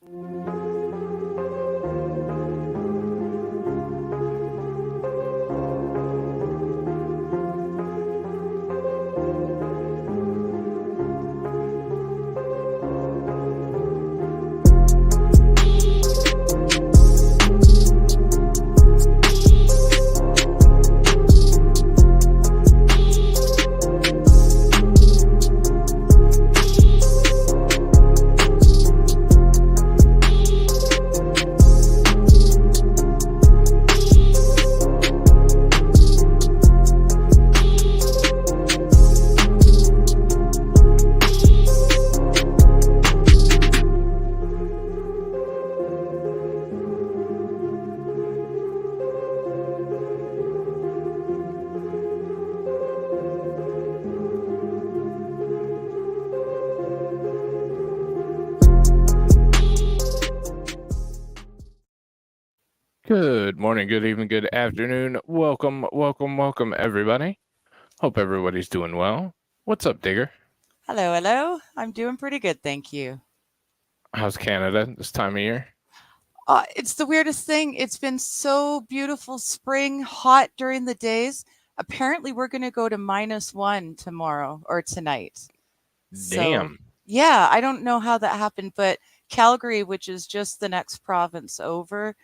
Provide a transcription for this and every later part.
Good morning, good evening, good afternoon. Welcome, everybody. Hope everybody's doing well. What's up, Digger? Hello, hello. I'm doing pretty good, thank you. How's Canada this time of year? It's the weirdest thing. It's been so beautiful, spring, hot during the days. Apparently, we're going to go to -1 tomorrow or tonight. Damn. Yeah, I don't know how that happened, but Calgary, which is just the next province over,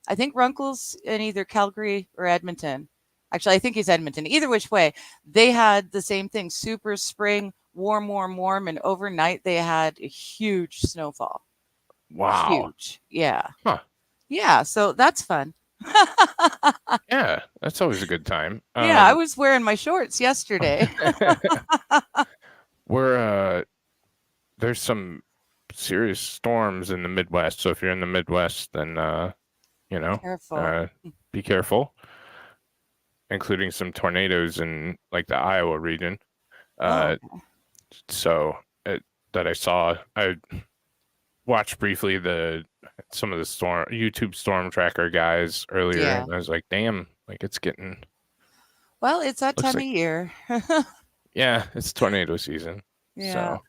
I think Runkle's in either Calgary or Edmonton. Actually, I think he's Edmonton. Either which way, they had the same thing, super spring, warm, and overnight they had a huge snowfall. Wow. Huge. Yeah. Huh. Yeah, so that's fun. Yeah, that's always a good time. Yeah, I was wearing my shorts yesterday. There's some serious storms in the Midwest, so if you're in the Midwest, then Careful. be careful, including some tornadoes in like the Iowa region. So that I saw, I watched briefly some of the YouTube storm tracker guys earlier, Yeah. and I was like, damn, like it's getting. Well, it's that Looks time like- of year. Yeah, it's tornado season. Yeah. So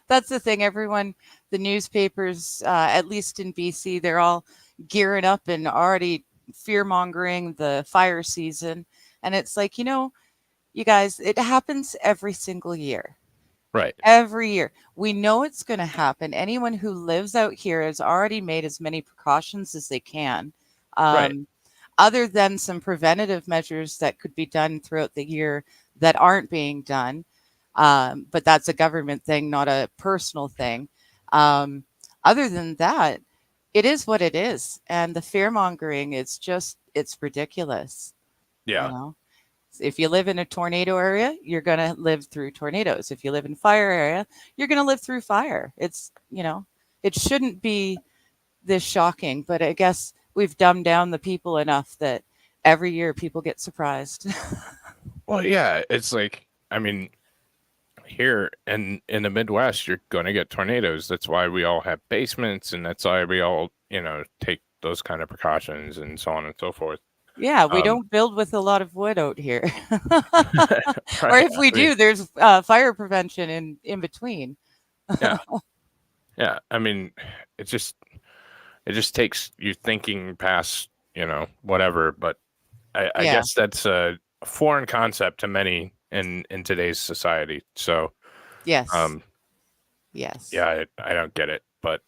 That's the thing. Everyone, the newspapers, at least in BC, they're all gearing up and already fear mongering the fire season. And it's like, you guys, it happens every single year. right. Every year. We know it's going to happen. Anyone who lives out here has already made as many precautions as they can. Right. Other than some preventative measures that could be done throughout the year that aren't being done. But that's a government thing, not a personal thing. Other than that, it is what it is. And the fear mongering, it's ridiculous. Yeah. If you live in a tornado area, you're going to live through tornadoes. If you live in fire area, you're going to live through fire. It's, it shouldn't be this shocking, but I guess we've dumbed down the people enough that every year people get surprised. Well, yeah, it's like, I mean, here in the Midwest, you're going to get tornadoes. That's why we all have basements, and that's why we all, take those kind of precautions and so on and so forth. Yeah, we don't build with a lot of wood out here. Right. Or if we do, there's fire prevention in between. Yeah. Yeah. I mean, it just takes you thinking past, whatever. But I Yeah. guess that's a foreign concept to many in today's society. So, Yes. Yes. yeah, I don't get it, but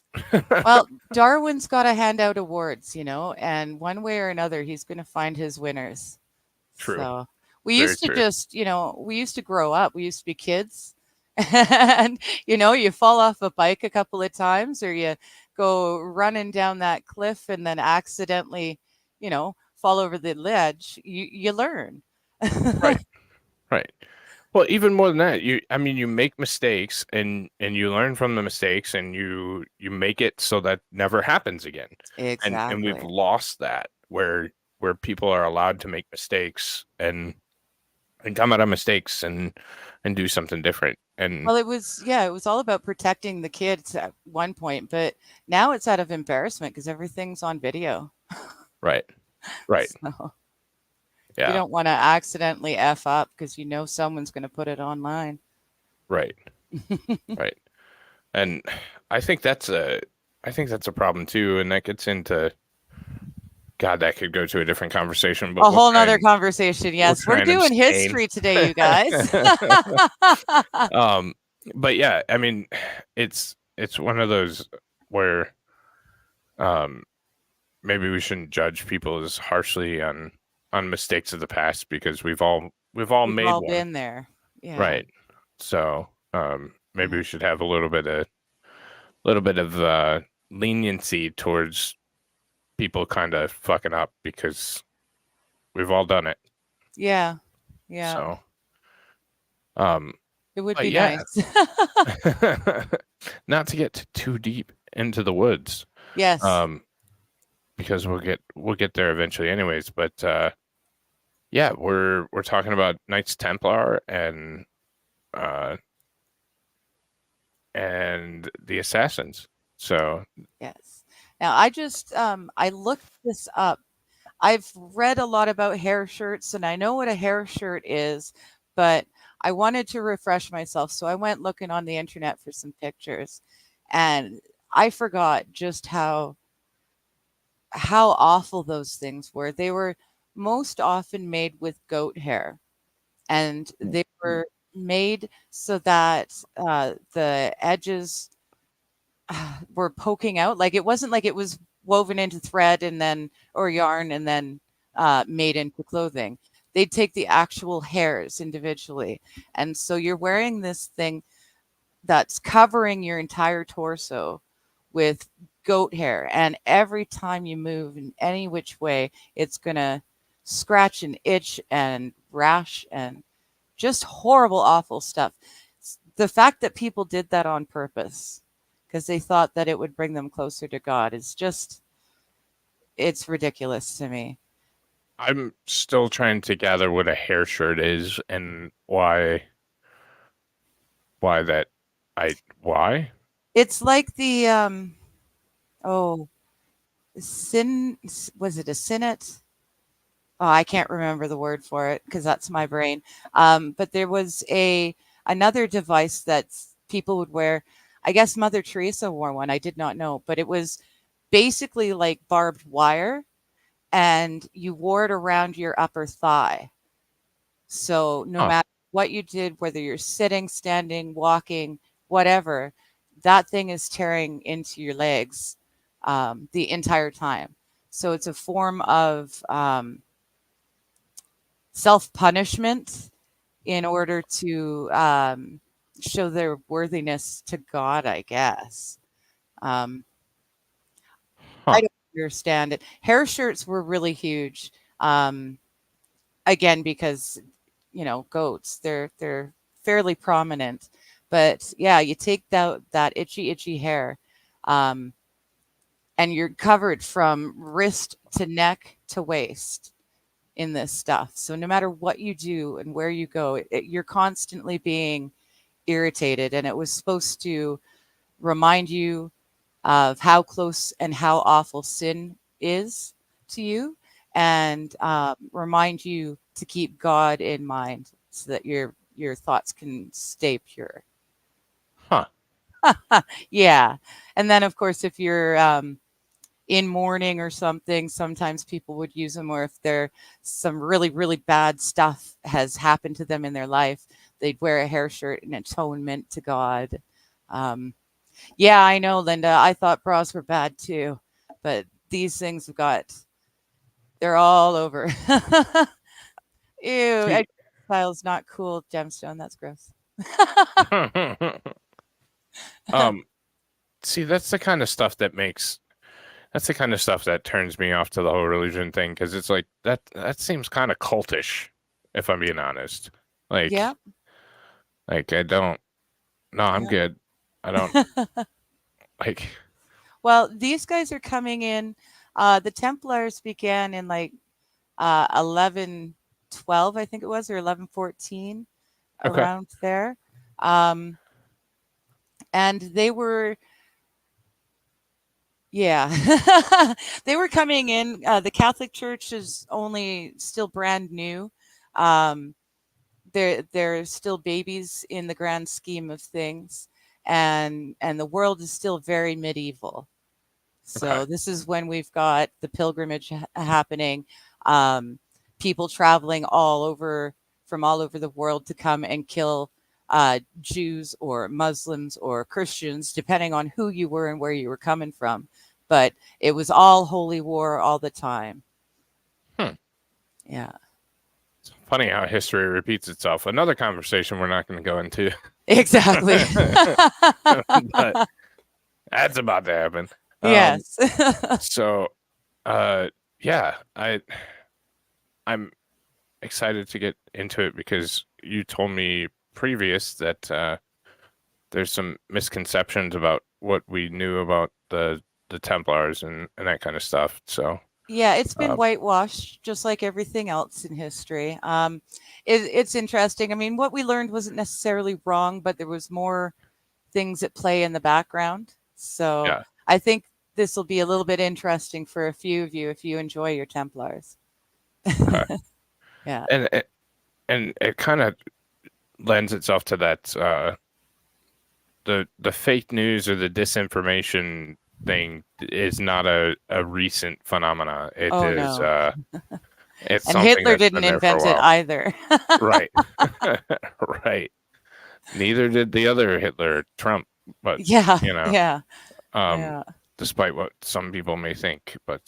Well, Darwin's got to hand out awards, and one way or another, he's going to find his winners. True. So we Very used to true. just, we used to grow up. We used to be kids. And, you fall off a bike a couple of times or you go running down that cliff and then accidentally, fall over the ledge. You learn. Right. Right. Well, even more than that, you make mistakes and you learn from the mistakes and you make it so that never happens again. Exactly. And we've lost that where people are allowed to make mistakes and come out of mistakes and do something different. And Well, it was all about protecting the kids at one point, but now it's out of embarrassment because everything's on video. right. So Yeah. you don't want to accidentally F up because someone's going to put it online. Right. Right. And I think that's a I think that's a problem too, and that gets into God. That could go to a different conversation, but A whole nother conversation. we'll Yes, we're try and doing abstain. history today, you guys. um, but yeah, I mean, it's one of those where um maybe we shouldn't judge people as harshly on mistakes of the past because we've all We've made all one, been there. Yeah. right? So maybe Yeah. we should have a little bit of leniency towards people kind of fucking up because we've all done it. Yeah. Yeah. So um It would but be yeah, nice. not to get too deep into the woods, Yes. um because we'll get there eventually anyways, but yeah, we're talking about Knights Templar uh and the assassins. So Yes. Now I looked this up. I've read a lot about hair shirts and I know what a hair shirt is, but I wanted to refresh myself. So I went looking on the internet for some pictures and I forgot just how awful those things were. They were most often made with goat hair and they were made so that the edges were poking out. Like it wasn't like it was woven into thread and then or yarn and then made into clothing. They'd take the actual hairs individually. And so you're wearing this thing that's covering your entire torso with goat hair. And every time you move in any which way, it's going to scratch and itch and rash and just horrible, awful stuff. The fact that people did that on purpose because they thought that it would bring them closer to God is just, it's ridiculous to me. I'm still trying to gather what a hair shirt is and why that why? It's like the, oh, sin, was it a sinnet? Oh, I can't remember the word for it because that's my brain. But there was another device that people would wear. I guess Mother Teresa wore one. I did not know, but it was basically like barbed wire, and you wore it around your upper thigh. So no Huh. matter what you did, whether you're sitting, standing, walking, whatever, that thing is tearing into your legs the entire time. So it's a form of self-punishment in order to show their worthiness to God, I guess. Um, I Huh. don't understand it. Hair shirts were really huge. Um, again, because goats, they're fairly prominent. But yeah, you take that itchy hair, um, and you're covered from wrist to neck to waist in this stuff. So no matter what you do and where you go, you're constantly being irritated. And it was supposed to remind you of how close and how awful sin is to you, and remind you to keep God in mind so that your thoughts can stay pure. Huh. Yeah. And then of course if you're in mourning or something, sometimes people would use them, or if there some really, really bad stuff has happened to them in their life, they'd wear a hair shirt in atonement to God. Um, yeah, I know, Linda. I thought bras were bad too, but these things have they're all over. Ew, See, style's not cool. Gemstone, that's gross. um, see, that's the kind of stuff that turns me off to the whole religion thing because it's like that seems kind of cultish, if I'm being honest. Yeah, Like I don't. No, I'm yeah. good. I don't like. Well, these guys are coming in. The Templars began in like 1112, I think it was, or 1114, Okay. around there. Um, and they were, yeah, they were coming in. The Catholic Church is only still brand new. Um, they're still babies in the grand scheme of things, and the world is still very medieval. Okay. So this is when we've got the pilgrimage happening, um, people traveling all over from all over the world to come and kill Jews or Muslims or Christians, depending on who you were and where you were coming from. But it was all holy war all the time. Hmm. Yeah, It's funny how history repeats itself. Another conversation we're not going to go into. exactly. But that's about to happen. Yes. So, uh, yeah, I'm excited to get into it because you told me previous that there's some misconceptions about what we knew about the Templars and that kind of stuff. So, Yeah, it's been um, whitewashed just like everything else in history. It's interesting. I mean, what we learned wasn't necessarily wrong, but there was more things at play in the background. So yeah, I think this will be a little bit interesting for a few of you if you enjoy your Templars. okay, Yeah. and it kind of lends itself to that the fake news or the disinformation thing is not a recent phenomena. It Oh is no. it's And something Hitler that's didn't been there for a invent it while. either. Right. Right. Neither did the other Hitler, Trump, but Yeah, you know, yeah, um, yeah. despite what some people may think, but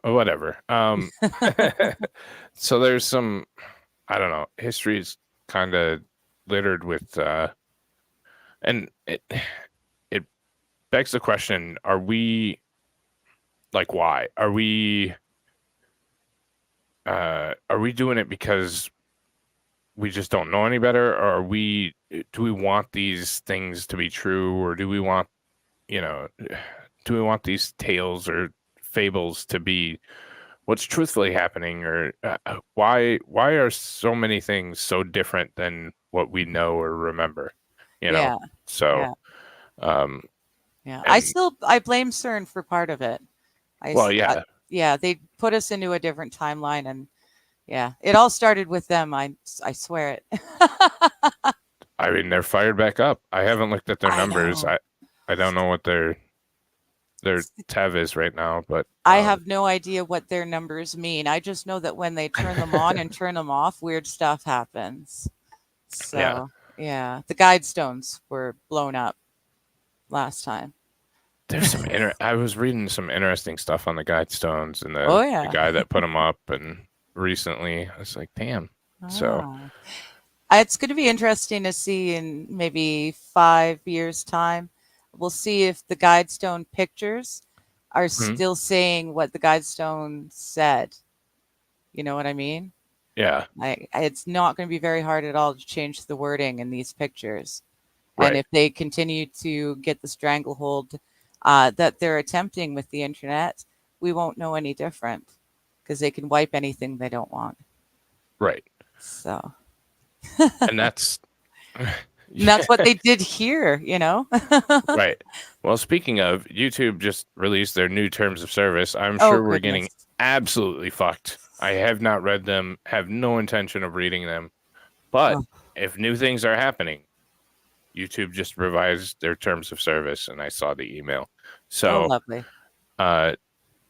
whatever. So there's some, I don't know, history is kind of littered with and it begs the question, are we like why? Are we doing it because we just don't know any better, or do we want these things to be true, or do we want, you know, do we want these tales or fables to be what's truthfully happening, or why are so many things so different than what we know or remember, you know? Yeah, So, yeah, um, yeah. and I blame CERN for part of it. well, yeah, Yeah, they put us into a different timeline, and yeah, it all started with them. I swear it. I mean, they're fired back up. I haven't looked at their I numbers. know. I don't know what their TEV is right now, but I have no idea what their numbers mean. I just know that when they turn them on and turn them off, weird stuff happens. yeah, So, yeah, the guide stones were blown up last time. there's some I was reading some interesting stuff on the Guidestones and Oh, the yeah. guy that put them up, and recently I was like, damn. So, Ah. It's going to be interesting to see in maybe 5 years' time. We'll see if the Guidestone pictures are mhm, still saying what the Guidestone said. You know what I mean? yeah, It's not going to be very hard at all to change the wording in these pictures. And right, if they continue to get the stranglehold that they're attempting with the internet, we won't know any different because they can wipe anything they don't want. right, So, and that's and that's what yeah, they did here, you know? right. Well, speaking of, YouTube just released their new terms of service. I'm Oh, sure we're getting goodness. absolutely fucked. I have not read them, have no intention of reading them, but Oh, if new things are happening, YouTube just revised their terms of service, and I saw the email. oh, So, lovely. uh,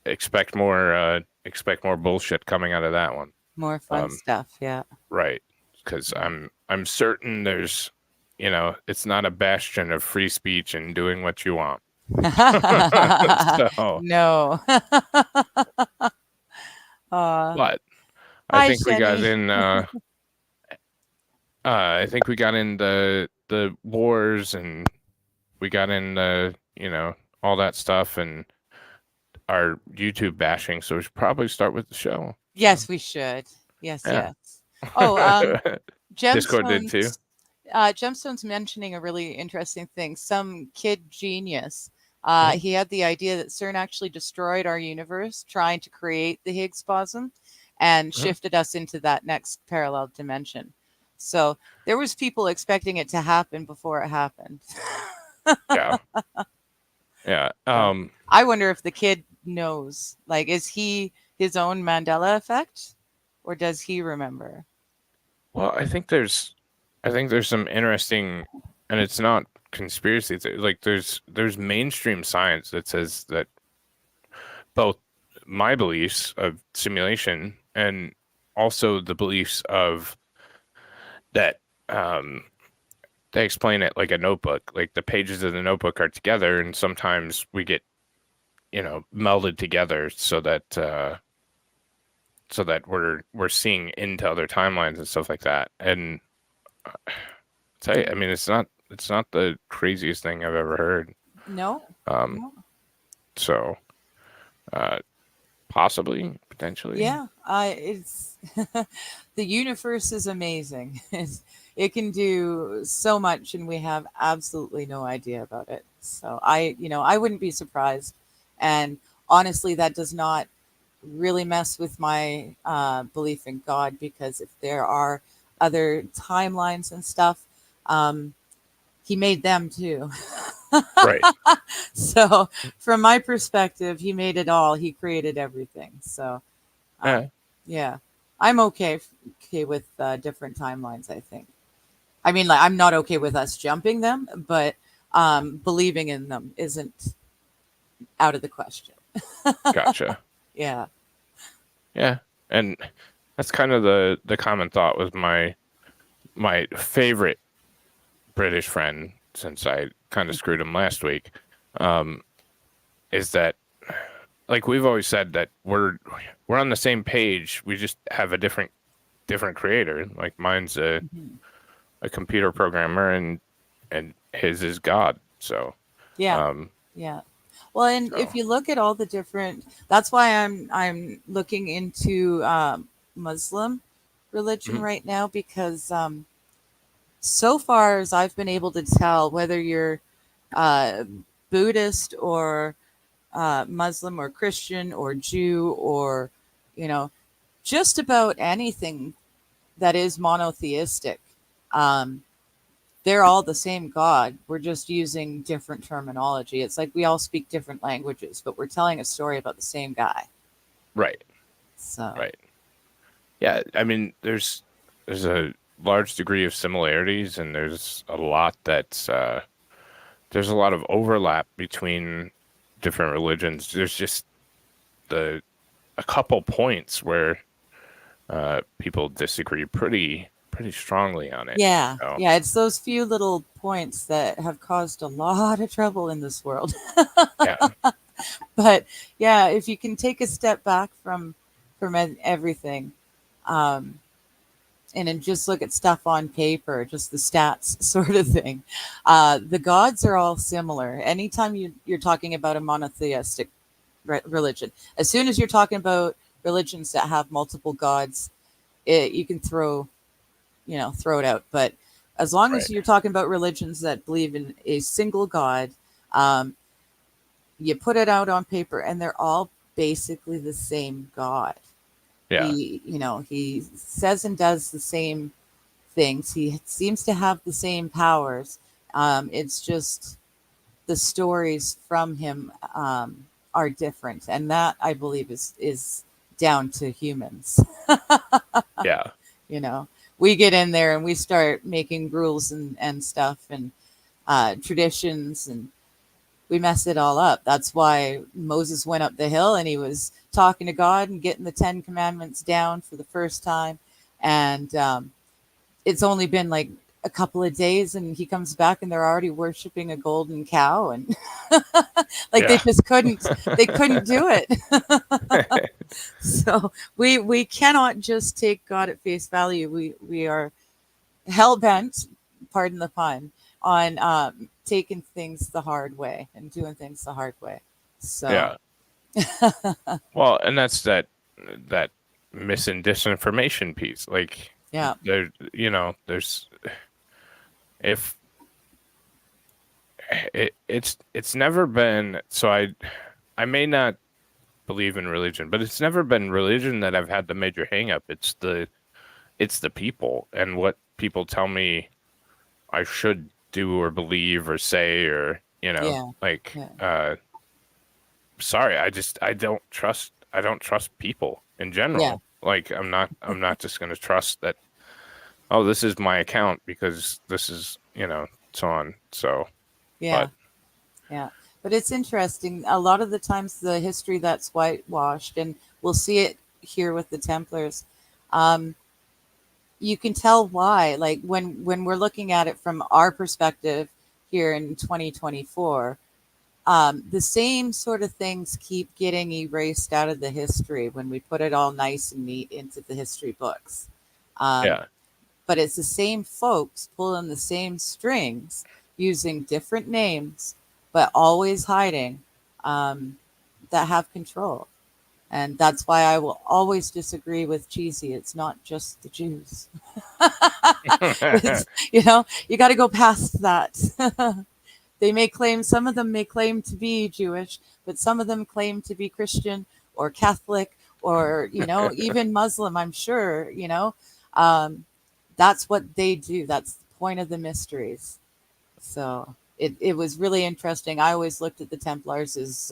expect more bullshit coming out of that one. More fun Um, stuff. Yeah. right, because I'm certain there's, it's not a bastion of free speech and doing what you want. So, No. uh, but I Hi, think we got Shenny. in. I think we got in the wars, and we got in all that stuff, and our YouTube bashing. So we should probably start with the show. So Yes, we should. Yes, yeah. yes. Oh, Discord did too. Gemstones. Gemstone's mentioning a really interesting thing. Some kid genius. Mhm. He had the idea that CERN actually destroyed our universe, trying to create the Higgs boson, and Mhm. shifted us into that next parallel dimension. So there was people expecting it to happen before it happened. Yeah. Yeah. So I wonder if the kid knows. Like, is he his own Mandela effect, or does he remember? Well, I think there's some interesting, and it's not. conspiracy like there's mainstream science that says that both my beliefs of simulation and also the beliefs of that they explain it like a notebook. Like the pages of the notebook are together, and sometimes we get, melded together so that we're seeing into other timelines and stuff like that. And tell you, I mean, it's not the craziest thing I've ever heard. No, Um, no. so uh, possibly, potentially, Yeah, it's the universe is amazing. It can do so much, and we have absolutely no idea about it. So I wouldn't be surprised. And honestly, that does not really mess with my belief in God, because if there are other timelines and stuff, um, He made them too. right? So, from my perspective, He made it all. He created everything. So. Um, Yeah, yeah, I'm okay with different timelines. I think. I mean, like, I'm not okay with us jumping them, but believing in them isn't out of the question. gotcha. Yeah, Yeah, and that's kind of the common thought with my favorite British friend, since I kind of screwed him last week, um, is that like we've always said that we're on the same page. We just have a different creator. Like mine's Mhm. a computer programmer, and his is God. So, Yeah, um, yeah. Well, and so if you look at all the different, that's why I'm looking into Muslim religion mhm, right now, because so far as I've been able to tell, whether you're uh, Buddhist or Muslim or Christian or Jew or, you know, just about anything that is monotheistic, um, they're all the same God. We're just using different terminology. It's like we all speak different languages, but we're telling a story about the same guy. right, So, right. Yeah, I mean, there's a large degree of similarities, and there's a lot of overlap between different religions. There's just the a couple points where people disagree pretty strongly on it. yeah, So yeah, it's those few little points that have caused a lot of trouble in this world. yeah, But yeah, if you can take a step back from everything, um, and then just look at stuff on paper, just the stats sort of thing. The gods are all similar. Anytime you're talking about a monotheistic religion, as soon as you're talking about religions that have multiple gods, you can throw it out. But as long as right, you're talking about religions that believe in a single God, um, you put it out on paper, and they're all basically the same God. yeah, He says and does the same things. He seems to have the same powers. It's just the stories from him are different, and that I believe is down to humans. yeah, you know, we get in there and we start making rules and stuff and traditions, and we mess it all up. That's why Moses went up the hill and he was talking to God and getting the 10 Commandments down for the first time, and it's only been like a couple of days, and he comes back and they're already worshiping a golden cow, and like yeah, they couldn't do it. So we cannot just take God at face value. We are hell bent, pardon the pun, on taking things the hard way and doing things the hard way. So yeah. Well, and that's that mis and disinformation piece. Like yeah, there's if it's never been so I may not believe in religion, but it's never been religion that I've had the major hang up. It's the people and what people tell me I should do or believe or say or yeah, like yeah, sorry, I don't trust people in yeah, general. Like I'm not just going to trust that, oh, this is my account because this is, so on. So Yeah. But Yeah. But it's interesting. A lot of the times, the history that's whitewashed, and we'll see it here with the Templars. Um, you can tell why. Like when we're looking at it from our perspective here in 2024, the same sort of things keep getting erased out of the history when we put it all nice and neat into the history books. Um, yeah, but it's the same folks pulling the same strings, using different names, but always hiding, um, that have control. And that's why I will always disagree with cheesy. It's not just the Jews. It's, you got to go past that. They may claim, some of them may claim to be Jewish, but some of them claim to be Christian or Catholic or, even Muslim, I'm sure, Um, that's what they do. That's the point of the mysteries. So it was really interesting. I always looked at the Templars as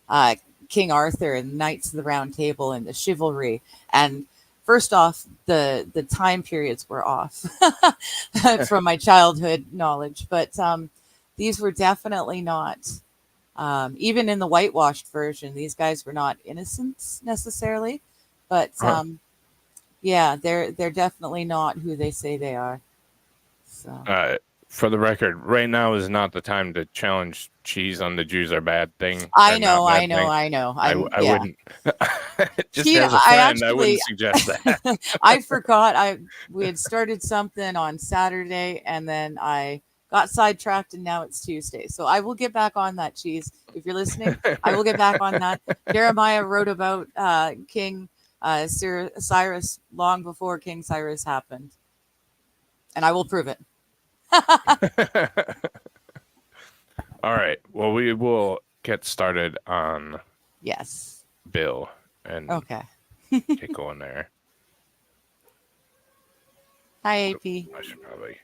uh, King Arthur and Knights of the Round Table and the chivalry. And first off, the time periods were off from my childhood knowledge, but these were definitely not. Even in the whitewashed version, these guys were not innocents necessarily, but uh, yeah, they're definitely not who they say they are. So uh, for the record, right now is not the time to challenge cheese on the Jews are bad thing. They're I not know, I bad know, thing. I know. I Yeah. wouldn't. Just She, as a I friend, I actually, wouldn't suggest that. I forgot. We had started something on Saturday, and then I got sidetracked, and now it's Tuesday. So I will get back on that, cheese. If you're listening, I will get back on that. Jeremiah wrote about King Cyrus long before King Cyrus happened, and I will prove it. All right. Well, we will get started on Yes. Bill and Okay. get going there. Hi, AP. I should probably.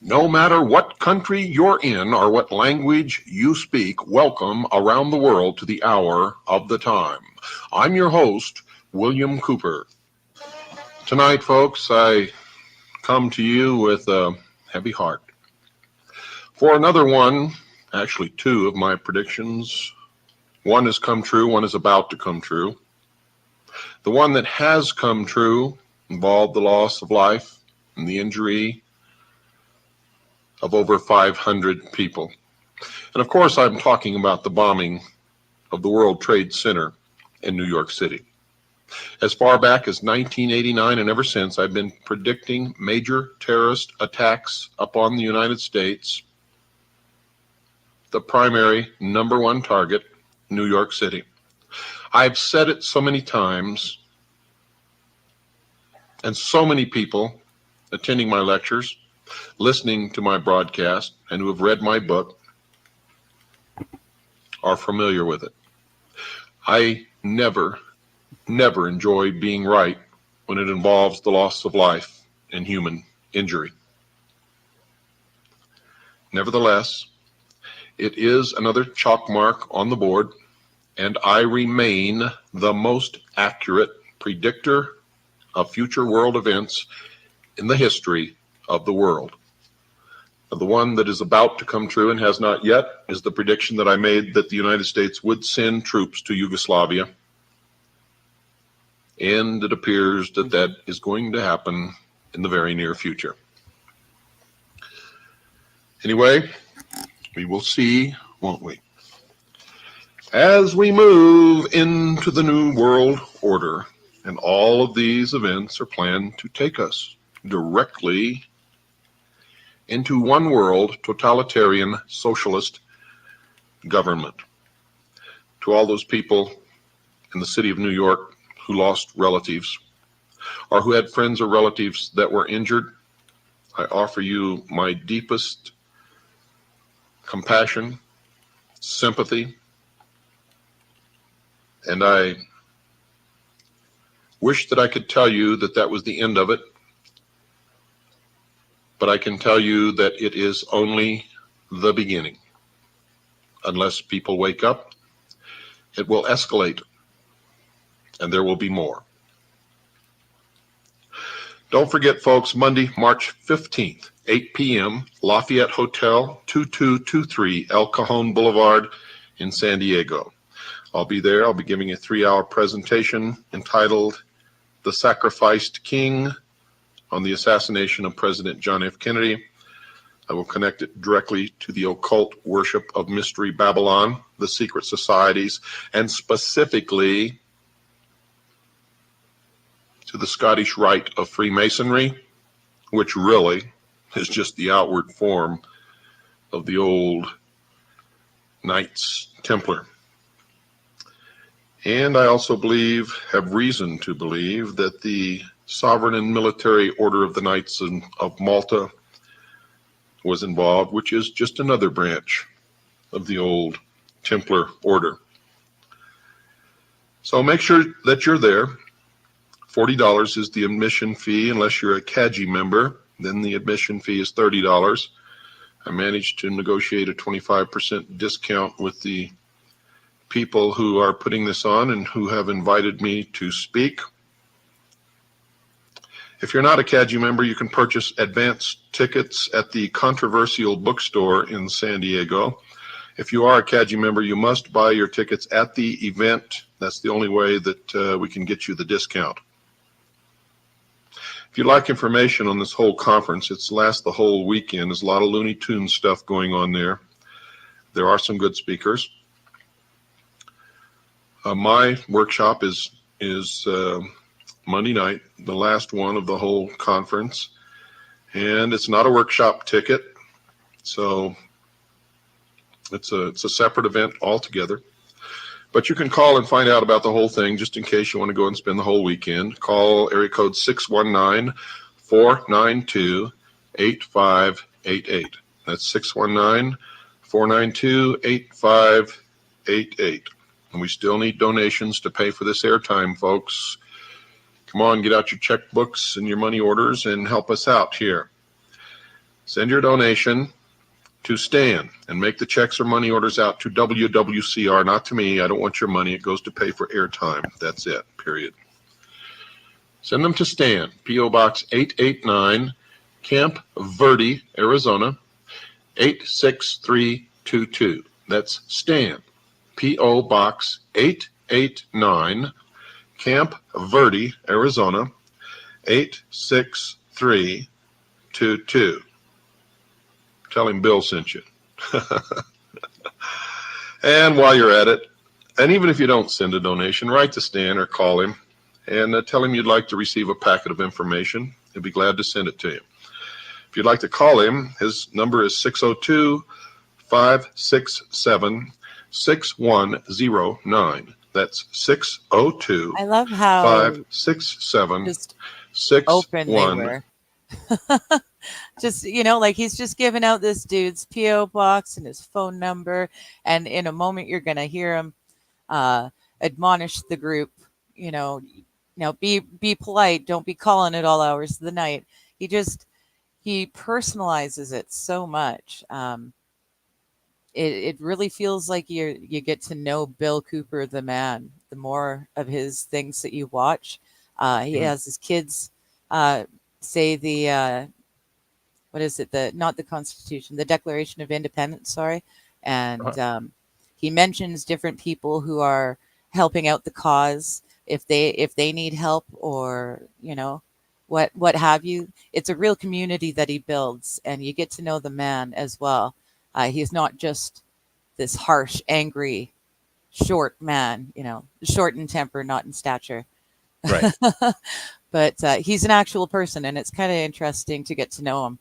No matter what country you're in or what language you speak, welcome around the world to the Hour of the Time. I'm your host, William Cooper. Tonight, folks, I come to you with a heavy heart. For another one, actually two of my predictions. One has come true, one is about to come true. The one that has come true involved the loss of life and the injury of over 500 people. And of course, I'm talking about the bombing of the World Trade Center in New York City. As far back as 1989 and ever since, I've been predicting major terrorist attacks upon the United States. The primary number one target, New York City. I've said it so many times, and so many people attending my lectures, listening to my broadcast, and who have read my book are familiar with it. I never enjoy being right when it involves the loss of life and human injury. Nevertheless, it is another chalk mark on the board, and I remain the most accurate predictor of future world events in the history of the world. The one that is about to come true and has not yet is the prediction that I made that the United States would send troops to Yugoslavia. And it appears that that is going to happen in the very near future. Anyway, we will see, won't we? As we move into the New World Order, and all of these events are planned to take us directly into one world totalitarian socialist government. To all those people in the city of New York who lost relatives or who had friends or relatives that were injured, I offer you my deepest compassion, sympathy, and I wish that I could tell you that that was the end of it, but I can tell you that it is only the beginning. Unless people wake up, it will escalate, and there will be more. Don't forget, folks, Monday, March 15th, 8 p.m., Lafayette Hotel, 2223 El Cajon Boulevard in San Diego. I'll be there. I'll be giving a 3-hour presentation entitled The Sacrificed King on the assassination of President John F. Kennedy. I will connect it directly to the occult worship of Mystery Babylon, the secret societies, and specifically to the Scottish Rite of Freemasonry, which really is just the outward form of the old Knights Templar. And I also have reason to believe that the Sovereign and Military Order of the Knights of Malta was involved, which is just another branch of the old Templar order. So make sure that you're there. $40 is the admission fee unless you're a CAGI member. Then the admission fee is $30. I managed to negotiate a 25% discount with the people who are putting this on and who have invited me to speak. If you're not a CAGI member, you can purchase advance tickets at the Controversial Bookstore in San Diego. If you are a CAGI member, you must buy your tickets at the event. That's the only way that we can get you the discount. If you'd like information on this whole conference, it's lasts the whole weekend. There's a lot of Looney Tunes stuff going on there. There are some good speakers. My workshop is Monday night, the last one of the whole conference, and it's not a workshop ticket, so it's a separate event altogether. But you can call and find out about the whole thing just in case you want to go and spend the whole weekend. Call area code 619-492-8588. That's 619-492-8588. And we still need donations to pay for this airtime, folks. Come on, get out your checkbooks and your money orders and help us out here. Send your donation to Stan and make the checks or money orders out to WWCR, not to me. I don't want your money. It goes to pay for airtime. That's it, period. Send them to Stan, P.O. Box 889, Camp Verde, Arizona, 86322. That's Stan, P.O. Box 889, Camp Verde, Arizona, 86322. Tell him Bill sent you. And while you're at it, and even if you don't send a donation, write to Stan or call him and tell him you'd like to receive a packet of information. He'll be glad to send it to you. If you'd like to call him, his number is 602-567-6109. That's 602. I love how 567 just 61. open they were. Just, like he's just giving out this dude's P.O. box and his phone number. And in a moment, you're going to hear him admonish the group, now be polite. Don't be calling at all hours of the night. He personalizes it so much. It really feels like you get to know Bill Cooper, the man, the more of his things that you watch. He has his kids say the, what is it? Not the Constitution, the Declaration of Independence, sorry. And he mentions different people who are helping out the cause if they need help or, what have you. It's a real community that he builds, and you get to know the man as well. He's not just this harsh, angry short man, short in temper, not in stature. Right. But he's an actual person, and it's kind of interesting to get to know him.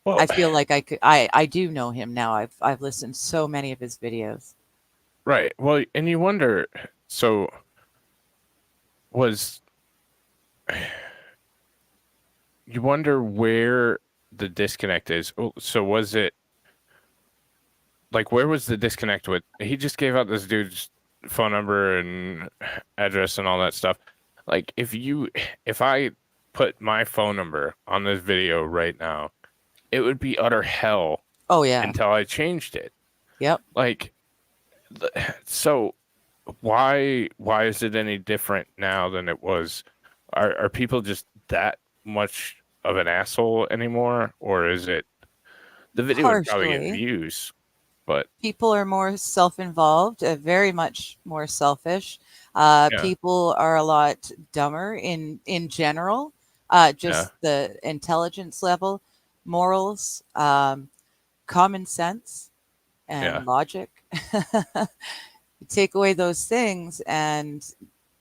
Well, I feel like I do know him now. I've listened to so many of his videos. right. Well, and you wonder, so was you wonder where the disconnect is. Oh, so was it like, where was the disconnect with, he just gave out this dude's phone number and address and all that stuff. Like, if I put my phone number on this video right now, it would be utter hell Oh yeah. until I changed it. Yep. Like, so why is it any different now than it was? Are people just that much of an asshole anymore, or is it the video would probably get Partially. views, but People are more self-involved, very much more selfish. yeah, People are a lot dumber in general. yeah, Just the intelligence level, morals, common sense, yeah, and logic. You take away those things, and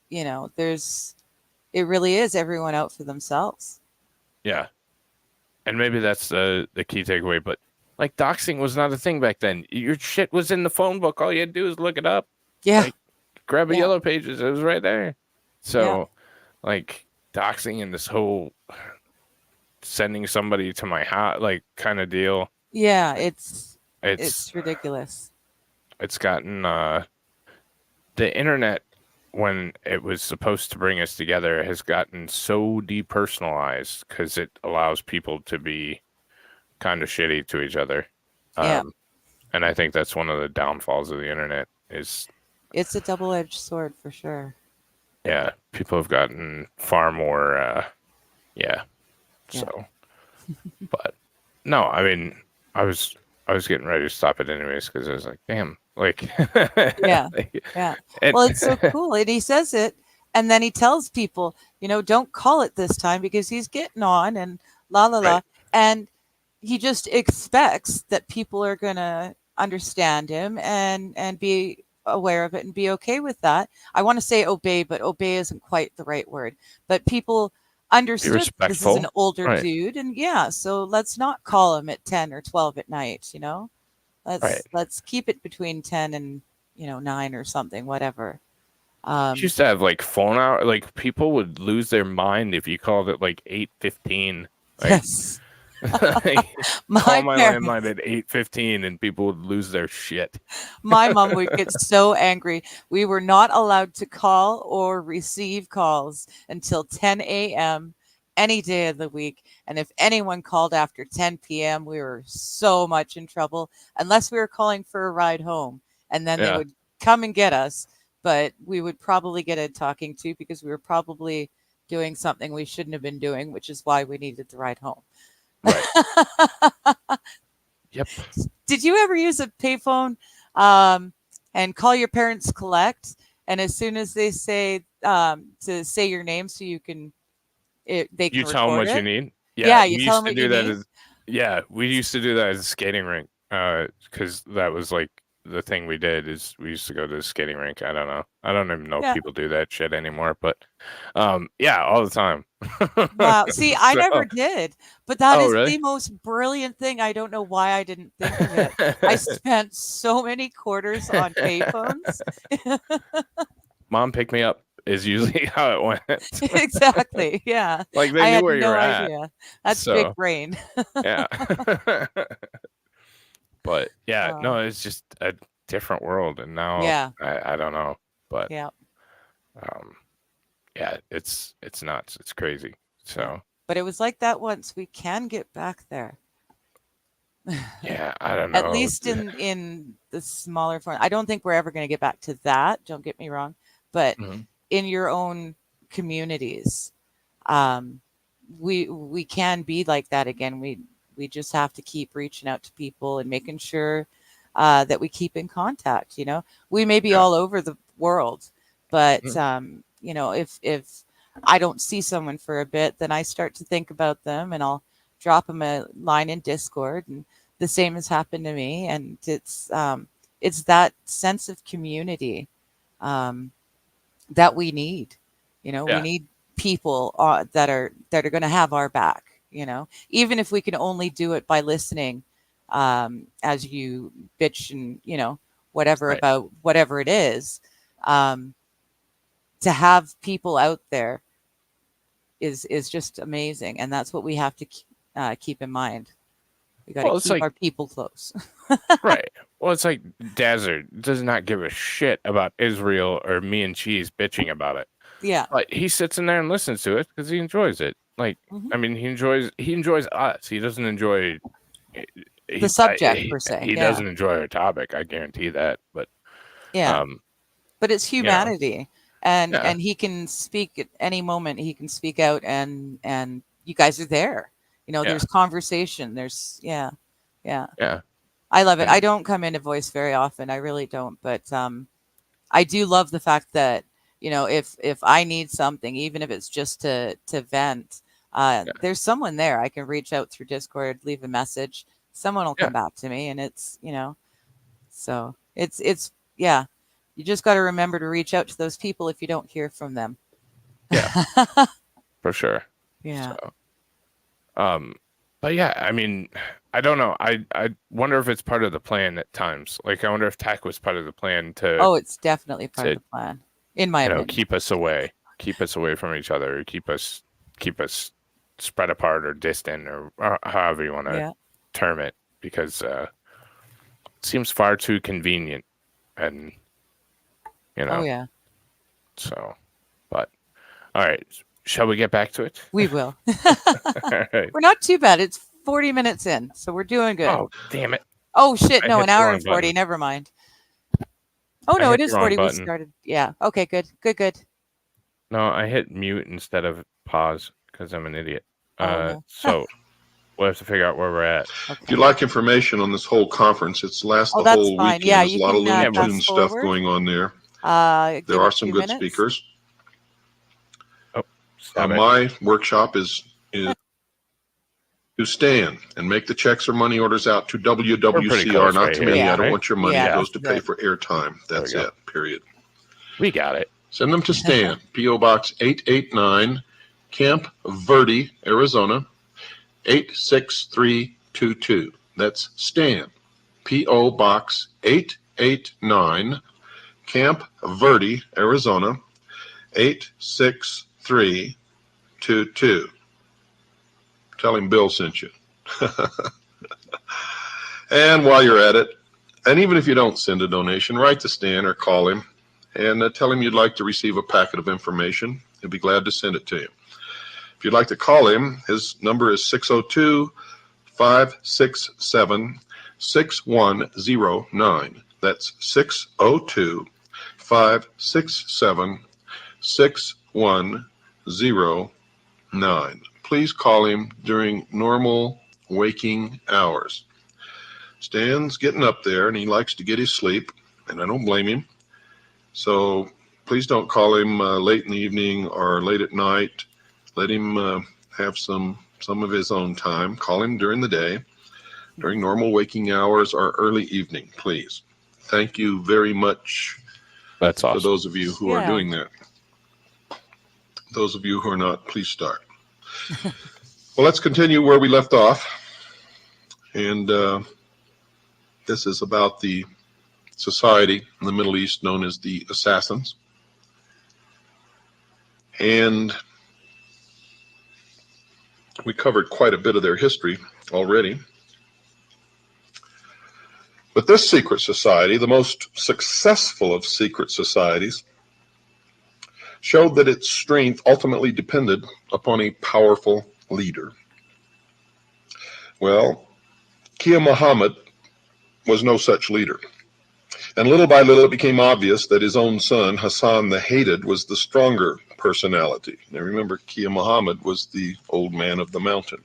it really is everyone out for themselves. yeah. And maybe that's the key takeaway. But like, doxing was not a thing back then. Your shit was in the phone book. All you had to do is look it up. Yeah. Like, grab a Yeah. Yellow Pages. It was right there. Yeah. So, like, doxing and this whole sending somebody to my house, like, kind of deal. Yeah. It's It's ridiculous. it's gotten the internet, when it was supposed to bring us together, has gotten so depersonalized because it allows people to be kind of shitty to each other. Yeah. And I think that's one of the downfalls of the internet is, It's a double-edged sword for sure. yeah, people have gotten far more, yeah. Yeah. So, but no, I mean, I was getting ready to stop it anyways because I was like, damn, like, Yeah. like, Yeah. and, Well, it's so cool. And he says it, and then he tells people, don't call it this time because he's getting on and la la la. right, And he just expects that people are going to understand him and be aware of it and be okay with that. I want to say obey, but obey isn't quite the right word. But people be understood that this is an respectful, older right, dude, and yeah, so let's not call him at 10 or 12 at night. right. Let's keep it between 10 and 9 or something, whatever. You used to have like phone hour, like people would lose their mind if you called it like 8:15. Like, Yes. like, My call my parents, landline at 8:15 and people would lose their shit. my mom would get so angry. We were not allowed to call or receive calls until 10 a.m. any day of the week. And if anyone called after 10 p.m., we were so much in trouble, unless we were calling for a ride home. And then they Yeah, would come and get us. But we would probably get a talking to because we were probably doing something we shouldn't have been doing, which is why we needed the ride home. right. Yep. Did you ever use a payphone and call your parents collect? And as soon as they say to say your name so they can You tell them record what you it. need. Yeah, Yeah, you we tell used them to what you do that need. as, yeah, we used to do that as a skating rink. Because that was like the thing we did, is we used to go to the skating rink. I don't know. I don't even know if Yeah. people do that shit anymore, but yeah, all the time. Wow. See, I So, never did, but that oh is really? the most brilliant thing. I don't know why I didn't think of it. I spent so many quarters on payphones. Mom pick me up is usually how it went. Exactly. Yeah. Like, they I knew had where you no were at. idea. That's big So brain. yeah. But yeah, Wow. no, it's just a different world, and now Yeah. I don't know, but Yeah. um yeah, it's nuts. It's crazy. Yeah. So But it was like that once. We can get back there. yeah, I don't At know. least in the smaller form. I don't think we're ever going to get back to that. Don't get me wrong. But Mhm. in your own communities, we can be like that again. We just have to keep reaching out to people and making sure that we keep in contact. We may be Yeah. all over the world, but Mhm. if I don't see someone for a bit, then I start to think about them, and I'll drop them a line in Discord, and the same has happened to me. And it's it's that sense of community that we need. You know, we Yeah. need people that are going to have our back. You know, even if we can only do it by listening, as you bitch and whatever Right. about whatever it is, to have people out there is just amazing, and that's what we have to keep in mind. We got to Well, it's keep like our people close. right. Well, it's like Dazzard does not give a shit about Israel or me and Cheese bitching about it. Yeah. Like he sits in there and listens to it because he enjoys it. Like Mhm. I mean, he enjoys us. He doesn't enjoy The subject per se. he Yeah. doesn't enjoy our topic. I guarantee that. But Yeah. um, But it's you know, humanity, and yeah, he can speak at any moment. He can speak out, and you guys are there. You know, yeah, there's conversation. There's yeah. yeah, I love it. I and don't come into voice very often. I really don't, but I do love the fact that if I need something, even if it's just to vent, yeah, there's someone there. I can reach out through Discord, leave a message. Someone will yeah, come back to me, and it's so it's yeah. You just got to remember to reach out to those people if you don't hear from them. yeah, for sure. Yeah. So, but yeah, I mean, I don't know. I wonder if it's part of the plan at times. Like, I wonder if tech was part of the plan to Oh, it's definitely part of the plan, in my opinion. keep us away from each other, keep us spread apart or distant or however you want to Yeah. term it, because it seems far too convenient, and Oh yeah. so. But all right, shall we get back to it? We will. All right. We're not too bad. It's 40 minutes in, so we're doing good. Oh, damn it. Oh shit, I no, hit an the hour wrong and 40. button. Never mind. Oh I no, hit it the is wrong 40. We button. started. Yeah. Okay, good. No, I hit mute instead of pause because I'm an idiot. Oh no. So we'll have to figure out where we're at. If Okay. you'd like information on this whole conference, it's lasts Oh, the that's whole fine. weekend. Yeah, There's a you lot of can Looney fast Tunes stuff forward. going on there. Give There it are 2 some good minutes. speakers. Oh, stop it. My workshop is to stand and make the checks or money orders out to WWCR, close not right to here, me. Yeah. I don't right? want your money. Yeah, It goes this to is pay it. for airtime. There we That's go. it, period. We got it. Send them to Stan, P.O. Box 889, Camp Verde, Arizona, 86322. That's Stan, P.O. Box 889, Camp Verde, Arizona, 86322. Tell him Bill sent you. And while you're at it, and even if you don't send a donation, write to Stan or call him and tell him you'd like to receive a packet of information. He'll be glad to send it to you. If you'd like to call him, his number is 602-567-6109. That's 602-567-6109. Please call him during normal waking hours. Stan's getting up there and he likes to get his sleep, and I don't blame him. So please don't call him late in the evening or late at night. Let him have some of his own time. Call him during the day, during normal waking hours or early evening, please. Thank you very much. That's awesome. For those of you who are Yeah. doing that. Those of you who are not, please start. Well, let's continue where we left off. And this is about the society in the Middle East known as the Assassins. And we covered quite a bit of their history already. But this secret society, the most successful of secret societies, showed that its strength ultimately depended upon a powerful leader. Well, Kia Muhammad was no such leader. And little by little it became obvious that his own son, Hassan the Hated, was the stronger personality. Now remember, Kia Muhammad was the old man of the mountain,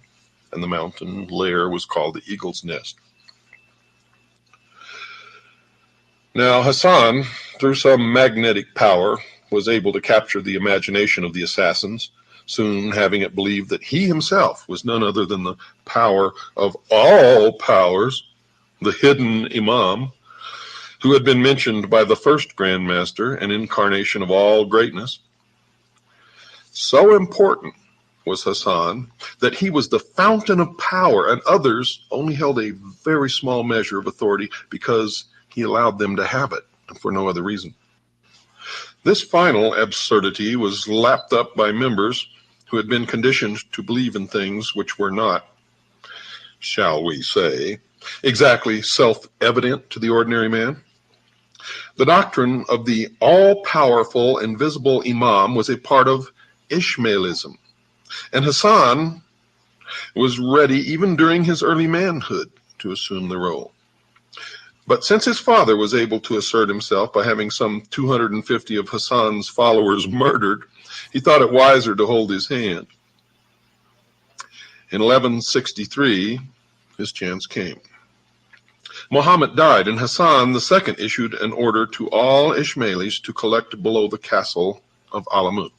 and the mountain lair was called the Eagle's Nest. Now Hassan, through some magnetic power, was able to capture the imagination of the assassins, soon having it believed that he himself was none other than the power of all powers, the hidden Imam. who had been mentioned by the first Grand Master, an incarnation of all greatness. So important was Hassan that he was the fountain of power, and others only held a very small measure of authority because he allowed them to have it, and for no other reason. This final absurdity was lapped up by members who had been conditioned to believe in things which were not, shall we say, exactly self-evident to the ordinary man. The doctrine of the all-powerful, invisible Imam was a part of Ishmaelism, and Hassan was ready, even during his early manhood, to assume the role. But since his father was able to assert himself by having some 250 of Hassan's followers murdered, he thought it wiser to hold his hand. In 1163, his chance came. Muhammad died, and Hassan II issued an order to all Ismailis to collect below the castle of Alamut.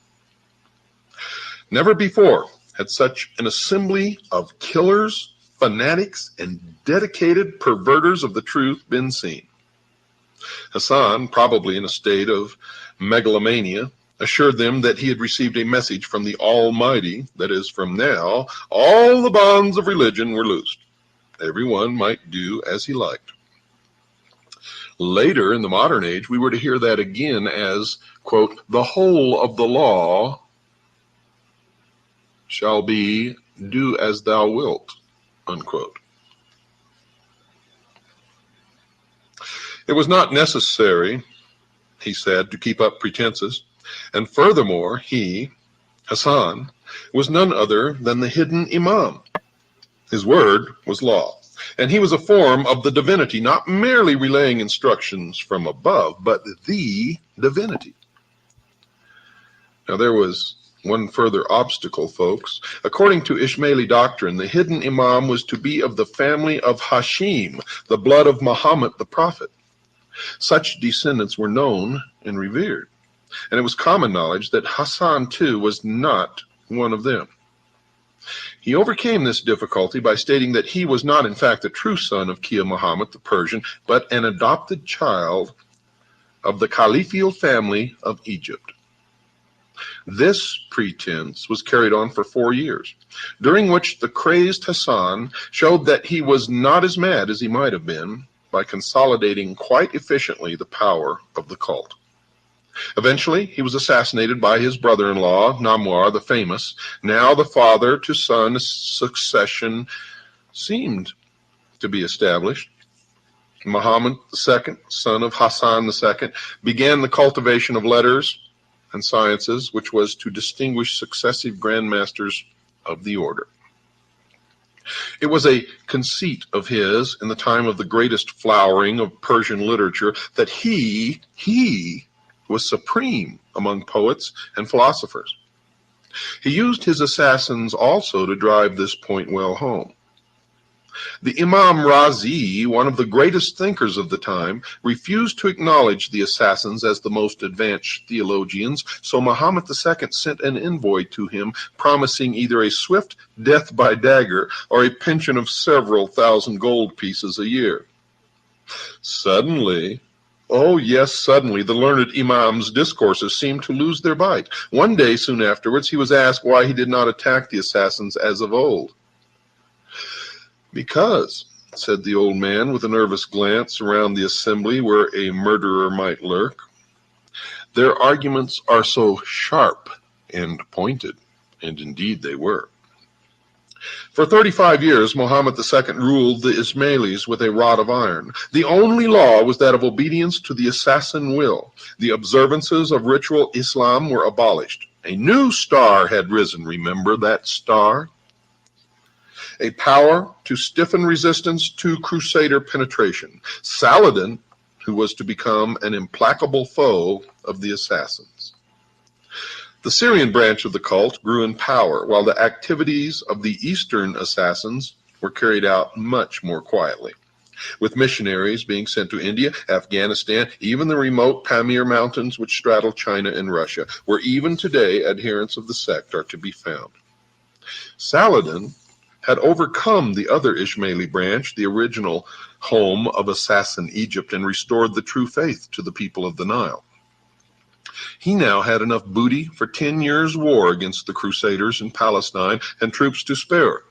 Never before had such an assembly of killers, fanatics, and dedicated perverters of the truth been seen. Hassan, probably in a state of megalomania, assured them that he had received a message from the Almighty, that is, from now, all the bonds of religion were loosed. Everyone might do as he liked. Later, in the modern age, we were to hear that again as, quote, the whole of the law shall be do as thou wilt, unquote. It was not necessary, he said, to keep up pretenses, and furthermore, he, Hassan, was none other than the hidden Imam. His word was law, and he was a form of the divinity, not merely relaying instructions from above, but the divinity. Now there was one further obstacle, folks. According to Ismaili doctrine, the hidden Imam was to be of the family of Hashim, the blood of Muhammad the Prophet. Such descendants were known and revered, and it was common knowledge that Hassan too was not one of them. He overcame this difficulty by stating that he was not in fact the true son of Kia Muhammad the Persian, but an adopted child of the Caliphal family of Egypt. This pretense was carried on for 4 years, during which the crazed Hassan showed that he was not as mad as he might have been by consolidating quite efficiently the power of the cult. Eventually, he was assassinated by his brother-in-law, Namwar the Famous. Now the father-to-son succession seemed to be established. Muhammad II, son of Hassan II, began the cultivation of letters and sciences, which was to distinguish successive grandmasters of the order. It was a conceit of his in the time of the greatest flowering of Persian literature that he was supreme among poets and philosophers. He used his assassins also to drive this point well home. The Imam Razi, one of the greatest thinkers of the time, refused to acknowledge the assassins as the most advanced theologians, so Muhammad II sent an envoy to him promising either a swift death by dagger or a pension of several thousand gold pieces a year. Suddenly, oh yes, suddenly, the learned Imam's discourses seemed to lose their bite. One day soon afterwards, he was asked why he did not attack the assassins as of old. Because, said the old man with a nervous glance around the assembly where a murderer might lurk, their arguments are so sharp and pointed, and indeed they were. For 35 years, Muhammad II ruled the Ismailis with a rod of iron. The only law was that of obedience to the assassin will. The observances of ritual Islam were abolished. A new star had risen, remember that star? A power to stiffen resistance to crusader penetration. Saladin, who was to become an implacable foe of the assassins. The Syrian branch of the cult grew in power, while the activities of the Eastern assassins were carried out much more quietly, with missionaries being sent to India, Afghanistan, even the remote Pamir Mountains which straddle China and Russia, where even today adherents of the sect are to be found. Saladin had overcome the other Ismaili branch, the original home of assassin Egypt, and restored the true faith to the people of the Nile. He now had enough booty for 10 years' war against the Crusaders in Palestine and troops to spare.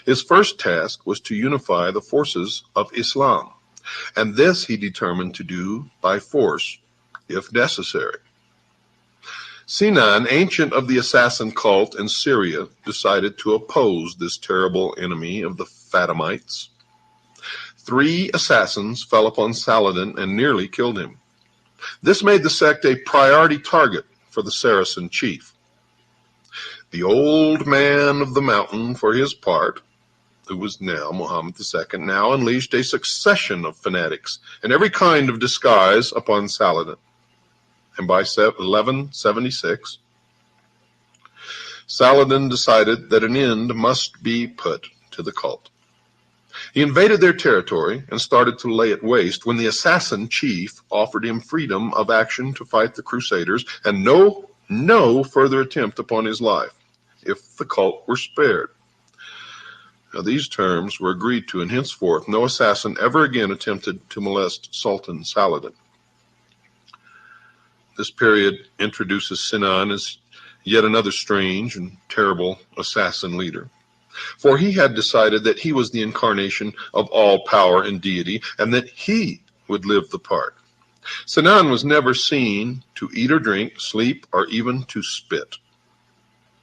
His first task was to unify the forces of Islam, and this he determined to do by force, if necessary. Sinan, ancient of the assassin cult in Syria, decided to oppose this terrible enemy of the Fatimites. 3 assassins fell upon Saladin and nearly killed him. This made the sect a priority target for the Saracen chief. The old man of the mountain, for his part, who was now Muhammad II, now unleashed a succession of fanatics in every kind of disguise upon Saladin. And by 1176, Saladin decided that an end must be put to the cult. He invaded their territory and started to lay it waste when the assassin chief offered him freedom of action to fight the Crusaders and no further attempt upon his life if the cult were spared. Now, these terms were agreed to, and henceforth no assassin ever again attempted to molest Sultan Saladin. This period introduces Sinan as yet another strange and terrible assassin leader, for he had decided that he was the incarnation of all power and deity, and that he would live the part. Sinan was never seen to eat or drink, sleep, or even to spit.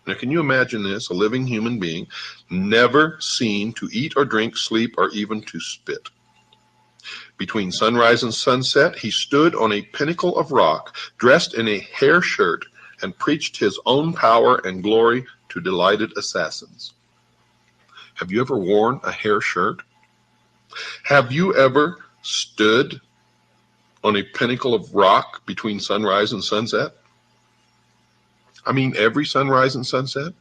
Now, can you imagine this? A living human being, never seen to eat or drink, sleep, or even to spit. Between sunrise and sunset, he stood on a pinnacle of rock, dressed in a hair shirt, and preached his own power and glory to delighted assassins. Have you ever worn a hair shirt? Have you ever stood on a pinnacle of rock between sunrise and sunset? I mean, every sunrise and sunset?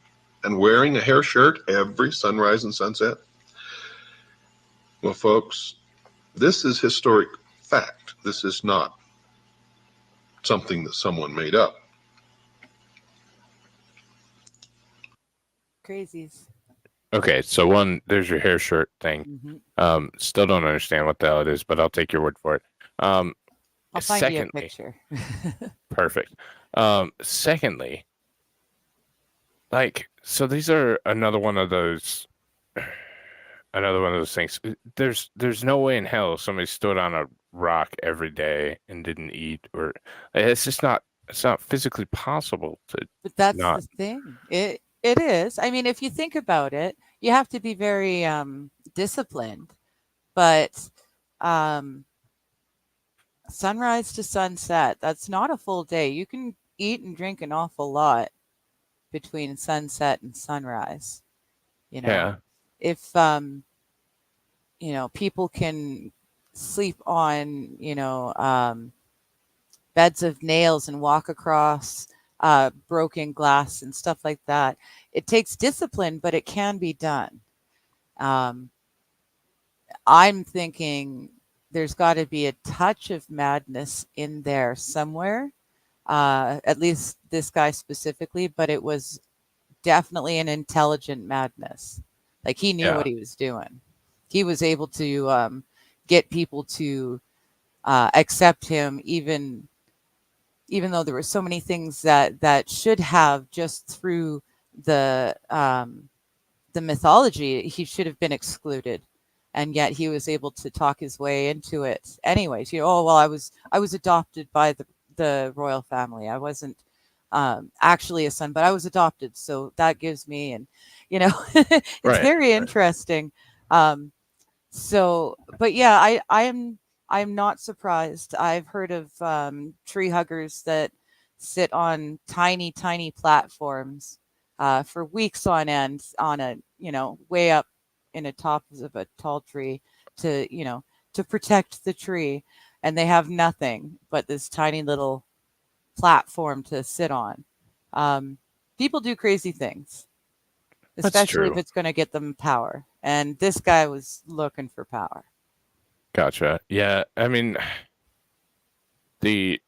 And wearing a hair shirt every sunrise and sunset? Well, folks, this is historic fact. This is not something that someone made up. Crazies. Okay, so one, there's your hair shirt thing. Mm-hmm. Still don't understand what the hell it is, but I'll take your word for it. I'll find you a picture. Perfect. Secondly, like, so these are another one of those things. There's no way in hell somebody stood on a rock every day and didn't eat, or it's not physically possible to. But that's the thing. It is. I mean, if you think about it, you have to be very disciplined. But sunrise to sunset, that's not a full day. You can eat and drink an awful lot between sunset and sunrise. Yeah. If people can sleep on beds of nails and walk across broken glass and stuff like that, it takes discipline, but it can be done. I'm thinking there's got to be a touch of madness in there somewhere, at least this guy specifically, but it was definitely an intelligent madness. Like, he knew what he was doing. He was able to get people to accept him, even though there were so many things that should have, just through the mythology, he should have been excluded, and yet he was able to talk his way into it. Anyways, I was adopted by the royal family. I wasn't actually a son, but I was adopted, so that gives me, and it's very interesting. But yeah, I'm not surprised. I've heard of tree huggers that sit on tiny platforms for weeks on end on a way up in a top of a tall tree to protect the tree, and they have nothing but this tiny little platform to sit on. People do crazy things, especially if it's going to get them power. And this guy was looking for power. Gotcha. Yeah, I mean, the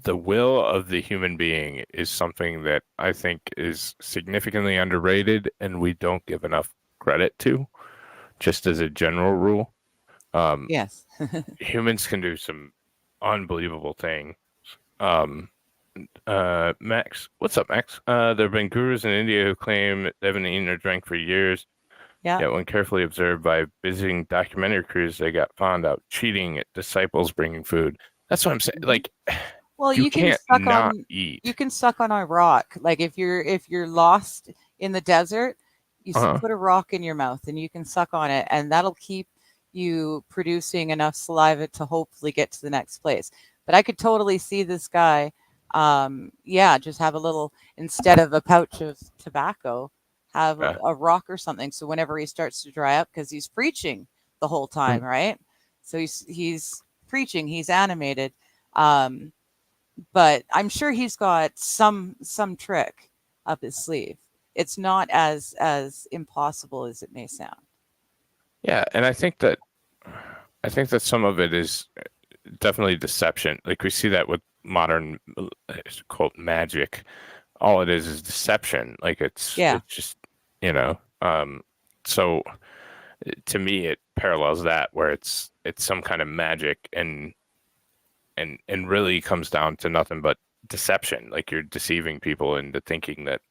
will of the human being is something that I think is significantly underrated, and we don't give enough credit to, just as a general rule. Yes. Humans can do some unbelievable things. Max, what's up, Max? There have been gurus in India who claim they haven't eaten or drank for years. Yeah. Yet, when carefully observed by visiting documentary crews, they got found out cheating at disciples bringing food. That's what I'm saying. Like, Well, you can't not eat. you can suck on a rock. Like if you're lost in the desert, you put a rock in your mouth and you can suck on it, and that'll keep you producing enough saliva to hopefully get to the next place. But I could totally see this guy, just have a little, instead of a pouch of tobacco, have Yeah. a rock or something. So whenever he starts to dry up, because he's preaching the whole time, right? So he's preaching, he's animated. But I'm sure he's got some trick up his sleeve. It's not as impossible as it may sound. Yeah, and I think that some of it is definitely deception. Like we see that with modern quote magic. All it is deception. Like it's just, so to me it parallels that, where it's some kind of magic and really comes down to nothing but deception. Like you're deceiving people into thinking that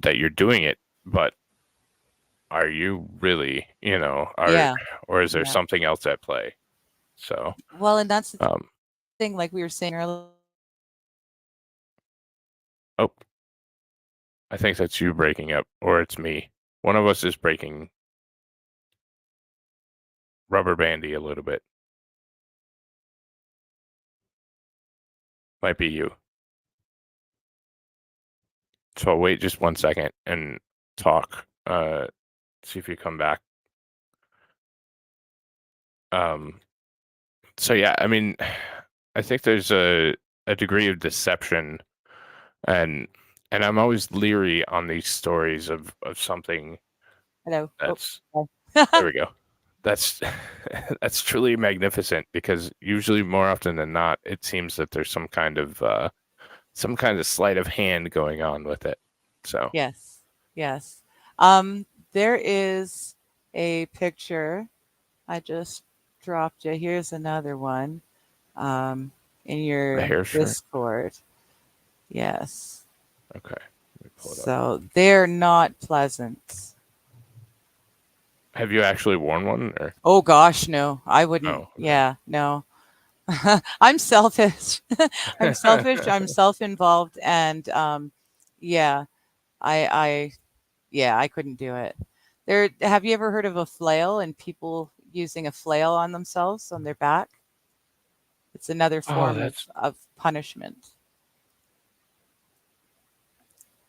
that you're doing it, but are you really, or is there something else at play? So, well, and that's the thing, like we were saying earlier. Oh, I think that's you breaking up, or it's me. One of us is breaking rubber bandy a little bit. Might be you. So I'll wait just 1 second and talk. See if you come back. So yeah, I mean, I think there's a degree of deception, and I'm always leery on these stories of something. Hello. That's there we go. That's that's truly magnificent, because usually, more often than not, it seems that there's some kind of sleight of hand going on with it. So yes. There is a picture I just dropped you. Here's another one in your Discord. Yes. Okay. Let me pull it up. So they're not pleasant. Have you actually worn one? Or? Oh gosh, no. I wouldn't. Oh, okay. Yeah, no. I'm selfish. I'm selfish. I'm self-involved, and I couldn't do it. Have you ever heard of a flail and people using a flail on themselves on their back? It's another form of punishment.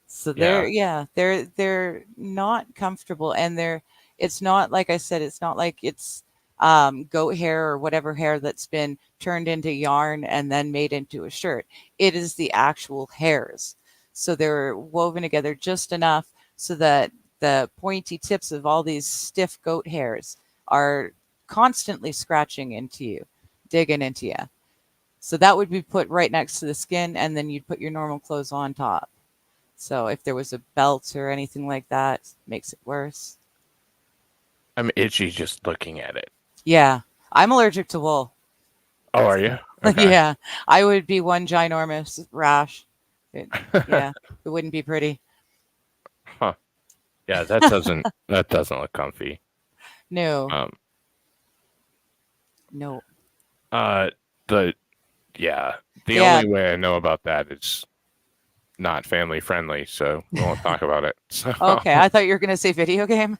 So they're not comfortable, and it's not, like I said, it's not like it's goat hair or whatever hair that's been turned into yarn and then made into a shirt. It is the actual hairs. So they're woven together just enough so that the pointy tips of all these stiff goat hairs are constantly scratching into you, digging into you. So that would be put right next to the skin, and then you'd put your normal clothes on top. So if there was a belt or anything like that, it makes it worse. I'm itchy just looking at it. Yeah, I'm allergic to wool. Oh, are you? Okay. Yeah, I would be one ginormous rash. It wouldn't be pretty. Huh. Yeah, that doesn't look comfy. No. No. The only way I know about that is not family friendly, so we won't talk about it. So. Okay, I thought you were going to say video game.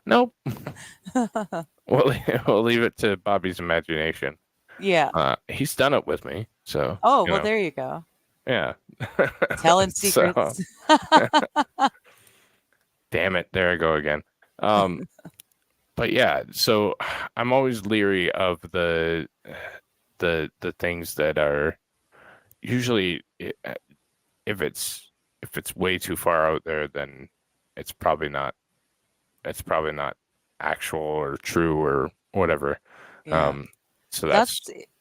Nope. We'll leave it to Bobby's imagination. Yeah. He's done it with me, so. Oh, well, there you go. Yeah. Telling secrets. Damn it! There I go again. But yeah, so I'm always leery of the things that are usually, if it's way too far out there, then it's probably not actual or true or whatever. Yeah. So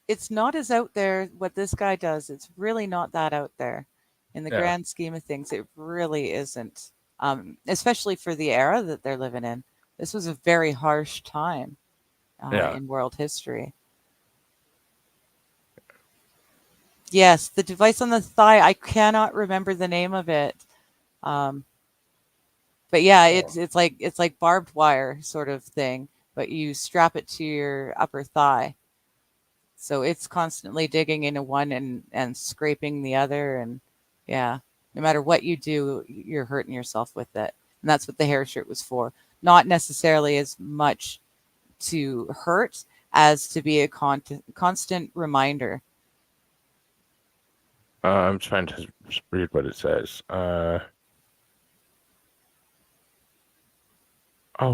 it's not as out there what this guy does. It's really not that out there in the grand scheme of things. It really isn't. especially for the era that they're living in. This was a very harsh time Yeah. in world history. Yes, the device on the thigh, I cannot remember the name of it. Um, but yeah, it's like barbed wire sort of thing, but you strap it to your upper thigh. So it's constantly digging into one and scraping the other. And yeah, no matter what you do, you're hurting yourself with it. And that's what the hair shirt was for. Not necessarily as much to hurt as to be a constant reminder. I'm trying to read what it says. Oh,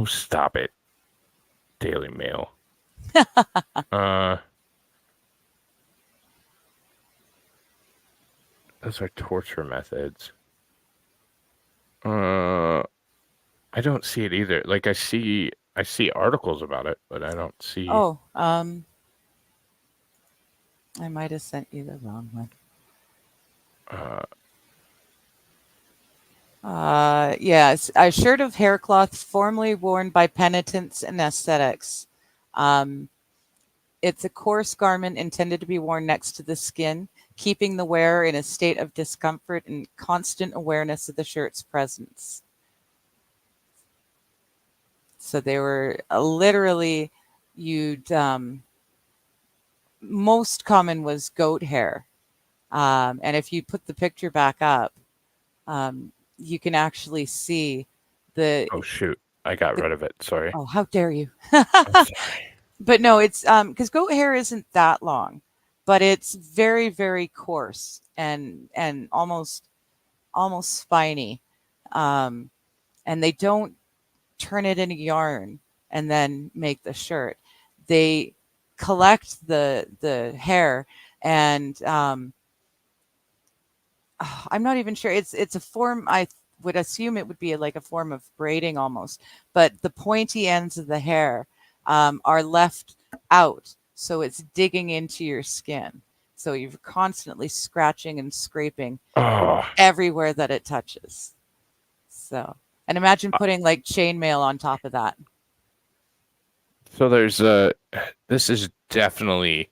stop it. Daily Mail. Those are torture methods. I don't see it either. Like I see articles about it, but I don't see. Oh, I might have sent you the wrong one. Yes, a shirt of haircloth formerly worn by penitents and ascetics. It's a coarse garment intended to be worn next to the skin, keeping the wearer in a state of discomfort and constant awareness of the shirt's presence. So they were literally, most common was goat hair. And if you put the picture back up, you can actually see the. Oh shoot! I got rid of it. Sorry. Oh, how dare you! I'm sorry. But no, it's because goat hair isn't that long, but it's very, very coarse and almost spiny. And they don't turn it into yarn and then make the shirt. They collect the hair and I'm not even sure. It's a form. I would assume it would be like a form of braiding almost, but the pointy ends of the hair are left out, so it's digging into your skin. So you're constantly scratching and scraping everywhere that it touches. So, and imagine putting like chainmail on top of that. So there's this is definitely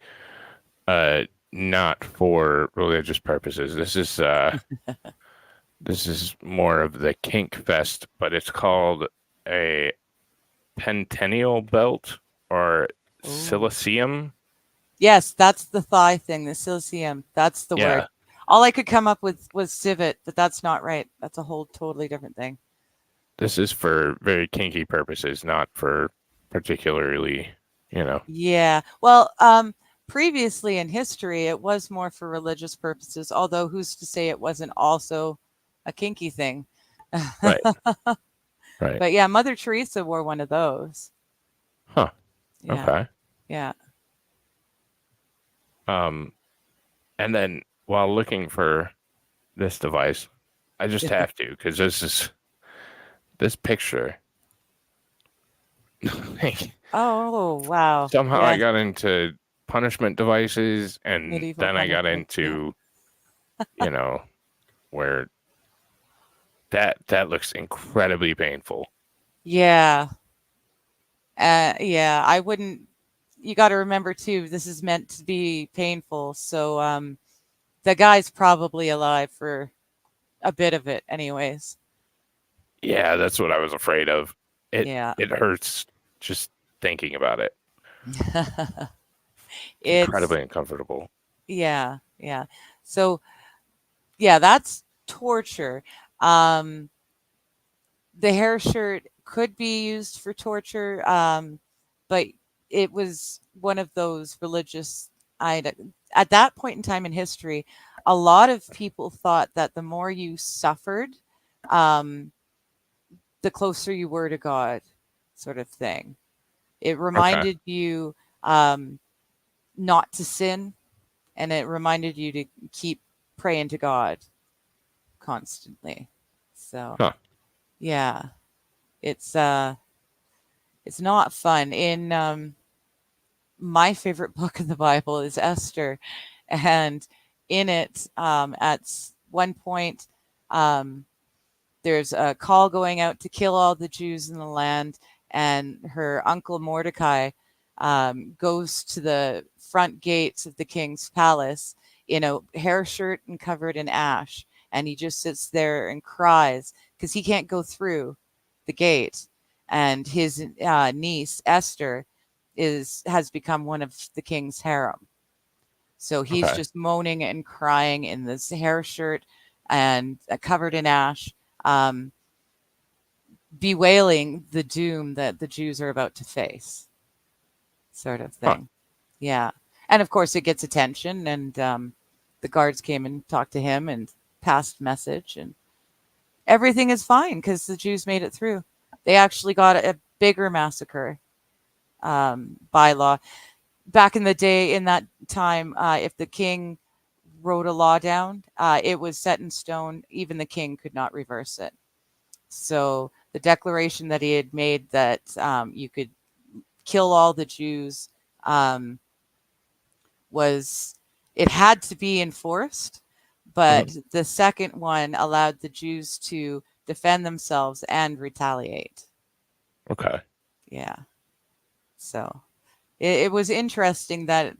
not for religious purposes. This is more of the kink fest, but it's called a pentennial belt or silicium. Yes, that's the thigh thing, the silicium. That's the word. All I could come up with was civet, but that's not right. That's a whole totally different thing. This is for very kinky purposes, not for particularly, Yeah. Well, previously in history, it was more for religious purposes, although who's to say it wasn't also a kinky thing? Right. Right. But yeah, Mother Teresa wore one of those. Huh. Yeah. Okay. Yeah. And then while looking for this device, I just have to, because this picture. Oh, wow. Somehow I got into punishment devices, and Medieval then I got punishment, into, where that looks incredibly painful. Yeah. Yeah, I wouldn't. You got to remember too, this is meant to be painful. So the guy's probably alive for a bit of it anyways. Yeah, that's what I was afraid of. It hurts just thinking about it. It's incredibly uncomfortable. Yeah, yeah. So yeah, that's torture. The hair shirt could be used for torture, but it was one of those religious items. At that point in time in history, a lot of people thought that the more you suffered, the closer you were to God, sort of thing. It reminded you not to sin, and it reminded you to keep praying to God constantly. So, yeah, it's not fun. In my favorite book of the Bible is Esther, and in it, at one point, there's a call going out to kill all the Jews in the land, and her uncle Mordecai goes to the front gates of the king's palace in a hair shirt and covered in ash, and he just sits there and cries because he can't go through the gate, and his niece Esther has become one of the king's harem. So he's Okay. just moaning and crying in this hair shirt and covered in ash, bewailing the doom that the Jews are about to face, sort of Huh. thing. Yeah. And of course, it gets attention, and the guards came and talked to him and passed message, and everything is fine because the Jews made it through. They actually got a bigger massacre bylaw. Back in the day, in that time, if the king wrote a law down, it was set in stone. Even the king could not reverse it. So the declaration that he had made that you could kill all the Jews it had to be enforced, but the second one allowed the Jews to defend themselves and retaliate. Okay. Yeah. So it was interesting that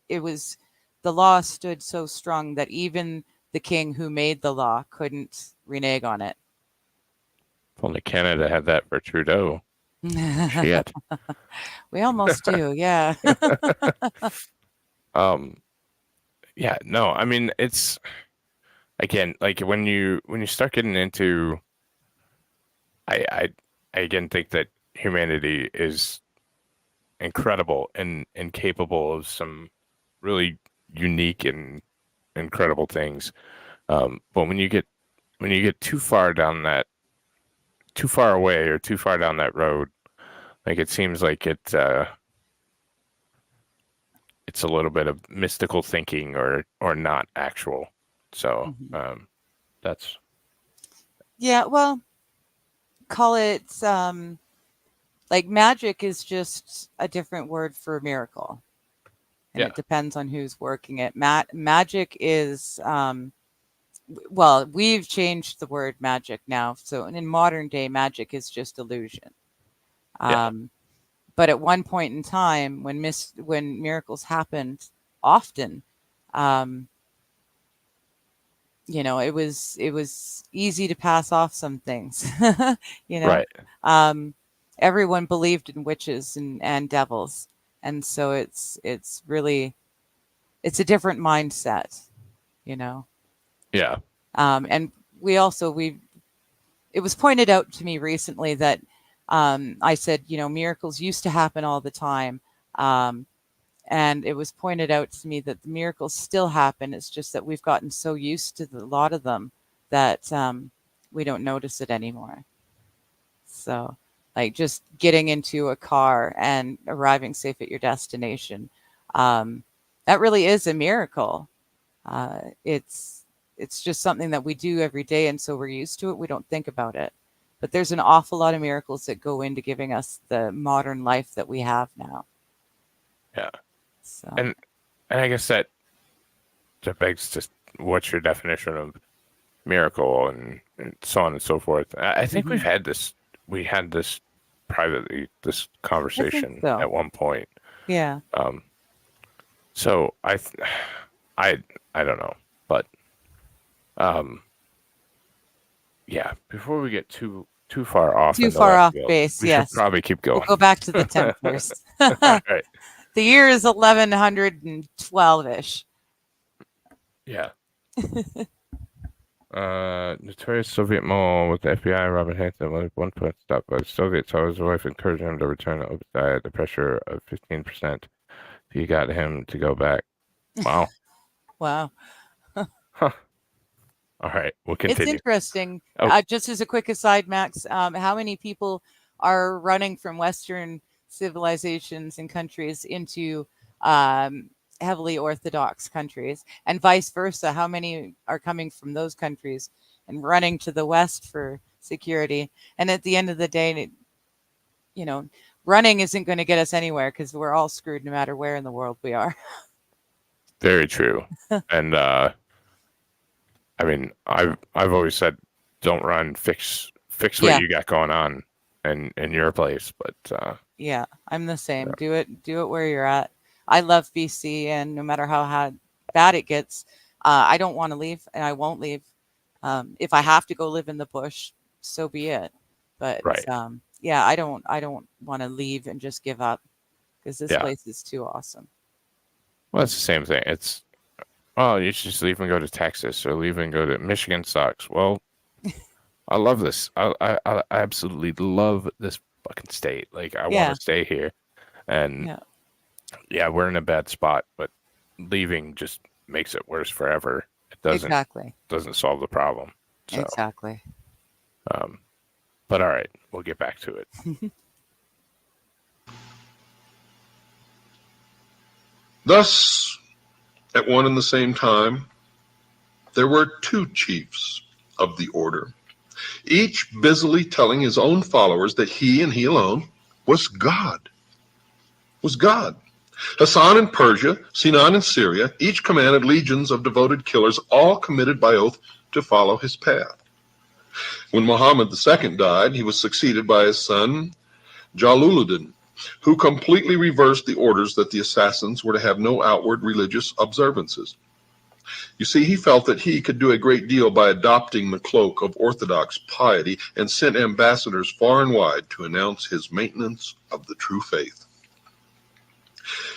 the law stood so strong that even the king who made the law couldn't renege on it. If only Canada had that for Trudeau. Shit. We almost do, yeah. Yeah, no, I mean, it's again, like when you start getting into, I again think that humanity is incredible and capable of some really unique and incredible things. But when you get too far away or too far down that road, like it seems like it's a little bit of mystical thinking or not actual. So that's Yeah, well, call it like magic is just a different word for a miracle. And Yeah. it depends on who's working it. Magic is well, we've changed the word magic now. So in modern day, magic is just illusion. Yeah. But at one point in time, when miracles happened often, it was easy to pass off some things. Right. Everyone believed in witches and devils, and so it's really a different mindset. Yeah. And it was pointed out to me recently that I said, miracles used to happen all the time. And it was pointed out to me that the miracles still happen. It's just that we've gotten so used to a lot of them that we don't notice it anymore. So, like just getting into a car and arriving safe at your destination, that really is a miracle. It's just something that we do every day, and so we're used to it. We don't think about it. But there's an awful lot of miracles that go into giving us the modern life that we have now. Yeah. So. And I guess that begs just what's your definition of miracle and so on and so forth. I think we had this privately, this conversation so. at one point. Yeah. So I don't know, but yeah, before we get too far off base, we yes, should probably keep going. We'll go back to the Templars. Right. The year is 1112-ish. Yeah. Notorious Soviet mole with the FBI, Robert Hansen, was one point stopped by the Soviets. So his wife encouraged him to return to OpenAI at the pressure of 15%. He got him to go back. Wow. Wow. Huh. All right, we'll continue. It's interesting. Just as a quick aside, Max, how many people are running from Western civilizations and countries into heavily Orthodox countries, and vice versa? How many are coming from those countries and running to the West for security? And at the end of the day, running isn't going to get us anywhere because we're all screwed no matter where in the world we are. Very true. And I mean, I've always said don't run. Fix what Yeah. you got going on in your place. But Yeah, I'm the same. yeah. Do it where you're at. I love BC, and no matter how bad it gets, I don't want to leave, and I won't leave. If I have to go live in the bush, so be it. But Right. yeah, I don't want to leave and just give up because this Yeah. place is too awesome. Well, it's the same thing. It's, oh, you should just leave and go to Texas, or leave and go to Michigan. Sucks. Well, I love this. I absolutely love this fucking state. Like, I want Yeah, to stay here. And yeah, yeah, we're in a bad spot, but leaving just makes it worse forever. It exactly, doesn't solve the problem. So, exactly. um, but all right, we'll get back to it. Thus, at one and the same time, there were two chiefs of the order, each busily telling his own followers that he and he alone was God. Was God. Hassan in Persia, Sinan in Syria, each commanded legions of devoted killers, all committed by oath to follow his path. When Muhammad II died, he was succeeded by his son Jalaluddin, who completely reversed the orders that the assassins were to have no outward religious observances. You see, he felt that he could do a great deal by adopting the cloak of orthodox piety, and sent ambassadors far and wide to announce his maintenance of the true faith.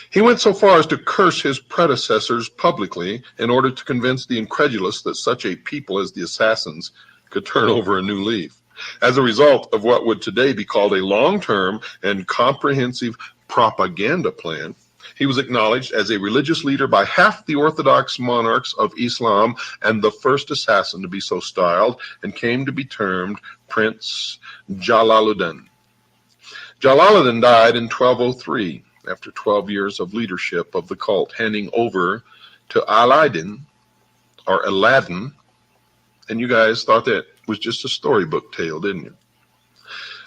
He went so far as to curse his predecessors publicly in order to convince the incredulous that such a people as the assassins could turn over a new leaf. As a result of what would today be called a long-term and comprehensive propaganda plan, he was acknowledged as a religious leader by half the Orthodox monarchs of Islam, and the first assassin to be so styled, and came to be termed Prince Jalaluddin. Jalaluddin died in 1203, after 12 years of leadership of the cult, handing over to Aladdin, or Aladdin, and you guys thought that was just a storybook tale, didn't you?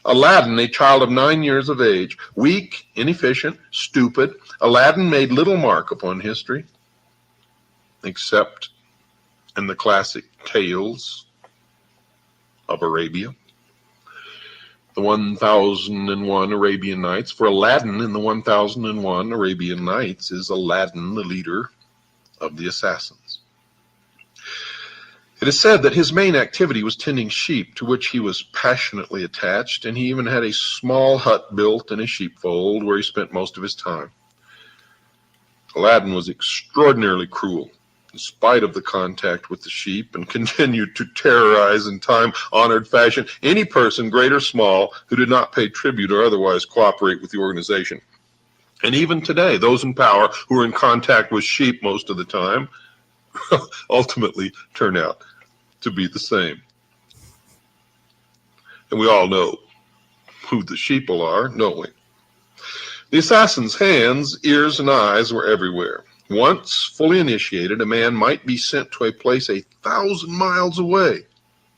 Aladdin, a child of 9 years of age, weak, inefficient, stupid, Aladdin made little mark upon history, except in the classic tales of Arabia. The 1001 Arabian Nights. For Aladdin in the 1001 Arabian Nights is Aladdin, the leader of the assassins. It is said that his main activity was tending sheep, to which he was passionately attached, and he even had a small hut built in a sheepfold where he spent most of his time. Aladdin was extraordinarily cruel, in spite of the contact with the sheep, and continued to terrorize in time-honored fashion any person, great or small, who did not pay tribute or otherwise cooperate with the organization. And even today, those in power who are in contact with sheep most of the time ultimately turn out to be the same. And we all know who the sheeple are, don't we? The assassin's hands, ears, and eyes were everywhere. Once fully initiated, a man might be sent to a place 1,000 miles away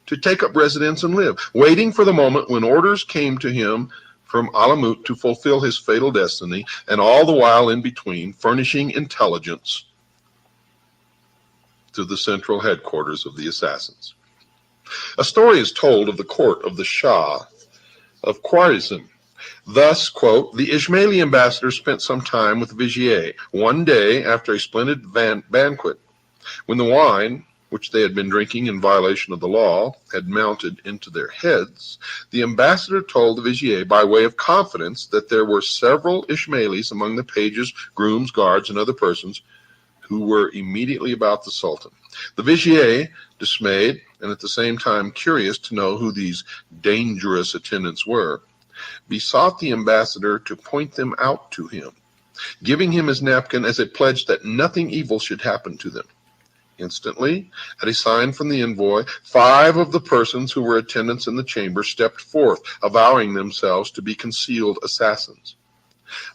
to take up residence and live, waiting for the moment when orders came to him from Alamut to fulfill his fatal destiny, and all the while in between furnishing intelligence to the central headquarters of the assassins. A story is told of the court of the Shah of Khwarizm. Thus, quote, the Ismaili ambassador spent some time with Vizier one day after a splendid banquet. When the wine, which they had been drinking in violation of the law, had mounted into their heads, the ambassador told the Vizier by way of confidence that there were several Ismailis among the pages, grooms, guards, and other persons who were immediately about the Sultan. The Vizier, dismayed and at the same time curious to know who these dangerous attendants were, besought the ambassador to point them out to him, giving him his napkin as a pledge that nothing evil should happen to them. Instantly, at a sign from the envoy, 5 of the persons who were attendants in the chamber stepped forth, avowing themselves to be concealed assassins.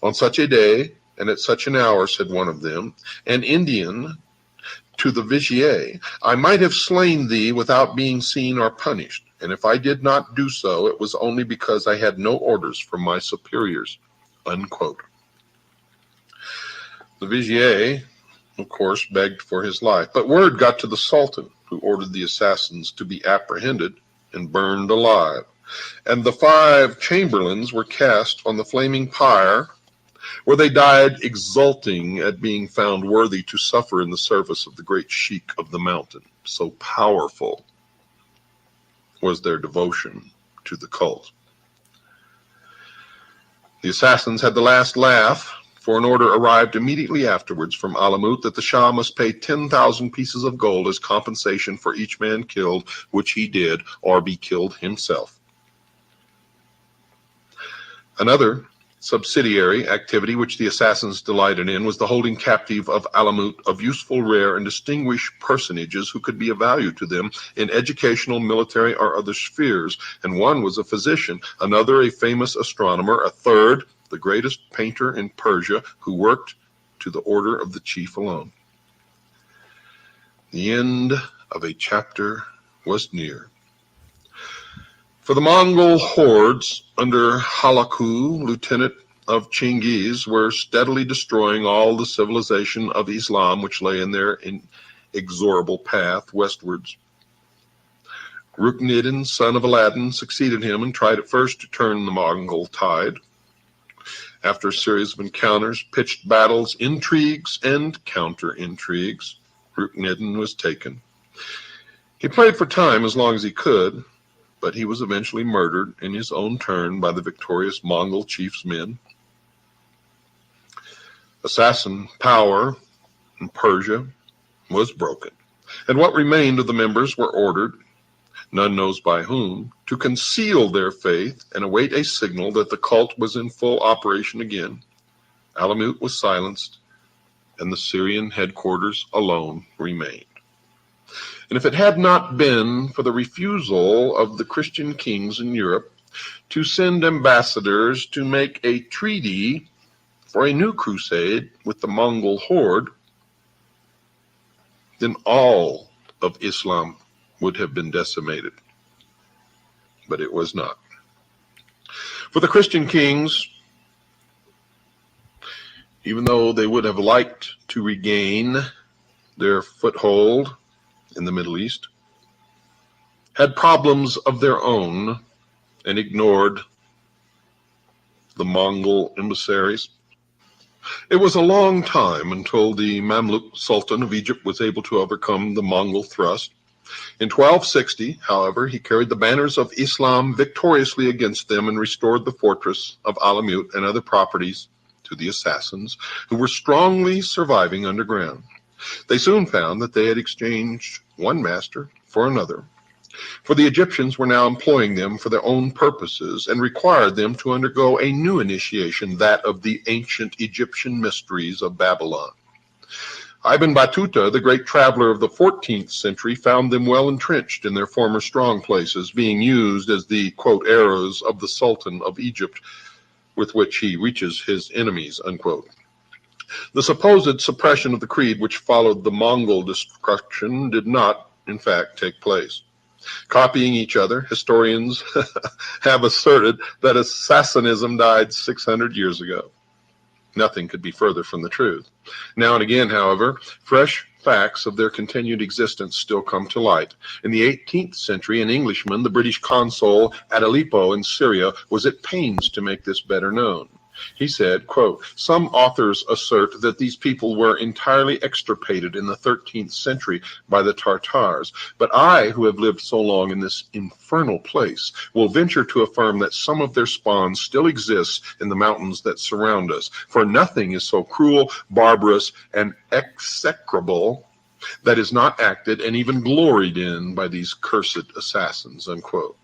On such a day, and at such an hour, said one of them, an Indian, to the Vizier, I might have slain thee without being seen or punished, and if I did not do so, it was only because I had no orders from my superiors, unquote. The Vizier, of course, begged for his life, but word got to the Sultan, who ordered the assassins to be apprehended and burned alive. And the 5 chamberlains were cast on the flaming pyre, where they died exulting at being found worthy to suffer in the service of the great sheik of the mountain. So powerful was their devotion to the cult. The assassins had the last laugh, for an order arrived immediately afterwards from Alamut that the Shah must pay 10,000 pieces of gold as compensation for each man killed, which he did, or be killed himself. Another subsidiary activity which the assassins delighted in was the holding captive of Alamut of useful, rare, and distinguished personages who could be of value to them in educational, military, or other spheres. And one was a physician, another a famous astronomer, a third the greatest painter in Persia, who worked to the order of the chief alone. The end of a chapter was near. For the Mongol hordes under Halaku, lieutenant of Chinggis, were steadily destroying all the civilization of Islam which lay in their inexorable path westwards. Rukneddin, son of Aladdin, succeeded him and tried at first to turn the Mongol tide. After a series of encounters, pitched battles, intrigues, and counter-intrigues, Rukneddin was taken. He played for time as long as he could, but he was eventually murdered in his own turn by the victorious Mongol chief's men. Assassin power in Persia was broken, and what remained of the members were ordered, none knows by whom, to conceal their faith and await a signal that the cult was in full operation again. Alamut was silenced, and the Syrian headquarters alone remained. And if it had not been for the refusal of the Christian kings in Europe to send ambassadors to make a treaty for a new crusade with the Mongol horde, then all of Islam would have been decimated. But it was not. For the Christian kings, even though they would have liked to regain their foothold in the Middle East, had problems of their own and ignored the Mongol emissaries. It was a long time until the Mamluk Sultan of Egypt was able to overcome the Mongol thrust. In 1260, however, he carried the banners of Islam victoriously against them and restored the fortress of Alamut and other properties to the assassins, who were strongly surviving underground. They soon found that they had exchanged one master for another, for the Egyptians were now employing them for their own purposes and required them to undergo a new initiation, that of the ancient Egyptian mysteries of Babylon. Ibn Battuta, the great traveler of the 14th century, found them well entrenched in their former strong places, being used as the, quote, arrows of the Sultan of Egypt with which he reaches his enemies, unquote. The supposed suppression of the creed which followed the Mongol destruction did not, in fact, take place. Copying each other, historians have asserted that Assassinism died 600 years ago. Nothing could be further from the truth. Now and again, however, fresh facts of their continued existence still come to light. In the 18th century, an Englishman, the British consul at Aleppo in Syria, was at pains to make this better known. He said, quote, "Some authors assert that these people were entirely extirpated in the 13th century by the Tartars, but I, who have lived so long in this infernal place, will venture to affirm that some of their spawn still exists in the mountains that surround us, for nothing is so cruel, barbarous, and execrable that is not acted and even gloried in by these cursed assassins," unquote.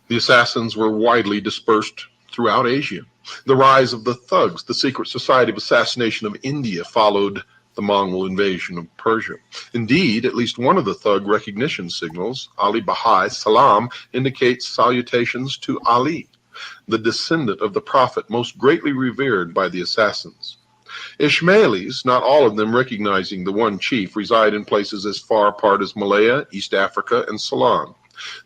The assassins were widely dispersed throughout Asia. The rise of the thugs, the secret society of assassination of India, followed the Mongol invasion of Persia. Indeed, at least one of the thug recognition signals, Ali Bahai Salam, indicates salutations to Ali, the descendant of the prophet most greatly revered by the assassins. Ismailis, not all of them recognizing the one chief, reside in places as far apart as Malaya, East Africa, and Ceylon.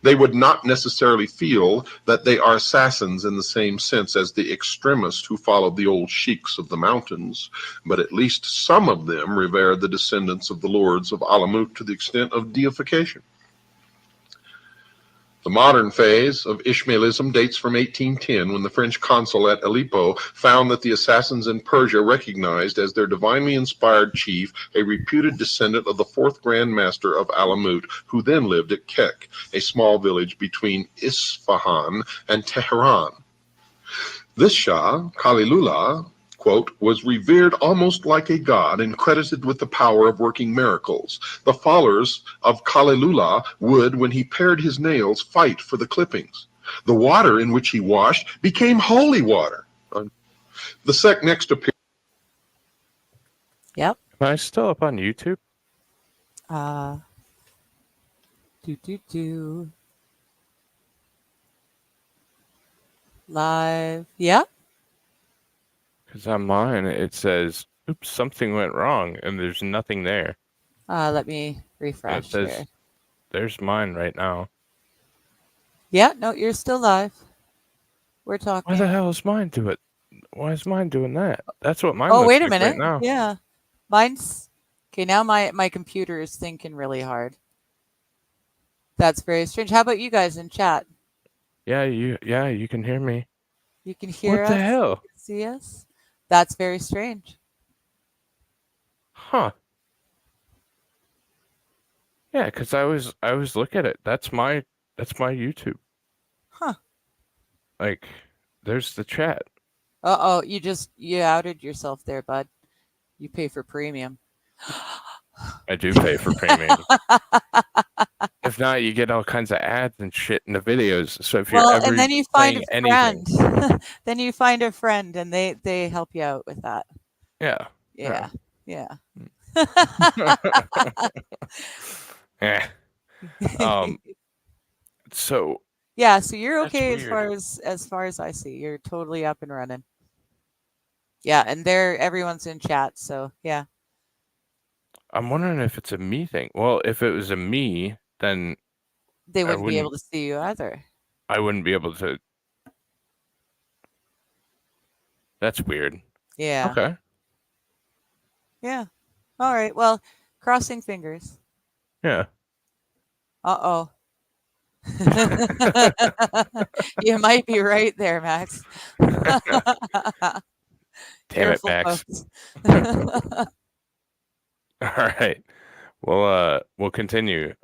They would not necessarily feel that they are assassins in the same sense as the extremists who followed the old sheiks of the mountains, but at least some of them revere the descendants of the lords of Alamut to the extent of deification. The modern phase of Ishmaelism dates from 1810, when the French consul at Aleppo found that the assassins in Persia recognized as their divinely inspired chief a reputed descendant of the fourth Grand Master of Alamut, who then lived at Kek, a small village between Isfahan and Tehran. This Shah, Khalilullah, quote, was revered almost like a god and credited with the power of working miracles. The followers of Khalilullah would, when he pared his nails, fight for the clippings. The water in which he washed became holy water. The sect next appeared. Yep. Am I still up on YouTube? Live. Yep. Because on mine it says, "Oops, something went wrong," and there's nothing there. Let me refresh here. There's mine right now. Yeah, no, you're still live. We're talking. Why the hell is mine doing? Why is mine doing that? That's what mine. Oh, looks wait a like minute. Right now. Yeah, mine's okay. Now my computer is thinking really hard. That's very strange. How about you guys in chat? Yeah, you can hear me. You can hear us. What the hell? You can see us. That's very strange. Huh. Yeah, because I was looking at it. That's my YouTube. Huh. Like, there's the chat. Uh-oh, you outed yourself there, bud. You pay for premium. I do pay for premium. If not, you get all kinds of ads and shit in the videos. So if you're ever and then you find a friend. anything, then you find a friend, and they help you out with that. yeah. Yeah. Yeah. So. Yeah, so you're okay as far as I see. You're totally up and running. Yeah, and everyone's in chat, so yeah. I'm wondering if it's a me thing. Well, if it was a me, then they wouldn't be able to see you either. I wouldn't be able to. That's weird. Yeah. Okay. Yeah. All right. Well, crossing fingers. Yeah. Uh-oh. You might be right there, Max. Damn it, Max. All right. Well, we'll continue.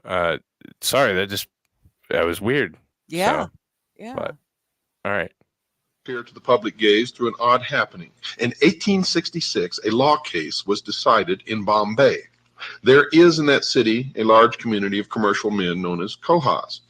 Sorry, that was weird. Yeah. So, yeah. But, all right. Appear to the public gaze through an odd happening. In 1866, a law case was decided in Bombay. There is in that city a large community of commercial men known as Kohas.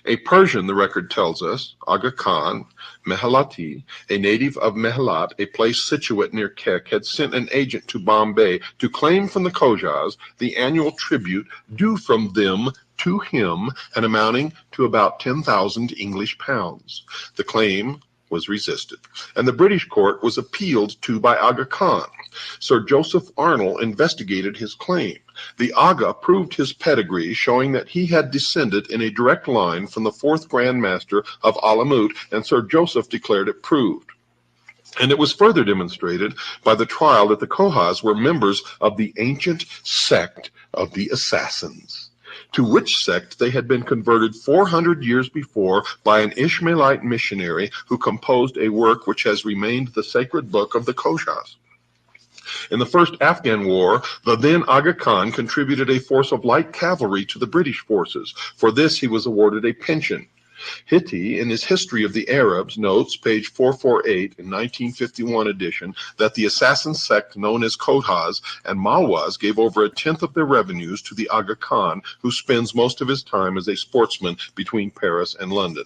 A Persian, the record tells us, Aga Khan Mehalati, a native of Mehalat, a place situate near Kek, had sent an agent to Bombay to claim from the Khojas the annual tribute due from them to him and amounting to about 10,000 English pounds. The claim was resisted, and the British court was appealed to by Aga Khan. Sir Joseph Arnold investigated his claim. The Aga proved his pedigree, showing that he had descended in a direct line from the fourth Grand Master of Alamut, and Sir Joseph declared it proved. And it was further demonstrated by the trial that the Kohas were members of the ancient sect of the Assassins, to which sect they had been converted 400 years before by an Ishmaelite missionary who composed a work which has remained the sacred book of the Kohas. In the first Afghan war, the then Aga Khan contributed a force of light cavalry to the British forces. For this, he was awarded a pension. Hitti, in his History of the Arabs, notes, page 448 in 1951 edition, that the assassin sect known as Kohas and Malwas gave over a tenth of their revenues to the Aga Khan, who spends most of his time as a sportsman between Paris and London.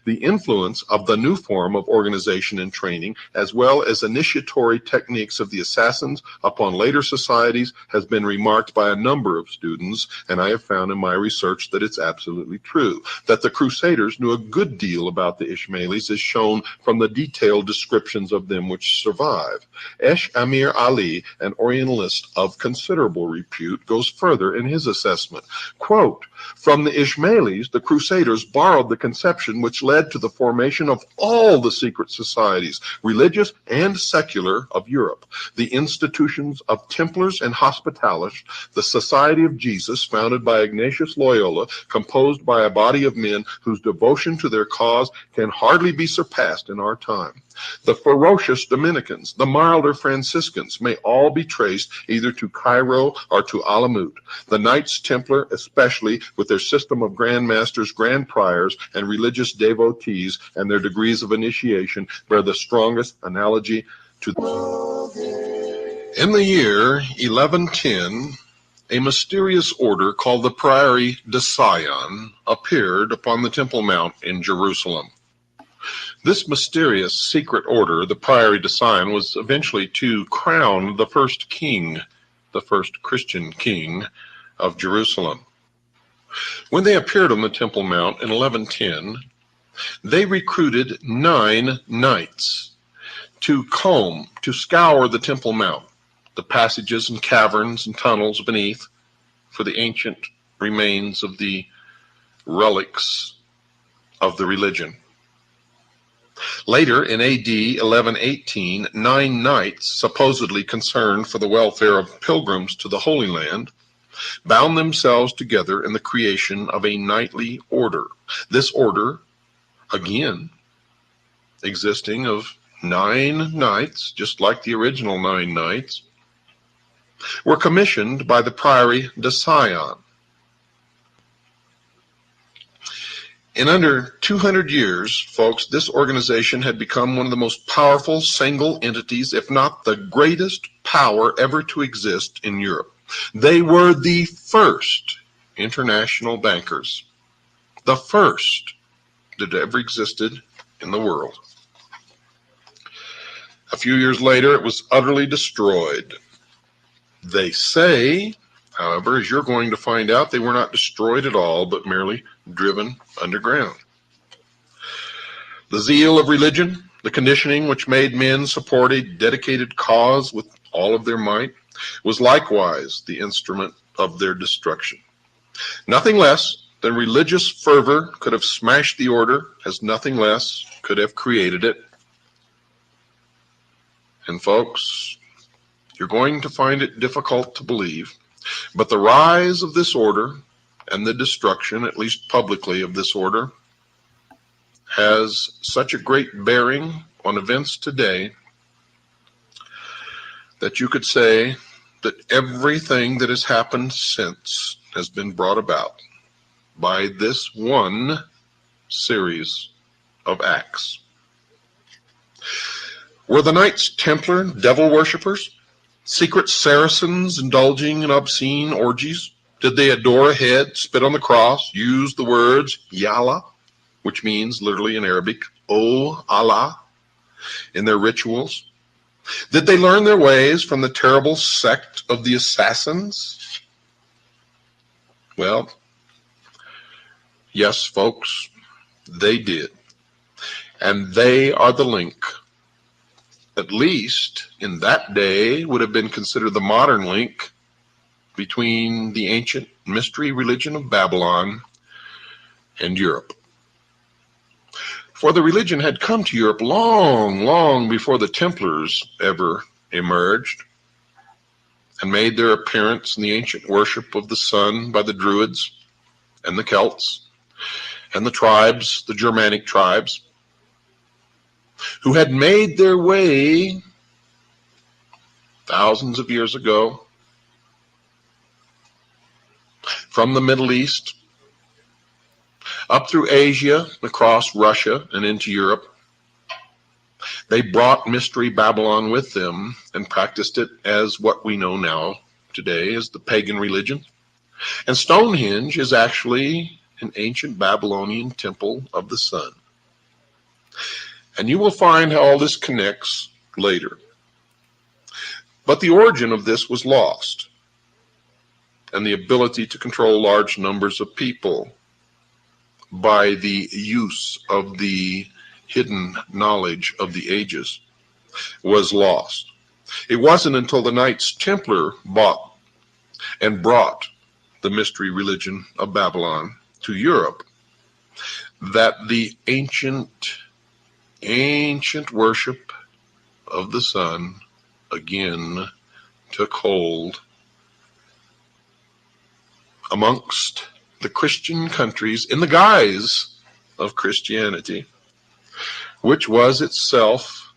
The influence of the new form of organization and training, as well as initiatory techniques of the assassins upon later societies, has been remarked by a number of students, and I have found in my research that it's absolutely true. That the Crusaders knew a good deal about the Ishmaelis is shown from the detailed descriptions of them which survive. Esh Amir Ali, an Orientalist of considerable repute, goes further in his assessment. Quote, "From the Ishmaelis, the Crusaders borrowed the conception which led to the formation of all the secret societies, religious and secular, of Europe. The institutions of Templars and Hospitallers, the Society of Jesus, founded by Ignatius Loyola, composed by a body of men whose devotion to their cause can hardly be surpassed in our time. The ferocious Dominicans, the milder Franciscans may all be traced either to Cairo or to Alamut. The Knights Templar, especially with their system of Grand Masters, Grand Priors, and religious devotees and their degrees of initiation, bear the strongest analogy to. In the year 1110, a mysterious order called the Priory de Sion appeared upon the Temple Mount in Jerusalem. This mysterious secret order, the Priory de Sion, was eventually to crown the first king, the first Christian king of Jerusalem. When they appeared on the Temple Mount in 1110, they recruited 9 knights to scour the Temple Mount, the passages and caverns and tunnels beneath, for the ancient remains of the relics of the religion. Later, in AD 1118, 9 knights, supposedly concerned for the welfare of pilgrims to the Holy Land, bound themselves together in the creation of a knightly order. This order, again, existing of 9 knights, just like the original 9 knights, were commissioned by the Priory de Sion. In under 200 years, folks, this organization had become one of the most powerful single entities, if not the greatest power ever to exist in Europe. They were the first international bankers, the first that ever existed in the world. A few years later, it was utterly destroyed. They say, however, as you're going to find out, they were not destroyed at all, but merely driven underground. The zeal of religion, the conditioning which made men support a dedicated cause with all of their might, was likewise the instrument of their destruction. Nothing less than religious fervor could have smashed the order, as nothing less could have created it. And folks, you're going to find it difficult to believe, but the rise of this order and the destruction, at least publicly, of this order has such a great bearing on events today that you could say that everything that has happened since has been brought about by this one series of acts. Were the Knights Templar devil worshippers? Secret Saracens indulging in obscene orgies? Did they adore a head, spit on the cross, use the words Yallah, which means literally in Arabic, O Allah, in their rituals? Did they learn their ways from the terrible sect of the Assassins? Well, yes, folks, they did. And they are the link, at least in that day, would have been considered the modern link between the ancient mystery religion of Babylon and Europe. For the religion had come to Europe long, long before the Templars ever emerged and made their appearance in the ancient worship of the sun by the Druids and the Celts and the tribes, the Germanic tribes, who had made their way thousands of years ago from the Middle East up through Asia, across Russia, and into Europe. They brought Mystery Babylon with them and practiced it as what we know now today as the pagan religion. And Stonehenge is actually an ancient Babylonian temple of the sun. And you will find how all this connects later. But the origin of this was lost, and the ability to control large numbers of people by the use of the hidden knowledge of the ages was lost. It wasn't until the Knights Templar bought and brought the mystery religion of Babylon to Europe that the ancient worship of the sun again took hold amongst the Christian countries in the guise of Christianity, which was itself,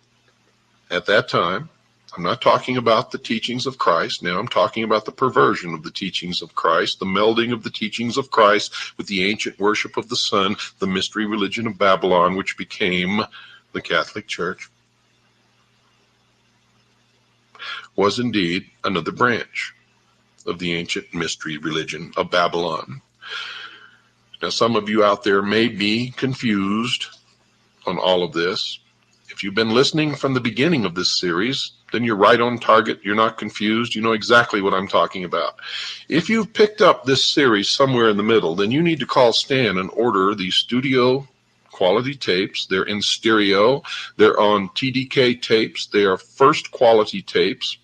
at that time, I'm not talking about the teachings of Christ now, I'm talking about the perversion of the teachings of Christ, the melding of the teachings of Christ with the ancient worship of the sun, the mystery religion of Babylon, which became the Catholic Church, was indeed another branch of the ancient mystery religion of Babylon. Now, some of you out there may be confused on all of this. If you've been listening from the beginning of this series, then you're right on target. You're not confused. You know exactly what I'm talking about. If you've picked up this series somewhere in the middle, then you need to call Stan and order the studio quality tapes. They're in stereo. They're on TDK tapes. They are first quality tapes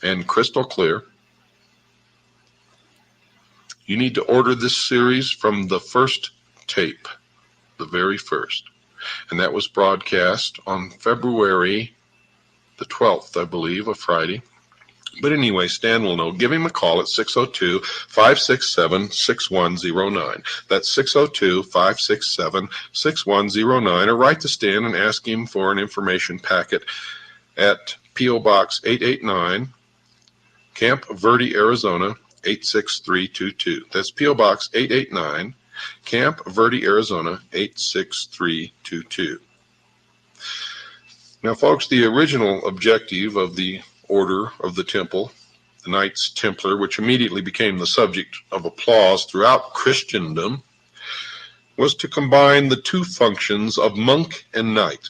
and crystal clear. You need to order this series from the first tape, the very first. And that was broadcast on February the 12th, I believe, a Friday. But anyway, Stan will know. Give him a call at 602-567-6109. That's 602-567-6109. Or write to Stan and ask him for an information packet at P.O. Box 889, Camp Verde, Arizona, 86322. That's P.O. Box 889, Camp Verde, Arizona, 86322. Now, folks, the original objective of the Order of the Temple, the Knights Templar, which immediately became the subject of applause throughout Christendom, was to combine the two functions of monk and knight,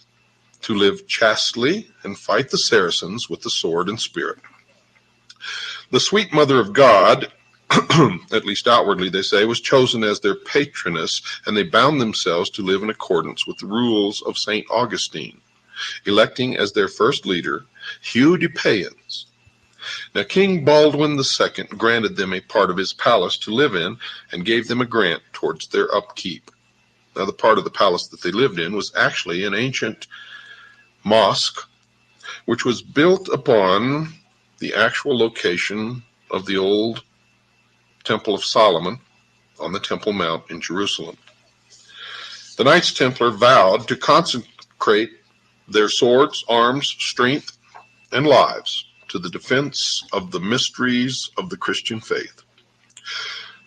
to live chastely and fight the Saracens with the sword and spirit. The sweet Mother of God, at least outwardly they say, was chosen as their patroness, and they bound themselves to live in accordance with the rules of St. Augustine, electing as their first leader Hugh de Payens. Now, King Baldwin II granted them a part of his palace to live in and gave them a grant towards their upkeep. Now, the part of the palace that they lived in was actually an ancient mosque, which was built upon the actual location of the old Temple of Solomon on the Temple Mount in Jerusalem. The Knights Templar vowed to consecrate their swords, arms, strength, and lives to the defense of the mysteries of the Christian faith,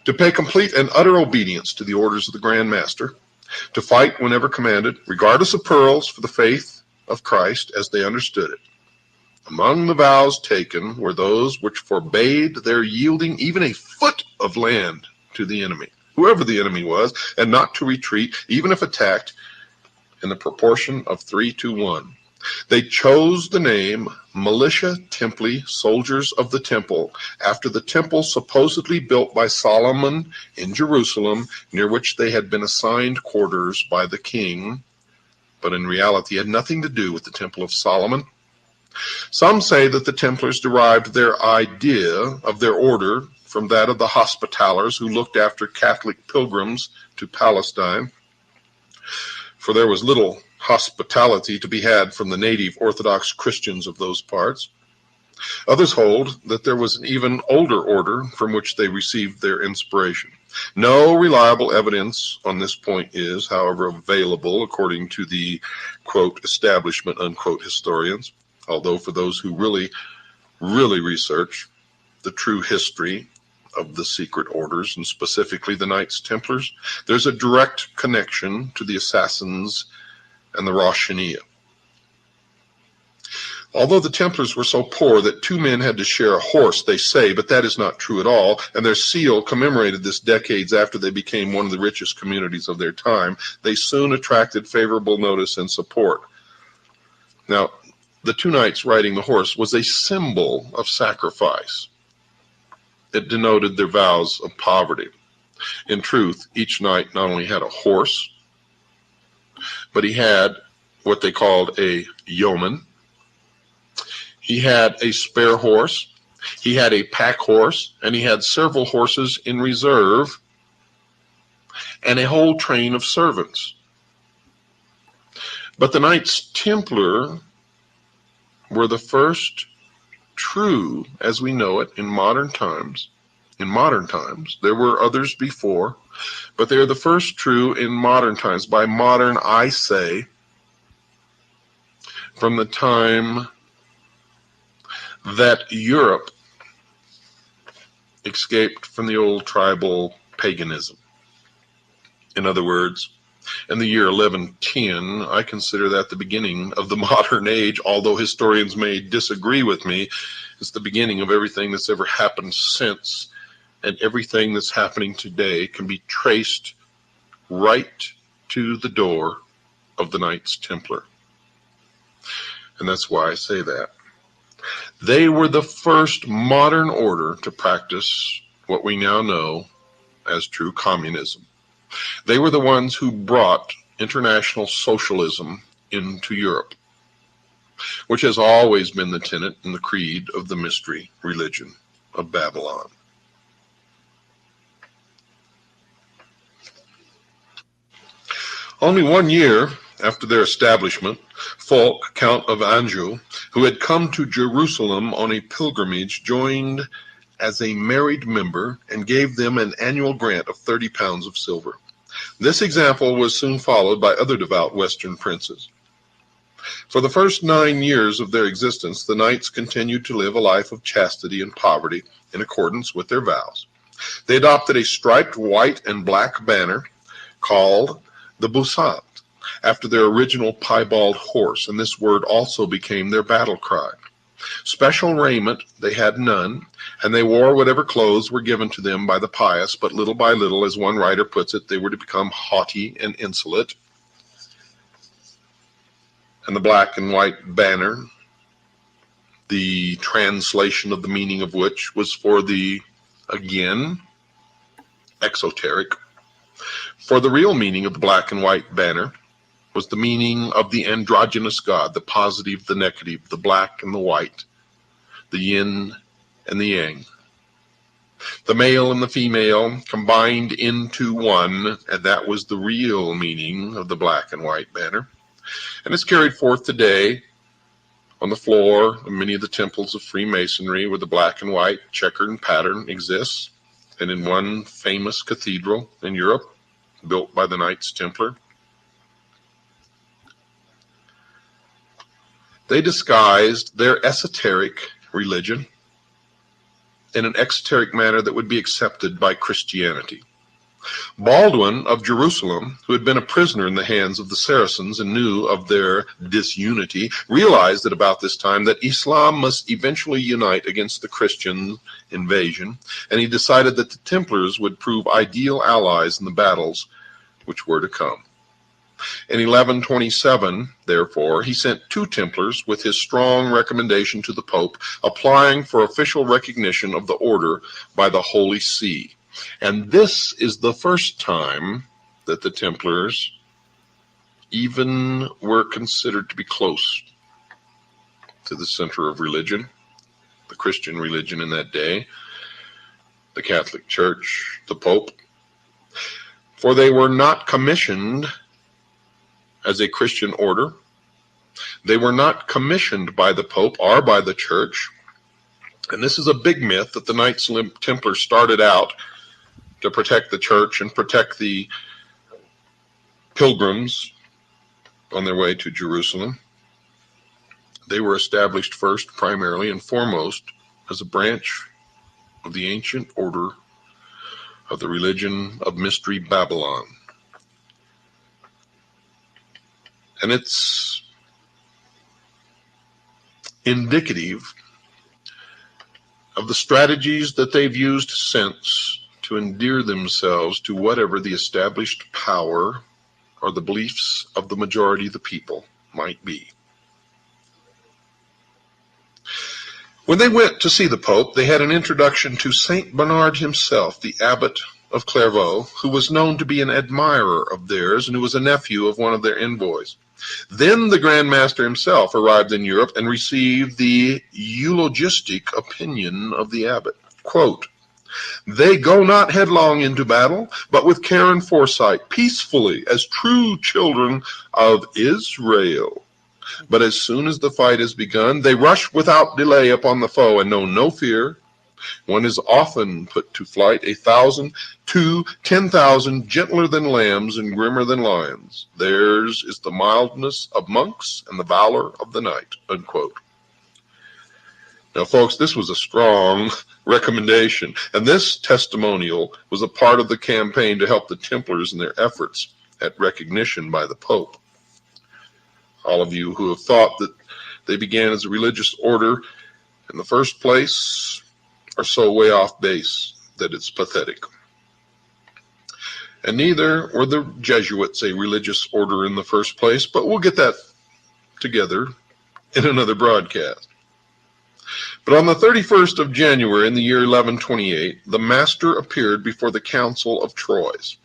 to pay complete and utter obedience to the orders of the Grand Master, to fight whenever commanded, regardless of perils, for the faith of Christ as they understood it. Among the vows taken were those which forbade their yielding even a foot of land to the enemy, whoever the enemy was, and not to retreat, even if attacked, in the proportion of 3 to 1. They chose the name Militia Templi, Soldiers of the Temple, after the temple supposedly built by Solomon in Jerusalem, near which they had been assigned quarters by the king, but in reality had nothing to do with the Temple of Solomon. Some say that the Templars derived their idea of their order from that of the Hospitallers who looked after Catholic pilgrims to Palestine, for there was little hospitality to be had from the native Orthodox Christians of those parts. Others hold that there was an even older order from which they received their inspiration. No reliable evidence on this point is, however, available according to the, quote, establishment, unquote, historians. Although for those who really research the true history of the secret orders, and specifically the Knights Templars, there's a direct connection to the assassins and the Rosh Hashanah. Although the Templars were so poor that 2 men had to share a horse, they say, but that is not true at all, and their seal commemorated this decades after they became one of the richest communities of their time, they soon attracted favorable notice and support. Now, the 2 knights riding the horse was a symbol of sacrifice. It denoted their vows of poverty. In truth, each knight not only had a horse, but he had what they called a yeoman. He had a spare horse. He had a pack horse, and he had several horses in reserve and a whole train of servants. But the Knights Templar were the first true, as we know it, in modern times. In modern times, there were others before, but they are the first true in modern times. By modern, I say, from the time that Europe escaped from the old tribal paganism. In other words, in the year 1110, I consider that the beginning of the modern age, although historians may disagree with me. It's the beginning of everything that's ever happened since, and everything that's happening today can be traced right to the door of the Knights Templar. And that's why I say that. They were the first modern order to practice what we now know as true communism. They were the ones who brought international socialism into Europe, which has always been the tenet and the creed of the mystery religion of Babylon. Only 1 year after their establishment, Fulk, Count of Anjou, who had come to Jerusalem on a pilgrimage, joined as a married member and gave them an annual grant of 30 pounds of silver. This example was soon followed by other devout Western princes. For the first 9 years of their existence, the knights continued to live a life of chastity and poverty in accordance with their vows. They adopted a striped white and black banner called the Busat, after their original piebald horse, and this word also became their battle cry. Special raiment they had none, and they wore whatever clothes were given to them by the pious, but little by little, as one writer puts it, they were to become haughty and insolent. And the black and white banner, the translation of the meaning of which was for the, again, exoteric. For the real meaning of the black and white banner was the meaning of the androgynous God, the positive, the negative, the black and the white, the yin and the yang, the male and the female combined into one, and that was the real meaning of the black and white banner. And it's carried forth today on the floor of many of the temples of Freemasonry, where the black and white checkered pattern exists, and in one famous cathedral in Europe, built by the Knights Templar. They disguised their esoteric religion in an exoteric manner that would be accepted by Christianity. Baldwin of Jerusalem, who had been a prisoner in the hands of the Saracens and knew of their disunity, realized at about this time that Islam must eventually unite against the Christian invasion, and he decided that the Templars would prove ideal allies in the battles which were to come. In 1127, therefore, he sent 2 Templars with his strong recommendation to the Pope, applying for official recognition of the order by the Holy See. And this is the first time that the Templars even were considered to be close to the center of religion, the Christian religion in that day, the Catholic Church, the Pope. For they were not commissioned as a Christian order. They were not commissioned by the Pope or by the Church. And this is a big myth that the Knights Templar started out to protect the Church and protect the pilgrims on their way to Jerusalem. They were established first, primarily and foremost, as a branch of the ancient order of the religion of Mystery Babylon. And it's indicative of the strategies that they've used since to endear themselves to whatever the established power or the beliefs of the majority of the people might be. When they went to see the Pope, they had an introduction to Saint Bernard himself, the abbot of Clairvaux, who was known to be an admirer of theirs and who was a nephew of one of their envoys. Then the Grand Master himself arrived in Europe and received the eulogistic opinion of the abbot. Quote, They go not headlong into battle, but with care and foresight, peacefully, as true children of Israel. But as soon as the fight is begun, they rush without delay upon the foe and know no fear. One is often put to flight 1,000 to 10,000, gentler than lambs and grimmer than lions. Theirs is the mildness of monks and the valor of the knight, unquote. Now, folks, this was a strong recommendation, and this testimonial was a part of the campaign to help the Templars in their efforts at recognition by the Pope. All of you who have thought that they began as a religious order in the first place are so way off base that it's pathetic. And neither were the Jesuits a religious order in the first place, but we'll get that together in another broadcast. But on the 31st of January in the year 1128, the Master appeared before the Council of Troyes.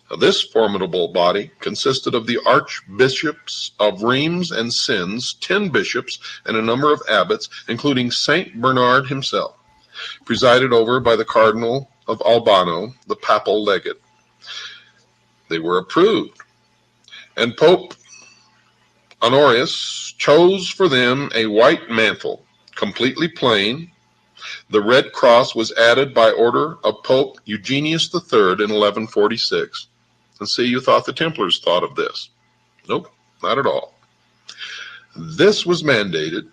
Now, this formidable body consisted of the archbishops of Rheims and Sens, 10 bishops, and a number of abbots, including Saint Bernard himself, presided over by the Cardinal of Albano, the papal legate. They were approved, and Pope Honorius chose for them a white mantle, completely plain. The red cross was added by order of Pope Eugenius III in 1146. And see, you thought the Templars thought of this. Nope, not at all. This was mandated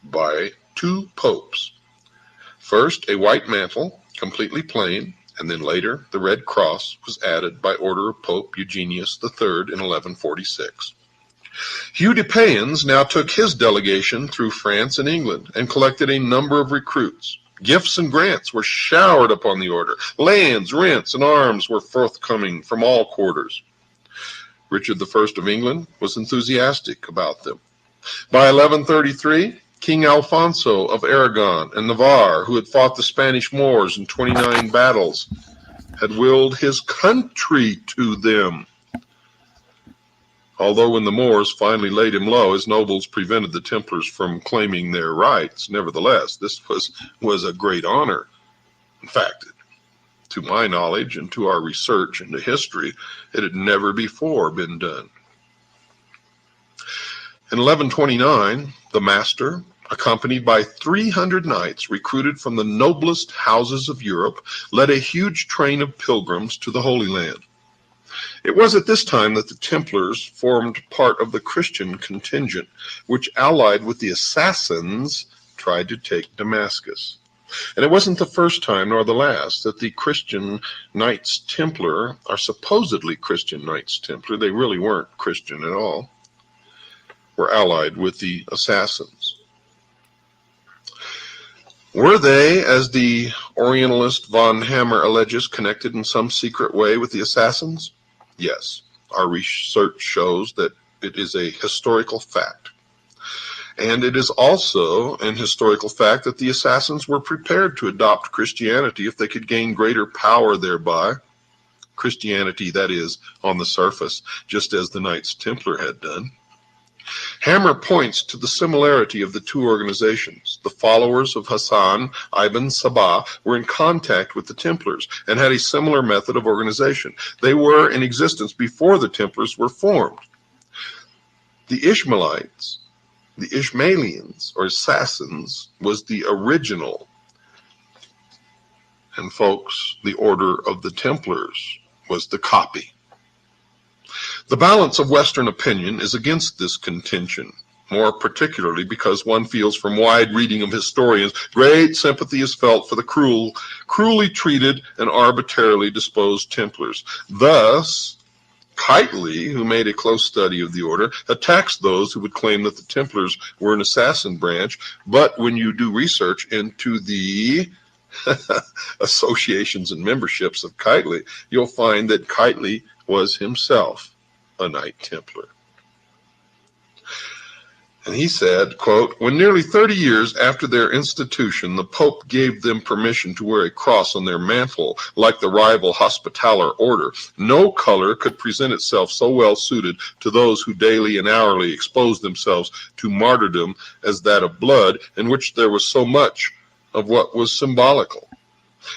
by 2 popes. First, a white mantle, completely plain, and then later the red cross was added by order of Pope Eugenius III in 1146. Hugh de Payens now took his delegation through France and England and collected a number of recruits. Gifts and grants were showered upon the order. Lands, rents, and arms were forthcoming from all quarters. Richard I of England was enthusiastic about them. By 1133, King Alfonso of Aragon and Navarre, who had fought the Spanish Moors in 29 battles, had willed his country to them. Although when the Moors finally laid him low, his nobles prevented the Templars from claiming their rights. Nevertheless, this was a great honor. In fact, to my knowledge and to our research into history, it had never before been done. In 1129, the Master, accompanied by 300 knights recruited from the noblest houses of Europe, led a huge train of pilgrims to the Holy Land. It was at this time that the Templars formed part of the Christian contingent, which allied with the assassins tried to take Damascus. And it wasn't the first time nor the last that the Christian Knights Templar, or supposedly Christian Knights Templar, they really weren't Christian at all, were allied with the assassins. Were they, as the Orientalist von Hammer alleges, connected in some secret way with the assassins? Yes, our research shows that it is a historical fact. And it is also an historical fact that the assassins were prepared to adopt Christianity if they could gain greater power thereby. Christianity, that is, on the surface, just as the Knights Templar had done. Hammer points to the similarity of the two organizations. The followers of Hassan ibn Sabah were in contact with the Templars and had a similar method of organization. They were in existence before the Templars were formed. The Ishmaelites, the Ishmaelians, or assassins, was the original. And folks, the Order of the Templars was the copy. The balance of Western opinion is against this contention, more particularly because one feels from wide reading of historians great sympathy is felt for the cruelly treated and arbitrarily disposed Templars. Thus, Kitely, who made a close study of the order, attacks those who would claim that the Templars were an assassin branch, but when you do research into the associations and memberships of Kitely, you'll find that Kitely was himself a Knight Templar. And he said, quote, when nearly 30 years after their institution, the Pope gave them permission to wear a cross on their mantle like the rival Hospitaller order, no color could present itself so well suited to those who daily and hourly exposed themselves to martyrdom as that of blood, in which there was so much of what was symbolical.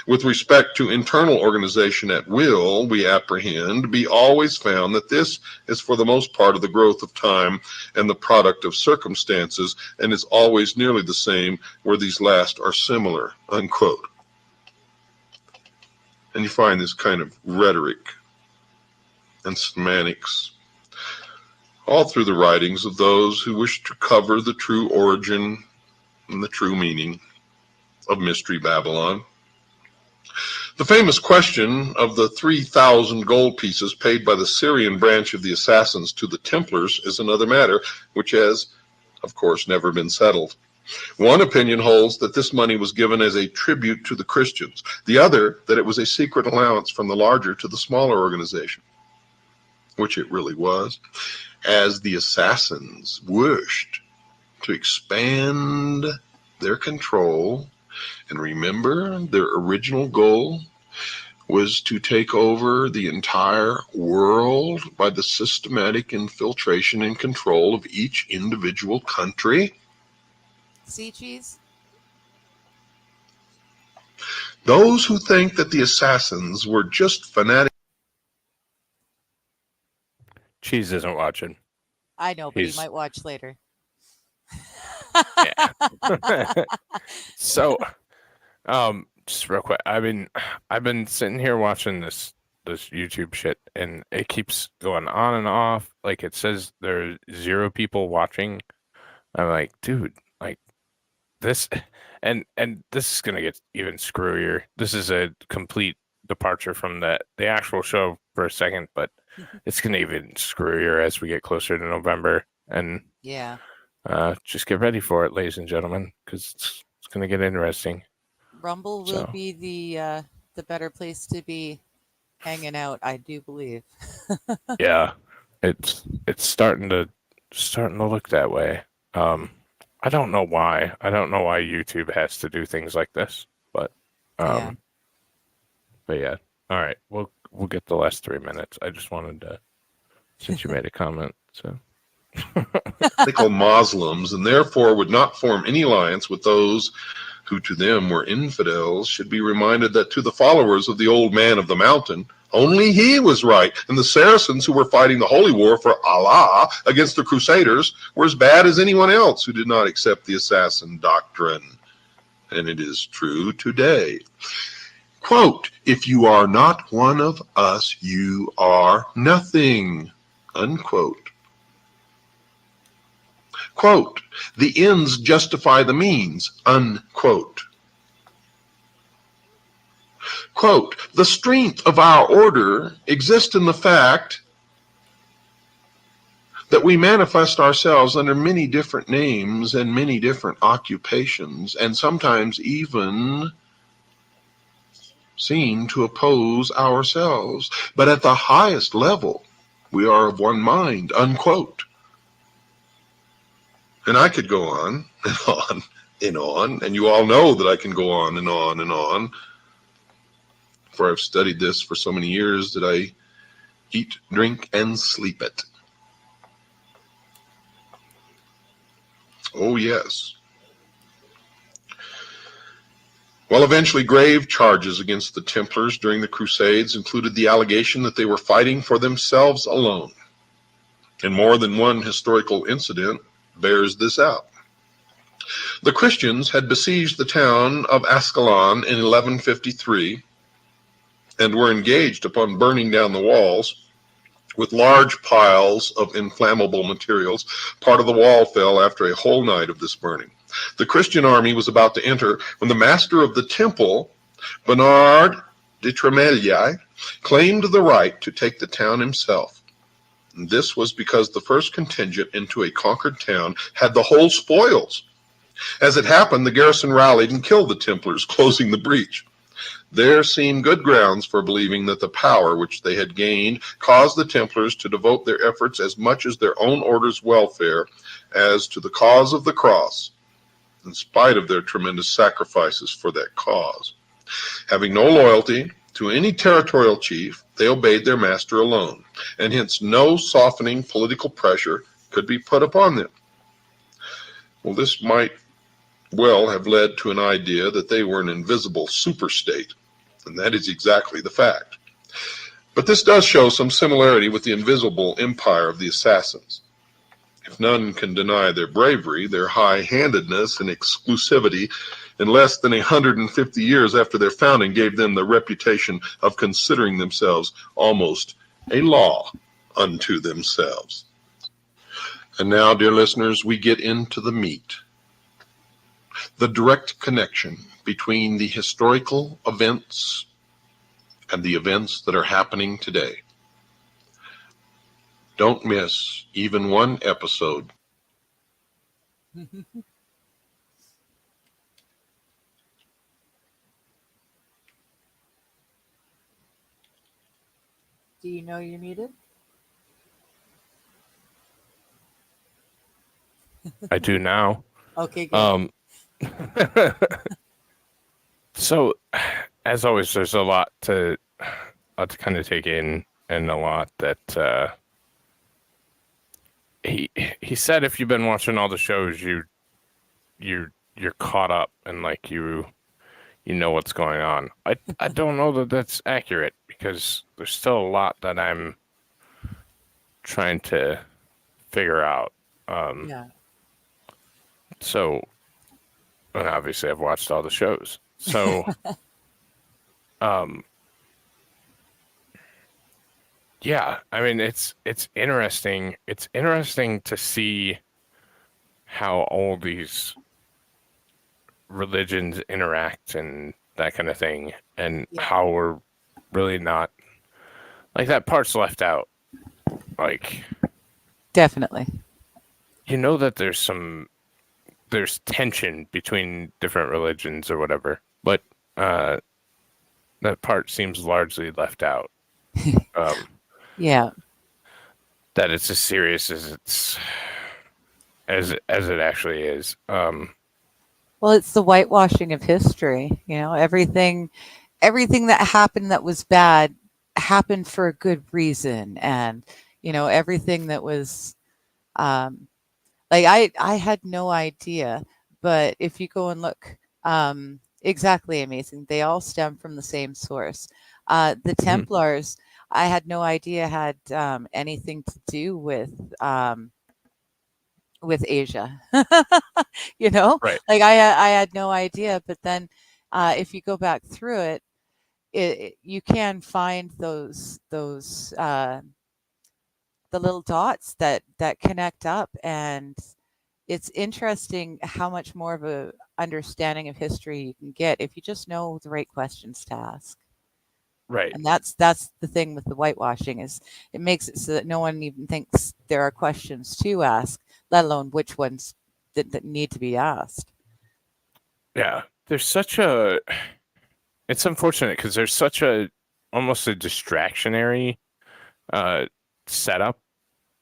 With respect to internal organization at will, we apprehend, be always found that this is for the most part of the growth of time and the product of circumstances, and is always nearly the same where these last are similar, unquote. And you find this kind of rhetoric and semantics all through the writings of those who wish to cover the true origin and the true meaning of Mystery Babylon. The famous question of the 3,000 gold pieces paid by the Syrian branch of the assassins to the Templars is another matter, which has, of course, never been settled. One opinion holds that this money was given as a tribute to the Christians. The other, that it was a secret allowance from the larger to the smaller organization, which it really was, as the assassins wished to expand their control. And remember, their original goal was to take over the entire world by the systematic infiltration and control of each individual country. See, cheese? Those who think that the assassins were just fanatics. Cheese isn't watching. I know, but he might watch later. Yeah. So, just real quick, I've been sitting here watching this YouTube shit, and it keeps going on and off. Like, it says there are 0 people watching. I'm like, dude, like this, and this is gonna get even screwier. This is a complete departure from the actual show for a second, but it's gonna even screwier as we get closer to November. And yeah, just get ready for it, ladies and gentlemen, because it's gonna get interesting. Rumble will be the better place to be hanging out, I do believe. Yeah, it's starting to look that way. I don't know why. I don't know why YouTube has to do things like this, but Yeah. But yeah. All right, we'll get the last 3 minutes. I just wanted to, since you made a comment, so. Radical Muslims, and therefore would not form any alliance with those who to them were infidels, should be reminded that to the followers of the old man of the mountain, only he was right, and the Saracens who were fighting the holy war for Allah against the Crusaders were as bad as anyone else who did not accept the assassin doctrine. And it is true today. Quote, if you are not one of us, you are nothing, unquote. Quote, the ends justify the means, unquote. Quote, the strength of our order exists in the fact that we manifest ourselves under many different names and many different occupations, and sometimes even seem to oppose ourselves. But at the highest level, we are of one mind, unquote. And I could go on and on and on, and you all know that I can go on and on and on, for I've studied this for so many years that I eat, drink, and sleep it. Oh, yes. Well, eventually grave charges against the Templars during the Crusades included the allegation that they were fighting for themselves alone. And more than one historical incident bears this out. The Christians had besieged the town of Ascalon in 1153 and were engaged upon burning down the walls with large piles of inflammable materials. Part of the wall fell after a whole night of this burning. The Christian army was about to enter when the master of the temple, Bernard de Tremeliae, claimed the right to take the town himself. This was because the first contingent into a conquered town had the whole spoils. As it happened, the garrison rallied and killed the Templars, closing the breach. There seemed good grounds for believing that the power which they had gained caused the Templars to devote their efforts as much as their own order's welfare as to the cause of the cross, in spite of their tremendous sacrifices for that cause. Having no loyalty to any territorial chief, they obeyed their master alone, and hence no softening political pressure could be put upon them. Well, this might well have led to an idea that they were an invisible superstate, and that is exactly the fact. But this does show some similarity with the invisible empire of the assassins. If none can deny their bravery, their high-handedness and exclusivity in less than 150 years after their founding gave them the reputation of considering themselves almost a law unto themselves. And now, dear listeners, we get into the meat. The direct connection between the historical events and the events that are happening today. Don't miss even one episode. Do you know you're muted? I do now. Okay, good. So, as always, there's a lot to kind of take in, and a lot that he said. If you've been watching all the shows, you're caught up and like you know what's going on. I don't know that that's accurate, because there's still a lot that I'm trying to figure out. Yeah. So, and obviously I've watched all the shows. So, yeah, I mean, it's interesting. It's interesting to see how all these religions interact and that kind of thing, and how we're really not, like, that part's left out. Like, Definitely. you know that there's tension between different religions or whatever, but that part seems largely left out. Yeah. That it's as serious as it actually is. Well, it's the whitewashing of history. You know, everything that happened that was bad happened for a good reason, and you know, everything that was like I had no idea, but if you go and look, exactly amazing. They all stem from the same source. The Templars, I had no idea had anything to do with Asia. You know, Right. like I had no idea. But then, if you go back through it, you can find those the little dots that connect up, and it's interesting how much more of a understanding of history you can get if you just know the right questions to ask. Right. And that's the thing with the whitewashing, is it makes it so that no one even thinks there are questions to ask, let alone which ones that need to be asked. Yeah. It's unfortunate because there's such almost a distractionary setup.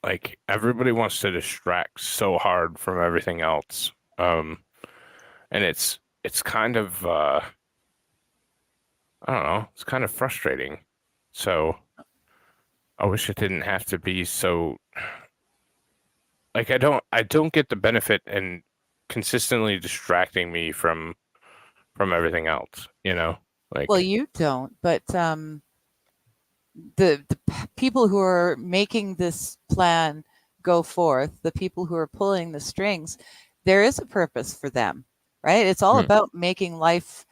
Like, everybody wants to distract so hard from everything else. And it's kind of I don't know, it's kind of frustrating. So I wish it didn't have to be so, like, I don't get the benefit in consistently distracting me from everything else, you know? Like, Well, you don't, but the people who are making this plan go forth, the people who are pulling the strings, there is a purpose for them, right? It's all about making life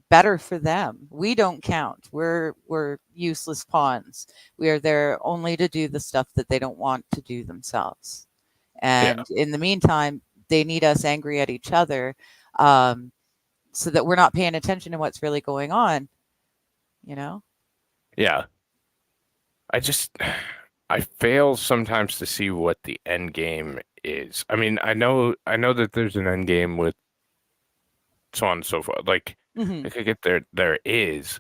better for them. We don't count. We're useless pawns. We are there only to do the stuff that they don't want to do themselves. And in the meantime, they need us angry at each other, so that we're not paying attention to what's really going on, you know? yeah. I fail sometimes to see what the end game is. I mean, I know that there's an end game with so on and so forth. Like, I could get there is.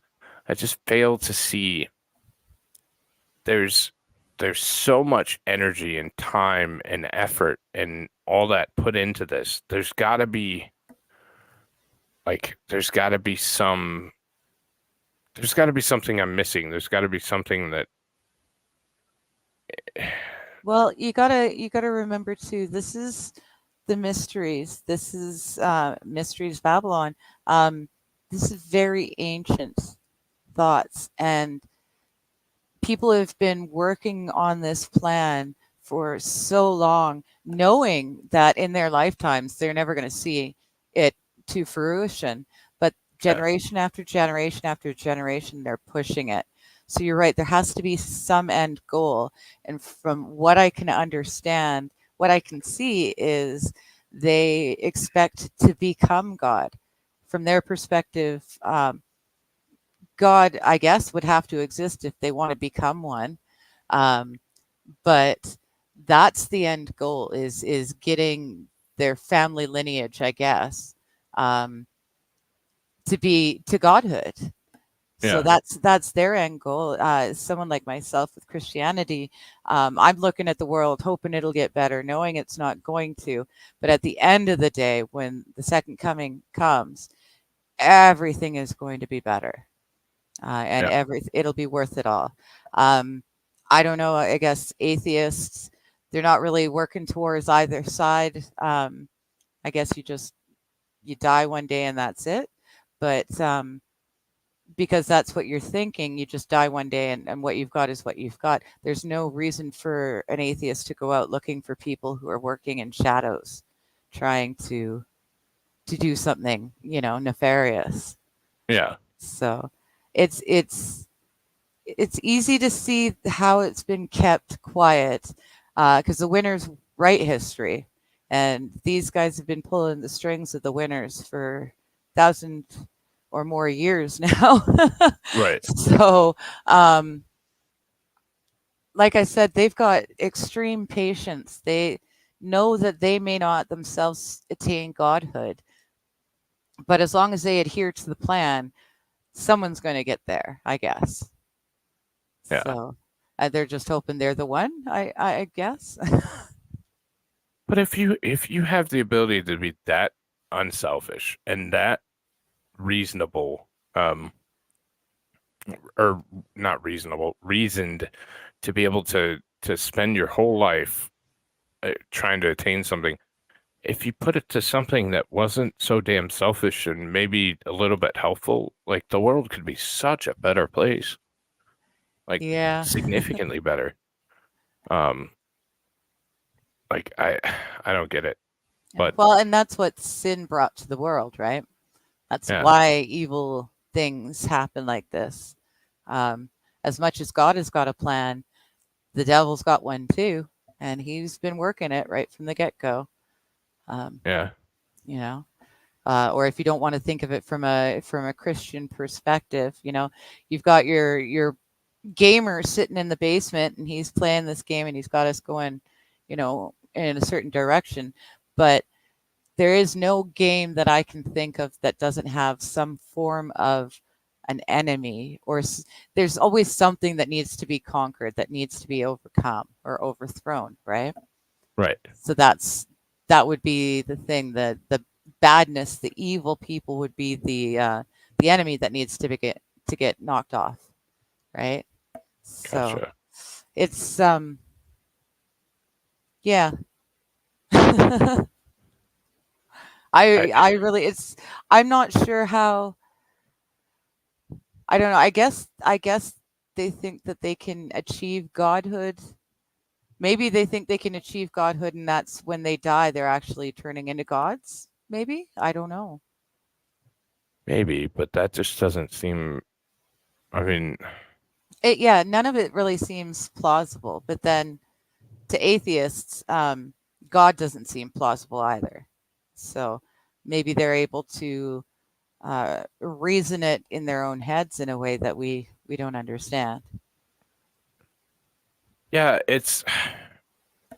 I just fail to see there's so much energy and time and effort and all that put into this. There's got to be something I'm missing. There's got to be something that. Well, you gotta remember too, this is the mysteries. This is Mysteries Babylon. This is very ancient thoughts, and people have been working on this plan for so long, knowing that in their lifetimes they're never going to see it to fruition. But generation after generation after generation, they're pushing it. So you're right, there has to be some end goal. And from what I can understand, what I can see is they expect to become God. From their perspective, God, I guess, would have to exist if they want to become one. Um, but that's the end goal is getting their family lineage, I guess, um, to be to godhood. So Yeah. that's their end goal. Someone like myself with Christianity, I'm looking at the world, hoping it'll get better, knowing it's not going to. But at the end of the day, when the second coming comes, everything is going to be better, and Yeah. it'll be worth it all. Um, I don't know. I guess atheists, they're not really working towards either side. I guess you die one day and that's it. But because that's what you're thinking, you just die one day and what you've got is what you've got. There's no reason for an atheist to go out looking for people who are working in shadows, trying to do something, nefarious. Yeah. So it's easy to see how it's been kept quiet, because the winners write history, and these guys have been pulling the strings of the winners for 1,000 or more years now. Right. So, like I said, they've got extreme patience. They know that they may not themselves attain godhood, but as long as they adhere to the plan, someone's going to get there, I guess. Yeah. So they're just hoping they're the one, I guess. But if you have the ability to be that unselfish and that reasonable, or not reasonable, reasoned, to be able to spend your whole life trying to attain something, if you put it to something that wasn't so damn selfish and maybe a little bit helpful, like the world could be such a better place, like Yeah. significantly better. Um, like I don't get it, but Well, and that's what sin brought to the world, right? That's yeah, why evil things happen like this. Um, as much as God has got a plan, the devil's got one too, and he's been working it right from the get-go. Um, yeah, you know, or if you don't want to think of it from a Christian perspective, you've got your gamer sitting in the basement and he's playing this game and he's got us going, in a certain direction. But there is no game that I can think of that doesn't have some form of an enemy, or there's always something that needs to be conquered, that needs to be overcome or overthrown, right? right, So that would be the thing. The badness, the evil people would be the enemy that needs to get knocked off, right? So gotcha. it's yeah. I I really I'm not sure how. I don't know. I guess they think that they can achieve godhood. Maybe they think they can achieve godhood, and that's when they die, they're actually turning into gods. Maybe, I don't know. maybe, but that just doesn't seem. I mean, Yeah, none of it really seems plausible. But then to atheists, God doesn't seem plausible either. So maybe they're able to reason it in their own heads in a way that we don't understand. yeah, it's.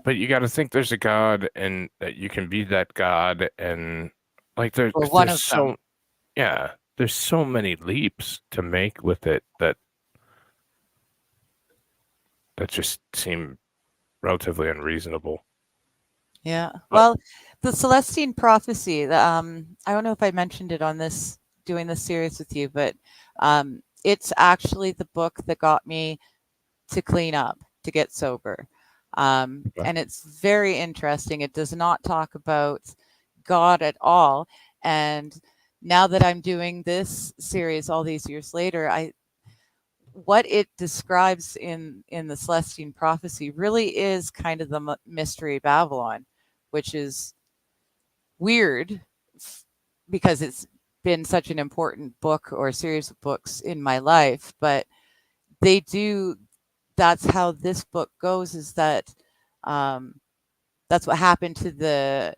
But you got to think there's a God, and that you can be that God, and like Or one there's of them. so yeah, there's so many leaps to make with it that just seem relatively unreasonable. Yeah. But Well, the Celestine prophecy, I don't know if I mentioned it on doing this series with you, but it's actually the book that got me to clean up, to get sober. And it's very interesting. It does not talk about God at all. And now that I'm doing this series all these years later, what it describes in the Celestine prophecy really is kind of the mystery Babylon, which is weird because it's been such an important book or series of books in my life. But that's how this book goes, is that that's what happened to the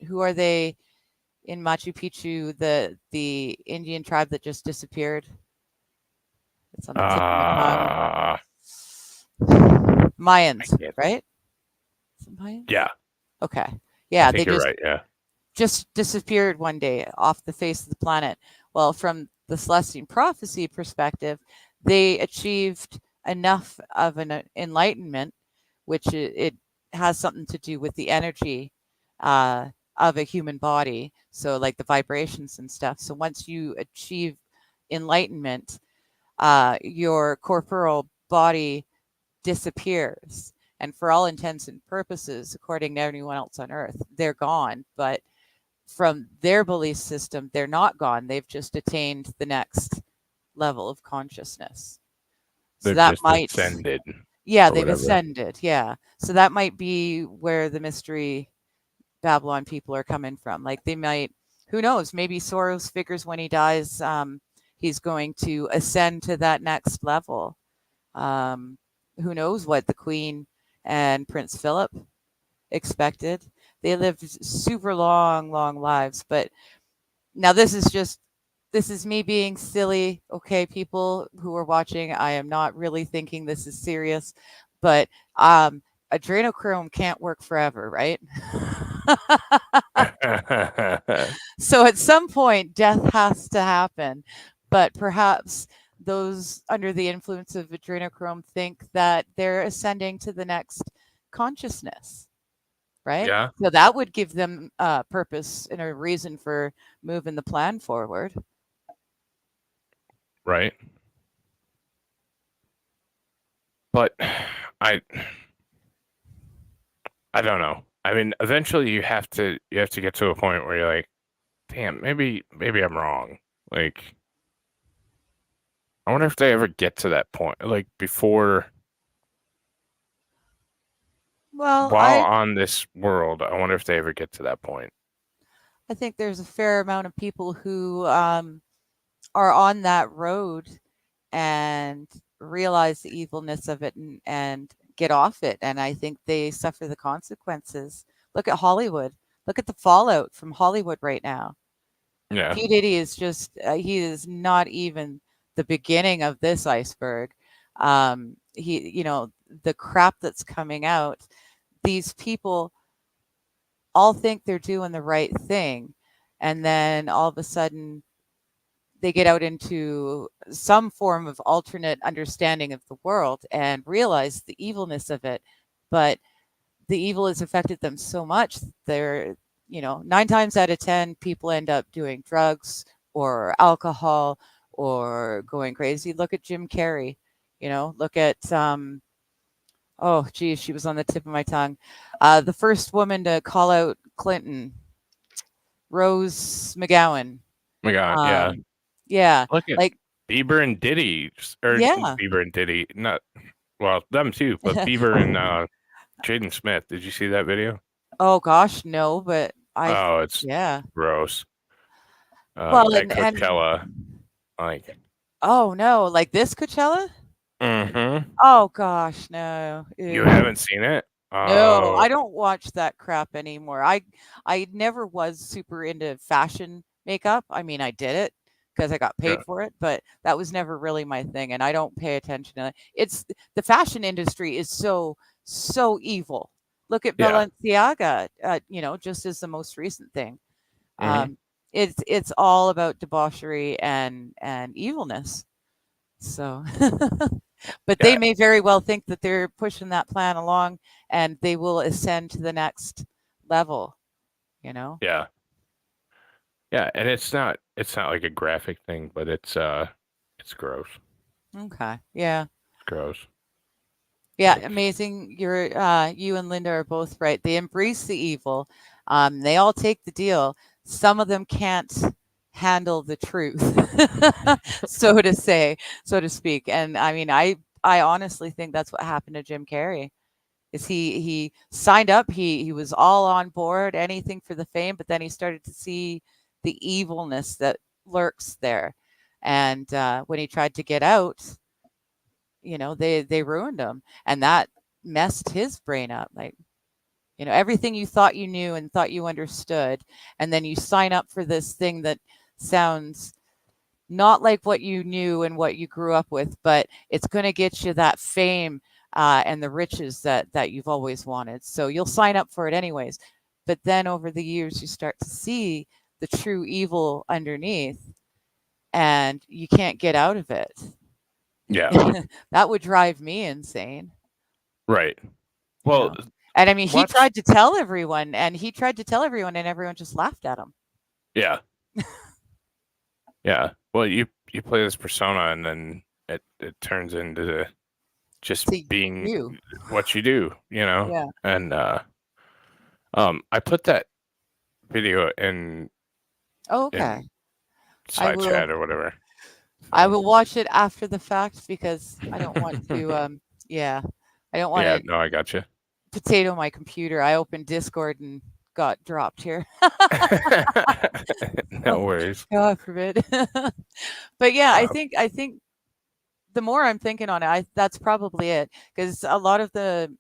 who are they in Machu Picchu, the Indian tribe that just disappeared? It's on the tip of my tongue. Mayans, right? Is it Mayans? Yeah. Okay. Yeah, they just right. Yeah. Just disappeared one day off the face of the planet. Well, from the Celestine prophecy perspective, they achieved enough of an enlightenment, which it has something to do with the energy of a human body. So like the vibrations and stuff. So once you achieve enlightenment, your corporal body disappears. And for all intents and purposes, according to everyone else on Earth, they're gone. But from their belief system, they're not gone. They've just attained the next level of consciousness. So they've that just might ascended. Yeah, they've ascended. Yeah. So that might be where the mystery Babylon people are coming from. Like they might, who knows, maybe Soros figures when he dies, he's going to ascend to that next level. Who knows what the Queen and Prince Philip expected. They lived super long lives. But now this is me being silly. Okay, people who are watching, I am not really thinking this is serious, but adrenochrome can't work forever, right? So at some point, death has to happen. But perhaps those under the influence of adrenochrome think that they're ascending to the next consciousness, right? Yeah. So that would give them purpose and a reason for moving the plan forward. Right. But I don't know. I mean, eventually you have to get to a point where you're like, damn, maybe I'm wrong. Like, I wonder if they ever get to that point, like before. Well, while on this world, I wonder if they ever get to that point. I think there's a fair amount of people who are on that road and realize the evilness of it and get off it. And I think they suffer the consequences. Look at Hollywood. Look at the fallout from Hollywood right now. Yeah. P. Diddy is just, he is not even the beginning of this iceberg. The crap that's coming out, these people all think they're doing the right thing. And then all of a sudden they get out into some form of alternate understanding of the world and realize the evilness of it. But the evil has affected them so much. They're, 9 times out of 10, people end up doing drugs or alcohol or going crazy. Look at Jim Carrey, look at, oh, geez, she was on the tip of my tongue. The first woman to call out Clinton, Rose McGowan. Yeah. Yeah. Look at like Bieber and Diddy, or Yeah. Bieber and Diddy, not, well, them too, but Bieber and Jaden Smith. Did you see that video? Oh gosh, no, but it's yeah. gross. Well, at Coachella, like. Oh no, like this Coachella? Mm-hmm. Oh gosh, no. You haven't seen it? No, I don't watch that crap anymore. I never was super into fashion makeup. I mean, I did it because I got paid for it, but that was never really my thing, and I don't pay attention to it. It's the fashion industry is so evil. Look at Balenciaga, just as the most recent thing. It's all about debauchery and evilness. So but they may very well think that they're pushing that plan along and they will ascend to the next level, Yeah. Yeah, and it's not like a graphic thing, but it's gross. Okay. Yeah. It's gross. Yeah, amazing. You and Linda are both right. They embrace the evil. They all take the deal. Some of them can't handle the truth, so to say, so to speak. And I mean, I honestly think that's what happened to Jim Carrey. Is he signed up, he was all on board, anything for the fame, but then he started to see the evilness that lurks there. And when he tried to get out, they ruined him, and that messed his brain up. Like, everything you thought you knew and thought you understood, and then you sign up for this thing that sounds not like what you knew and what you grew up with, but it's going to get you that fame and the riches that you've always wanted. So you'll sign up for it anyways. But then over the years, you start to see the true evil underneath, and you can't get out of it. Yeah. That would drive me insane. Right. Well, and I mean, he watch. tried to tell everyone, and everyone just laughed at him. Yeah. Yeah. Well, you play this persona, and then it turns into just being you. what you do, Yeah. And I put that video in Okay. side chat or whatever. I will watch it after the fact because I don't want to I don't want to no, I got you. Potato my computer. I opened Discord and got dropped here. No worries. God forbid. But yeah, I think the more I'm thinking on it, that's probably it, because a lot of the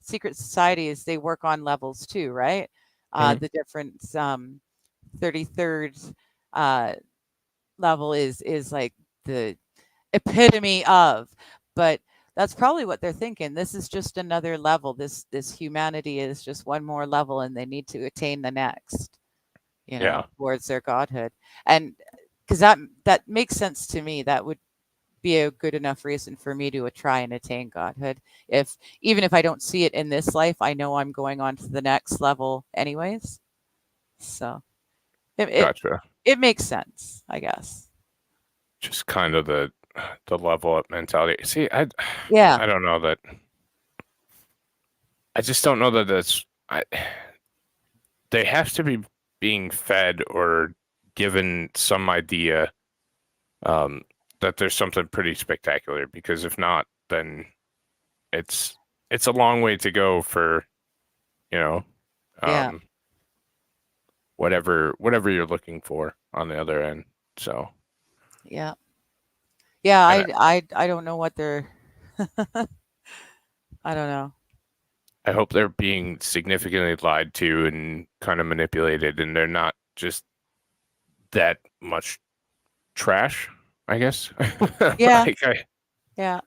secret societies, they work on levels too, right? The different 33rd level is like the epitome of, but that's probably what they're thinking. This is just another level. This humanity is just one more level, and they need to attain the next, towards their godhood. And because that makes sense to me. That would be a good enough reason for me to try and attain godhood. Even if I don't see it in this life, I know I'm going on to the next level anyways. So Gotcha. It makes sense, I guess. Just kind of the level up mentality. See, I don't know that. I just don't know that that's. They have to be being fed or given some idea that there's something pretty spectacular, because if not, then it's a long way to go for, whatever you're looking for on the other end. So yeah, I don't know what they're I don't know. I hope they're being significantly lied to and kind of manipulated, and they're not just that much trash, I guess. Yeah. Yeah.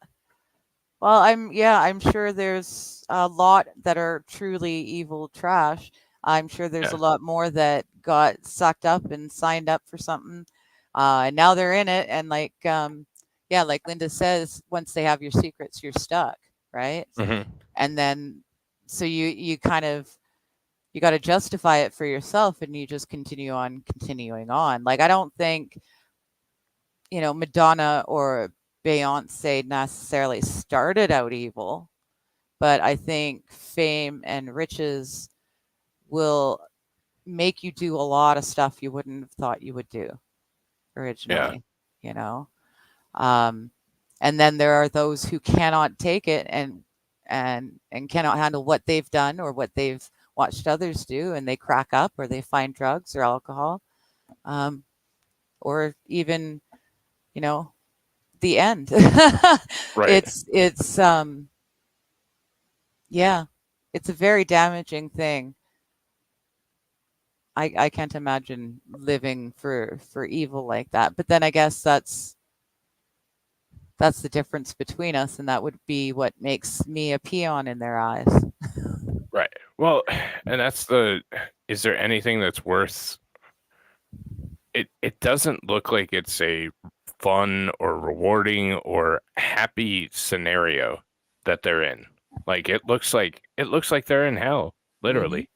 Well, I'm sure there's a lot that are truly evil trash. I'm sure there's a lot more that got sucked up and signed up for something. And now they're in it. And like Linda says, once they have your secrets, you're stuck, right? Mm-hmm. And then, so you got to justify it for yourself, and you just continuing on. Like, I don't think, Madonna or Beyonce necessarily started out evil, but I think fame and riches will make you do a lot of stuff you wouldn't have thought you would do originally, and then there are those who cannot take it and cannot handle what they've done or what they've watched others do, and they crack up, or they find drugs or alcohol, or even, the end. Right. It's a very damaging thing. I can't imagine living for evil like that. But then I guess that's the difference between us, and that would be what makes me a peon in their eyes. Right. Well, and is there anything that's worth it? It doesn't look like it's a fun or rewarding or happy scenario that they're in. Like, it looks like they're in hell, literally.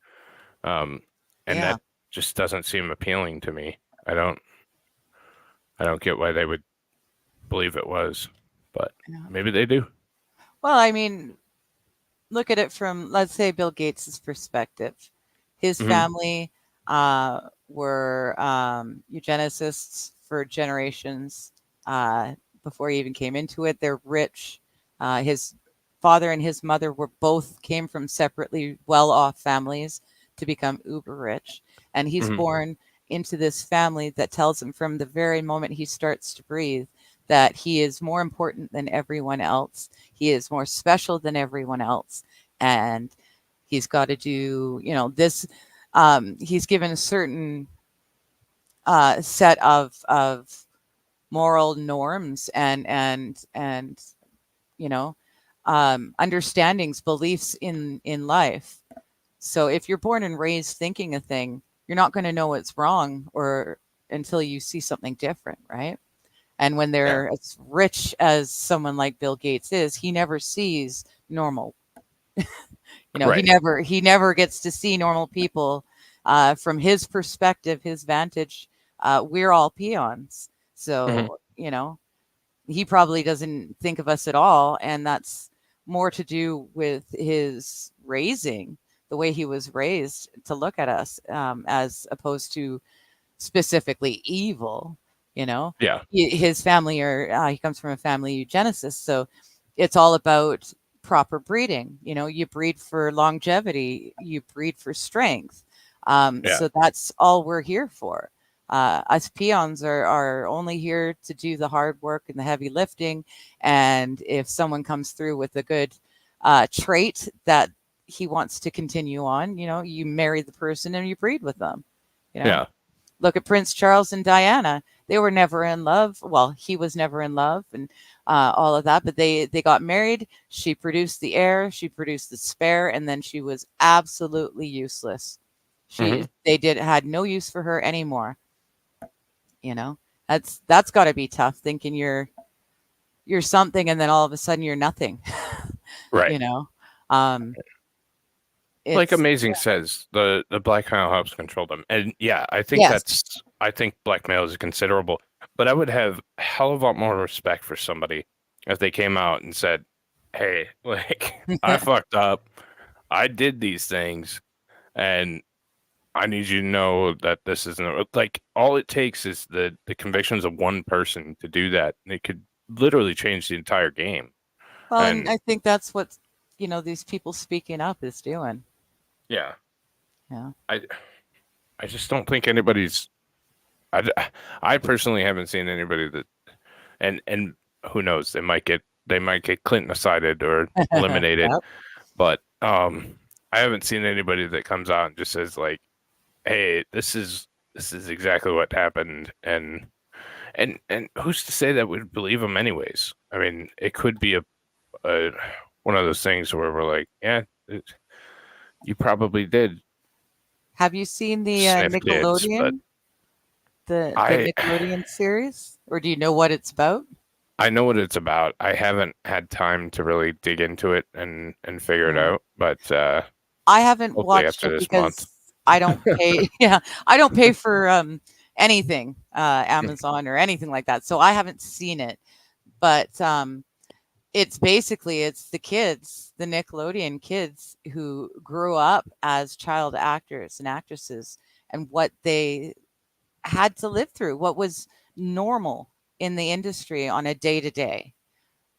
And that just doesn't seem appealing to me. I don't get why they would believe it was, but maybe they do. Well, I mean, look at it from, let's say, Bill Gates's perspective. His Hmm. family were eugenicists for generations before he even came into it. They're rich. His father and his mother were both came from separately well-off families to become uber rich, and he's Hmm. born into this family that tells him from the very moment he starts to breathe that he is more important than everyone else. He is more special than everyone else, and he's got to do, this. He's given a certain set of moral norms and you know understandings, beliefs in life. So if you're born and raised thinking a thing, you're not going to know it's wrong or until you see something different, right? And when Yeah. they're as rich as someone like Bill Gates is, he never sees normal. He Right. never gets to see normal people from his perspective, his vantage. We're all peons, Hmm. so he probably doesn't think of us at all, and that's more to do with his raising, the way he was raised to look at us as opposed to specifically evil. Yeah. His family he comes from a family eugenicist, so it's all about proper breeding. You breed for longevity, you breed for strength. Yeah. So that's all we're here for. Us peons are only here to do the hard work and the heavy lifting. And if someone comes through with a good trait that he wants to continue on, you marry the person and you breed with them. you know Yeah. Look at Prince Charles and Diana. They were never in love. Well, he was never in love, and all of that. But they got married. She produced the heir. She produced the spare, and then she was absolutely useless. Hmm. They did had no use for her anymore. You know, that's got to be tough. Thinking you're something, and then all of a sudden you're nothing. Right. you know, um, Like it's Amazing says, the blackmail helps control them, and yeah, yes. I think blackmail is considerable, but I would have a hell of a lot more respect for somebody if they came out and said, "Hey, like I fucked up, I did these things, and I need you to know that this isn't like all it takes is the convictions of one person to do that, and it could literally change the entire game." Well, and And I think that's what these people speaking up is doing. yeah, Yeah. I I just don't think anybody's I, I personally haven't seen anybody that and who knows they might get Clinton decided or eliminated, Yep. but I haven't seen anybody that comes out and just says like, hey, this is exactly what happened, and who's to say that we'd believe them anyways? I mean, it could be a one of those things where we're like, yeah, you probably did Have you seen the sniff kids, but Nickelodeon, the I Nickelodeon series, or do you know what it's about? I know what it's about. I haven't had time to really dig into it and figure it Yeah. out, but I haven't hopefully watched after it this month. because I don't pay. Yeah, I don't pay for anything, Amazon or anything like that. So I haven't seen it. But it's basically it's the kids, the Nickelodeon kids who grew up as child actors and actresses, and what they had to live through, what was normal in the industry on a day to day.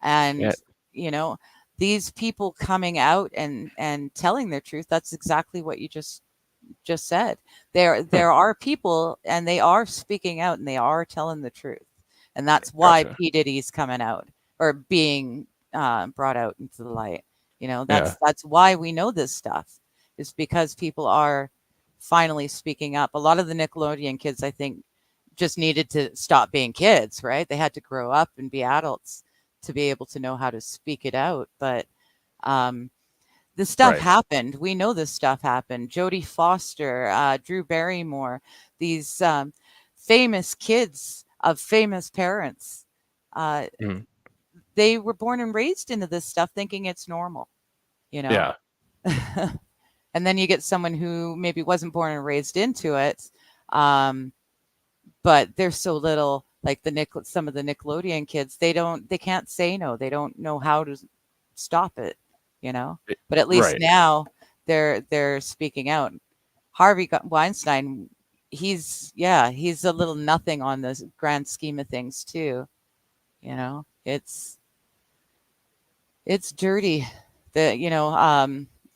And Yeah. you know these people coming out and telling their truth, that's exactly what you just said. Hmm, There are people, and they are speaking out, and they are telling the truth, and that's why gotcha. P Diddy's coming out or being brought out into the light. Yeah. That's why we know this stuff, is because people are finally speaking up. A lot of the Nickelodeon kids, I think, just needed to stop being kids, right? They had to grow up and be adults to be able to know how to speak it out. But um, this stuff Right. happened. We know this stuff happened. Jodie Foster, Drew Barrymore, these famous kids of famous parents. Uh, Mhm. they were born and raised into this stuff thinking it's normal, you know? Yeah. And then you get someone who maybe wasn't born and raised into it, um, but they're so little, like some of the Nickelodeon kids, they can't say no. They don't know how to stop it, but at least Right. now they're speaking out. Harvey Weinstein, he's a little nothing on the grand scheme of things too. It's dirty.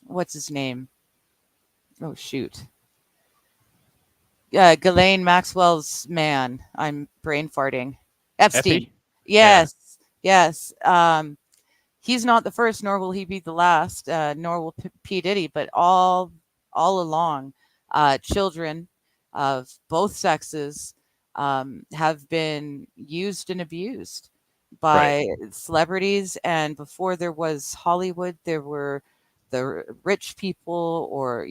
What's his name? Oh shoot. Ghislaine Maxwell's man. I'm brain farting. Epstein. Epi? Yes. Yes. He's not the first, nor will he be the last, nor will P. Diddy, but all along, children of both sexes have been used and abused by celebrities. And before there was Hollywood, there were the rich people, or,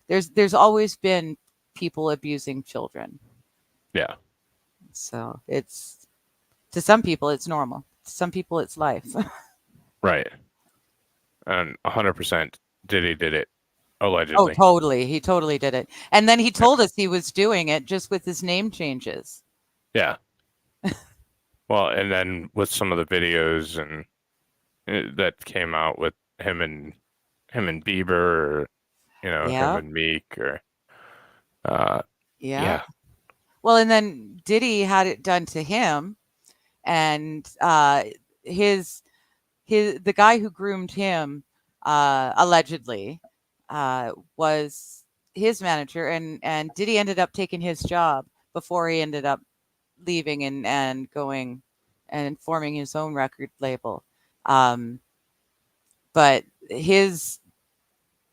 there's always been people abusing children. Yeah. So to some people, it's normal. To some people, it's life. Right. And 100% Diddy did it, Oh, allegedly. totally. He totally did it. And then he told us he was doing it just with his name changes. Yeah. Well, and then with some of the videos and that came out with him and Bieber, or him and Meek, or yeah. Well, and then Diddy had it done to him, and the guy who groomed him, allegedly, was his manager, and Diddy ended up taking his job before he ended up leaving and going and forming his own record label. But his,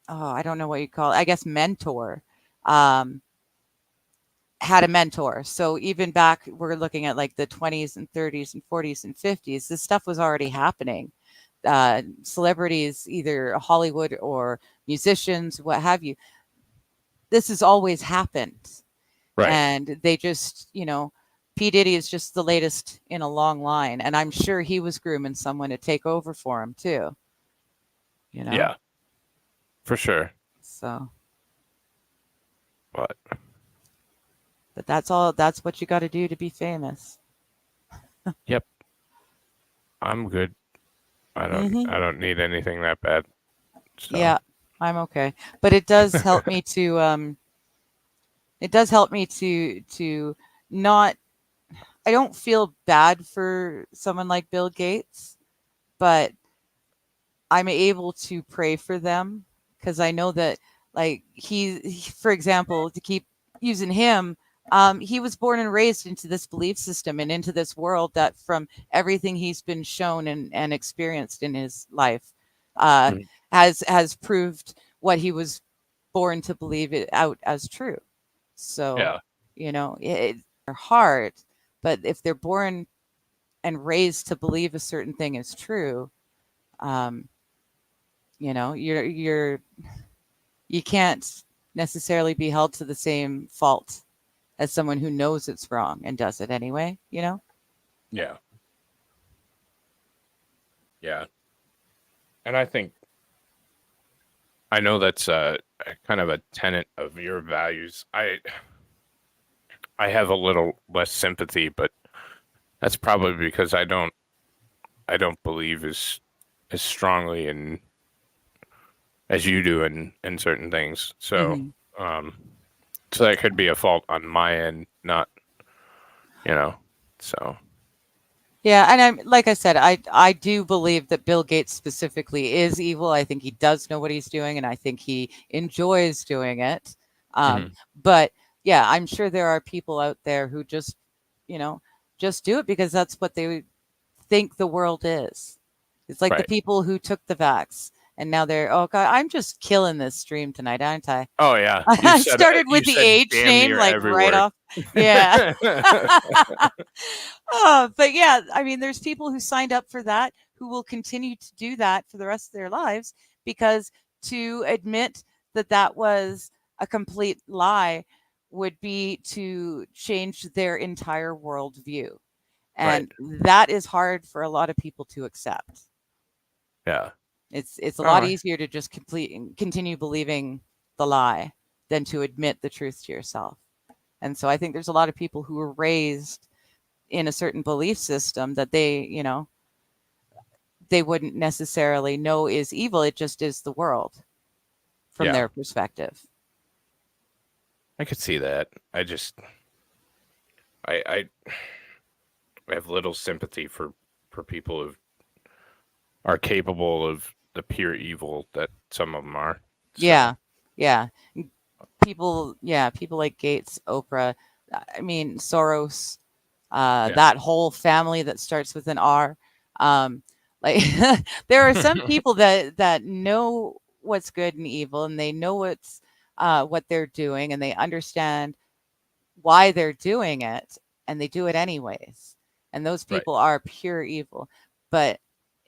I don't know what you call it, I guess mentor, had a mentor. So even back, we're looking at like the 20s and 30s and 40s and 50s, this stuff was already happening. Celebrities, either Hollywood or musicians, what have you, this has always happened. Right. And they just, P. Diddy is just the latest in a long line. And I'm sure he was grooming someone to take over for him too. Yeah, for sure. So. But that's what you got to do to be famous. Yep. I'm good. I don't need anything that bad. So. Yeah, I'm okay. But it does help me to to not, I don't feel bad for someone like Bill Gates, but I'm able to pray for them, because I know that, like, he, for example, to keep using him, he was born and raised into this belief system and into this world that, from everything he's been shown and experienced in his life, has proved what he was born to believe it out as true. So, they're hard, but if they're born and raised to believe a certain thing is true, you can't necessarily be held to the same fault as someone who knows it's wrong and does it anyway, Yeah. Yeah. And I know that's a kind of a tenet of your values. I have a little less sympathy, but that's probably because I don't believe as strongly in as you do in certain things. So, so that could be a fault on my end, not, so. Yeah, and I'm, like I said, I do believe that Bill Gates specifically is evil. I think he does know what he's doing, and I think he enjoys doing it. But yeah, I'm sure there are people out there who just do it because that's what they think the world is. It's like the people who took the vax, and now they're, oh God, I'm just killing this stream tonight, aren't I? Oh yeah, I started with the age name, like right off. Yeah. But yeah, I mean, there's people who signed up for that who will continue to do that for the rest of their lives, because to admit that that was a complete lie would be to change their entire worldview. And that is hard for a lot of people to accept. Yeah. It's a lot easier to just continue believing the lie than to admit the truth to yourself. And so I think there's a lot of people who were raised in a certain belief system that they they wouldn't necessarily know is evil. It just is the world from their perspective. I could see that. I have little sympathy for people who are capable of the pure evil that some of them are. So. Yeah. People like Gates, Oprah, I mean, Soros, that whole family that starts with an R. Like there are some people that know what's good and evil, and they know what they're doing, and they understand why they're doing it, and they do it anyways. And those people are pure evil. But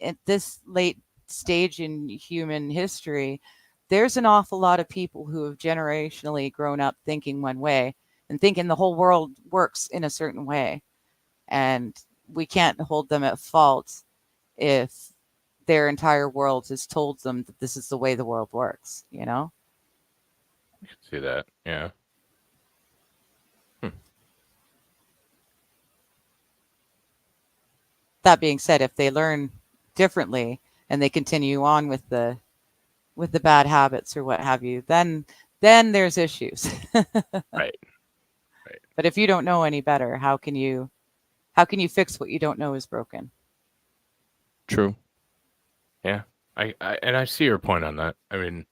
at this late stage in human history, there's an awful lot of people who have generationally grown up thinking one way and thinking the whole world works in a certain way. And we can't hold them at fault if their entire world has told them that this is the way the world works, you know? I can see that, yeah. That being said, if they learn differently and they continue on with the bad habits or what have you, then there's issues. Right. But if you don't know any better, how can you fix what you don't know is broken? True. Yeah. I see your point on that. I mean,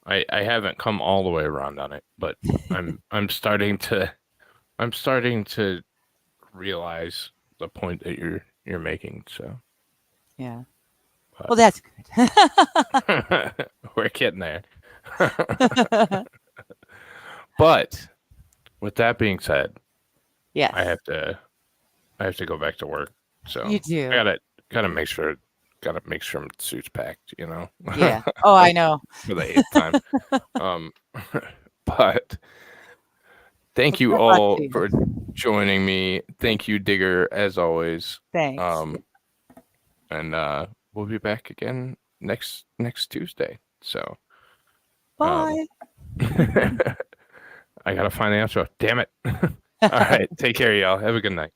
I haven't come all the way around on it, but I'm starting to realize the point that you're making. So yeah. Well, that's good. We're getting there. But with that being said, yes, I have to go back to work. So you do. I gotta make sure my suit's packed, you know. Yeah. Oh, I know. For the 8th time. But thank you all for joining me. Thank you, Digger, as always. Thanks. And we'll be back again next Tuesday. So bye. I gotta find the outro. Damn it. All right. Take care, y'all. Have a good night.